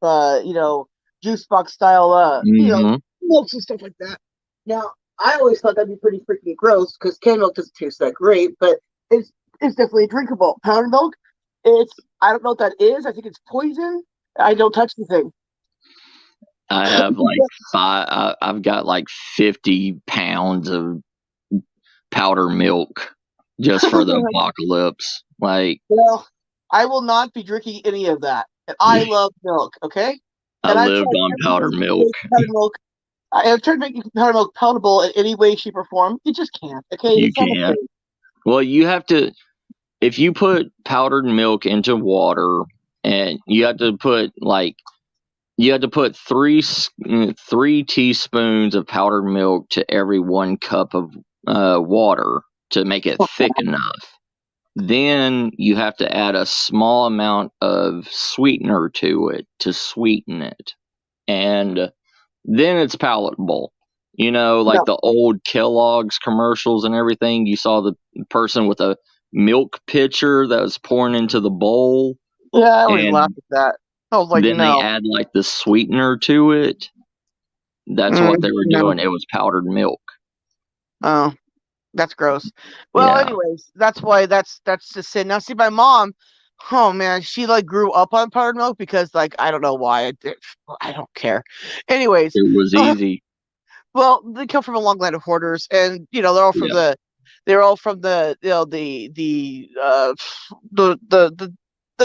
juice box style milks and stuff like that. Now I always thought that'd be pretty freaking gross because canned milk doesn't taste that great, but it's definitely drinkable. Powdered milk, I don't know what that is. I think it's poison. I don't touch the thing. I have like I've got like 50 pounds of powder milk just for the apocalypse. Like, well, I will not be drinking any of that. And I love milk. Okay, I lived on powder milk. I have tried making powder milk palatable in any way, shape, or form. You just can't. Okay, you can't. Well, you have to. If you put powdered milk into water, and you have to put 3 teaspoons of powdered milk to every 1 cup of water to make it thick enough. Then you have to add a small amount of sweetener to it to sweeten it. And then it's palatable. Like the old Kellogg's commercials and everything. You saw the person with a milk pitcher that was pouring into the bowl. Yeah, I always laughed at that. I was like, then they add like the sweetener to it. That's what they were doing. It was powdered milk. Oh, that's gross. Well, anyways, that's why that's the sin. Now, see, my mom, oh man, she like grew up on powdered milk because like I don't know why. I don't care. Anyways, it was easy. Well, they come from a long line of hoarders, and they're all from they're all from the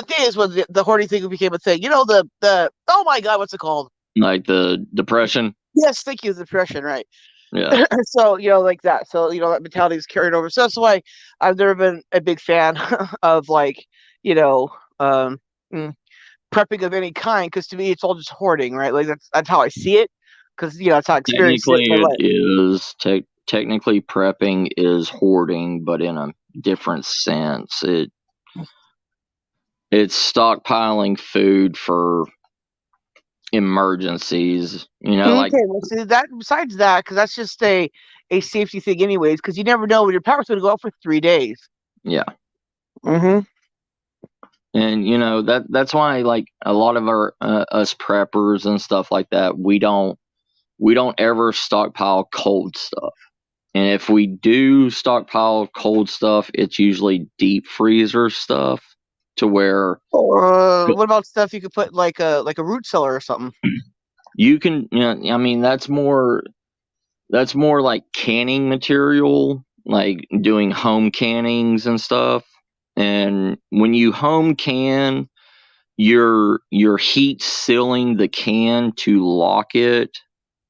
days when the hoarding thing became a thing. The oh my God, what's it called? Like the Depression. Yes, thank you, the Depression, right? Yeah. So like that. So that mentality is carried over. So that's why I've never been a big fan of like prepping of any kind, because to me it's all just hoarding, right? Like that's how I see it, because that's how I experience it. Technically, prepping is hoarding, but in a different sense. It's stockpiling food for emergencies, okay, well, see, that besides that, because that's just a safety thing anyways, because you never know when your power's going to go out for 3 days. Yeah. Mm-hmm. And that's why, like, a lot of our us preppers and stuff like that, we don't ever stockpile cold stuff. And if we do stockpile cold stuff, it's usually deep freezer stuff to where. What about stuff you could put like a root cellar or something? You can, I mean, that's more like canning material, like doing home cannings and stuff. And when you home can, you're heat sealing the can to lock it,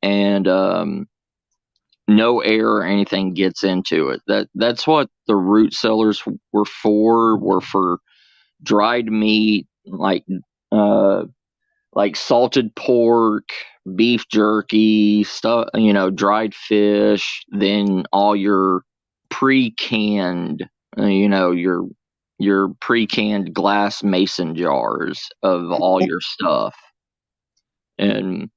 and no air or anything gets into it. That's what the root cellars were for dried meat, like salted pork, beef jerky, stuff, dried fish, then all your pre-canned, your pre-canned glass mason jars of all your stuff. And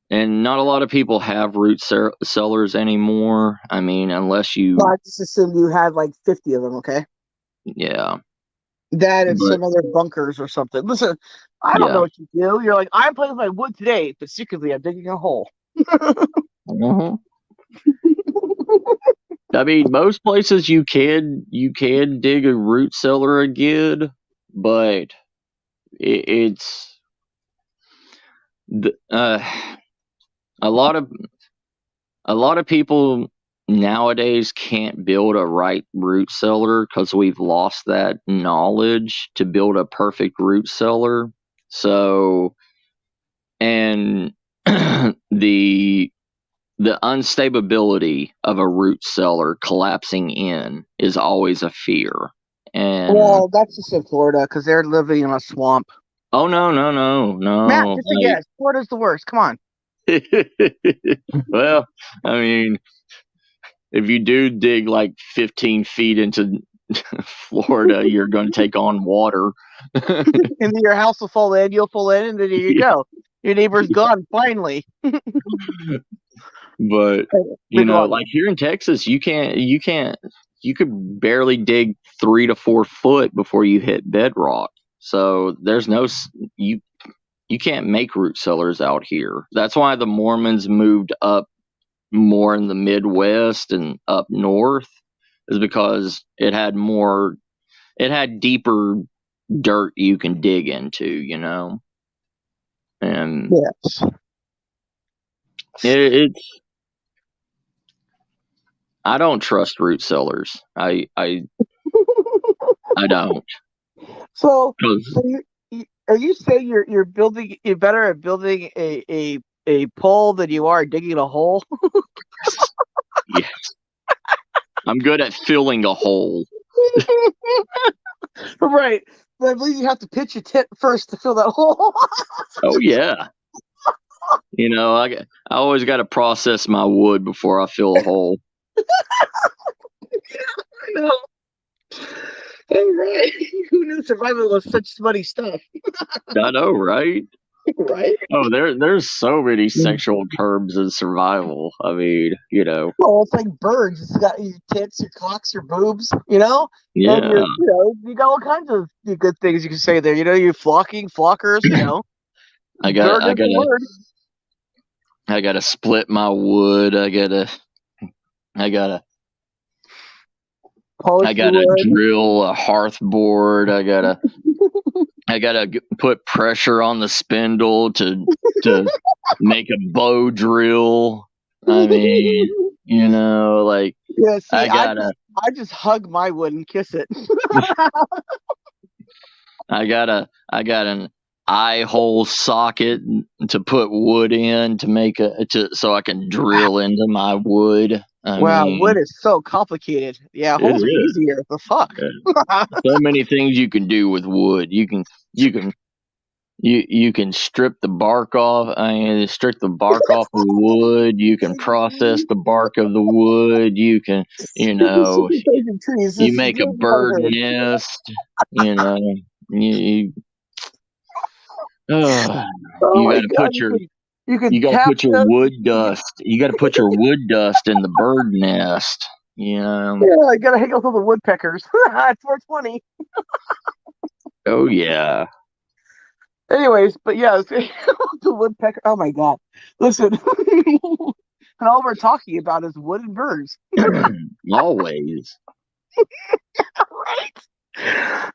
and not a lot of people have root cellars anymore. I mean, unless you. Well, I just assumed you had like 50 of them, okay? Yeah. That and some other bunkers or something. Listen, I don't know what you do. You're like, I'm playing with my wood today, but secretly I'm digging a hole. I mean, most places you can dig a root cellar again, but it's a lot of people nowadays can't build a right root cellar because we've lost that knowledge to build a perfect root cellar. So, and the unstability of a root cellar collapsing in is always a fear. And well, that's just in Florida because they're living in a swamp. Oh no! Matt, just a guess. Florida's the worst. Come on. Well, I mean, if you do dig like 15 feet into Florida, you're going to take on water. And then your house will fall in, you'll fall in, and then there you go. Your neighbor's gone, finally. But, like here in Texas, you could barely dig 3 to 4 foot before you hit bedrock. So there's you can't make root cellars out here. That's why the Mormons moved up more in the Midwest and up north, is because it had deeper dirt you can dig into, and yes. It's I don't trust root cellars. I don't. So are you saying you're better at building a pole than you are digging a hole? Yes. I'm good at filling a hole. Right. But I believe you have to pitch a tent first to fill that hole. Oh yeah. I always got to process my wood before I fill a hole. I know. All right. Who knew survival was such smutty stuff? I know, right? Right. Oh, there's so many sexual terms in survival. I mean, Well, it's like birds. It's got your tits, your cocks, your boobs. Yeah. And you got all kinds of good things you can say there. You're flockers. I gotta split my wood. I gotta drill a hearth board. I gotta put pressure on the spindle to make a bow drill. I mean, like, yeah. See, I just hug my wood and kiss it. I got an eye hole socket to put wood in so I can drill into my wood. Wood is so complicated. Yeah, holes are easier. The fuck. So many things you can do with wood. You can strip the bark off. Strip the bark off of wood. You can process the bark of the wood. You can, you make a bird nest. You gotta put your wood dust. You gotta put your wood dust in the bird nest. Yeah, I gotta hang out with all the woodpeckers. It's 420. Oh yeah. Anyways, but yeah, the woodpecker. Oh my god! Listen, and all we're talking about is wood and birds. Always. Right?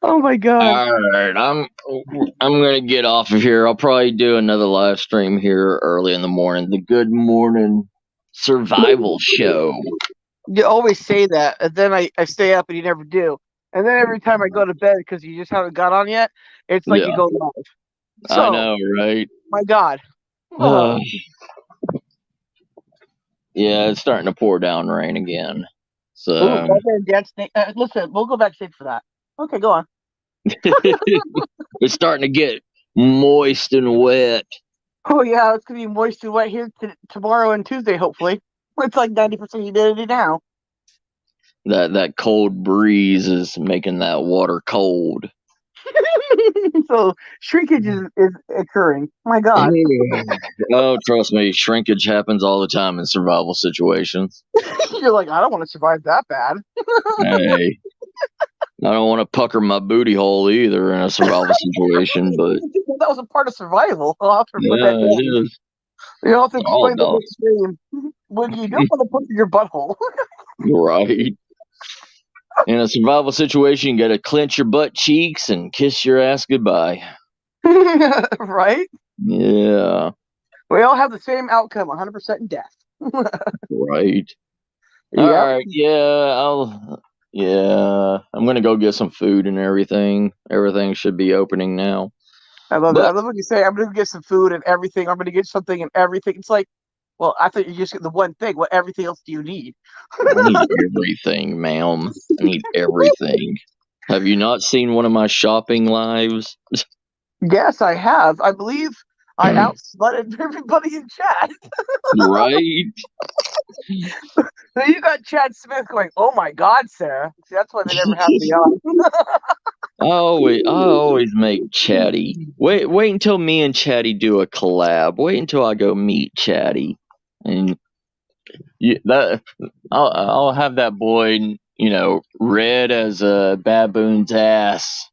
Oh my god! All right, I'm gonna get off of here. I'll probably do another live stream here early in the morning. The Good Morning Survival Show. You always say that, and then I stay up and you never do. And then every time I go to bed because you just haven't got on yet, it's like you go live. So, I know, right? My God. Yeah, it's starting to pour down rain again. So listen, we'll go backstage for that. Okay, go on. It's starting to get moist and wet. Oh yeah, it's gonna be moist and wet here tomorrow and Tuesday, hopefully. It's like 90% humidity now. That cold breeze is making that water cold. So shrinkage is occurring. My God. Oh, trust me, shrinkage happens all the time in survival situations. You're like, I don't want to survive that bad. Hey, I don't want to pucker my booty hole either in a survival situation, but that was a part of survival. I'll have to put that down. It is. You don't have to explain the extreme when you don't want to put in your butthole. Right. In a survival situation, you got to clench your butt cheeks and kiss your ass goodbye. Right? Yeah. We all have the same outcome, 100% death. Right. Yep. All right. Yeah. I'm going to go get some food and everything. Everything should be opening now. I love it. I love what you say. I'm going to get some food and everything. I'm going to get something and everything. It's like, well, I thought you just get the one thing. What everything else do you need? I need everything, ma'am. I need everything. Have you not seen one of my shopping lives? Yes, I have. I believe I outslutted everybody in chat. Right? So you got Chad Smith going, oh my God, Sarah. See, that's why they never have me on. I always make Chatty. Wait until me and Chatty do a collab. Wait until I go meet Chatty, and I'll have that boy, red as a baboon's ass.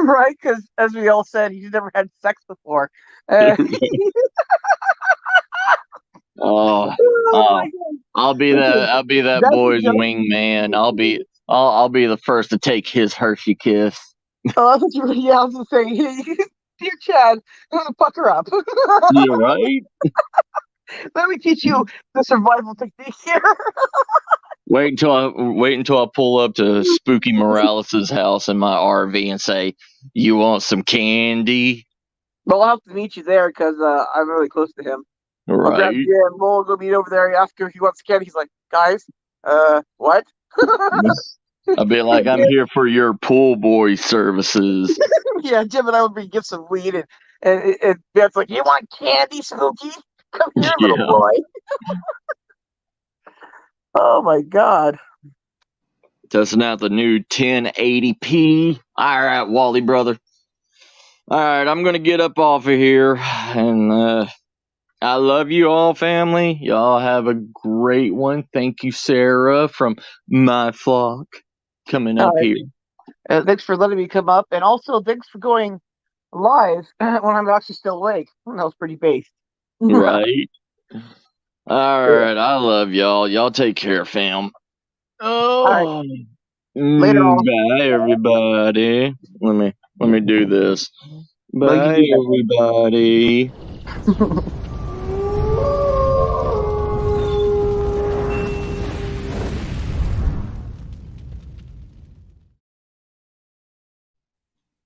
Right, because as we all said, he's never had sex before. I'll be that boy's wingman. I'll be the first to take his Hershey kiss. Oh, yeah, I was gonna say, dear Chad, I'm gonna pucker up. You're right. Let me teach you the survival technique here. Wait until I pull up to Spooky Morales' house in my RV and say, "You want some candy?" Well, I'll have to meet you there because I'm really close to him. Right. I'll grab you and we'll go meet over there. I ask him if he wants candy. He's like, guys, what? I'll be like, I'm here for your pool boy services. Yeah, Jim and I would be give some weed and Beth's like, you want candy, Spooky? Come here, little boy. Oh my God. Testing out the new 1080p. All right, Wally brother. All right, I'm gonna get up off of here, and I love you all, family. Y'all have a great one. Thank you, Sarah from My Flock, coming up here. Thanks for letting me come up, and also thanks for going live when I'm actually still awake. That was pretty based. Right. All right. I love y'all. Y'all take care, fam. Oh. Later on. Bye, everybody. Let me do this. Bye, everybody.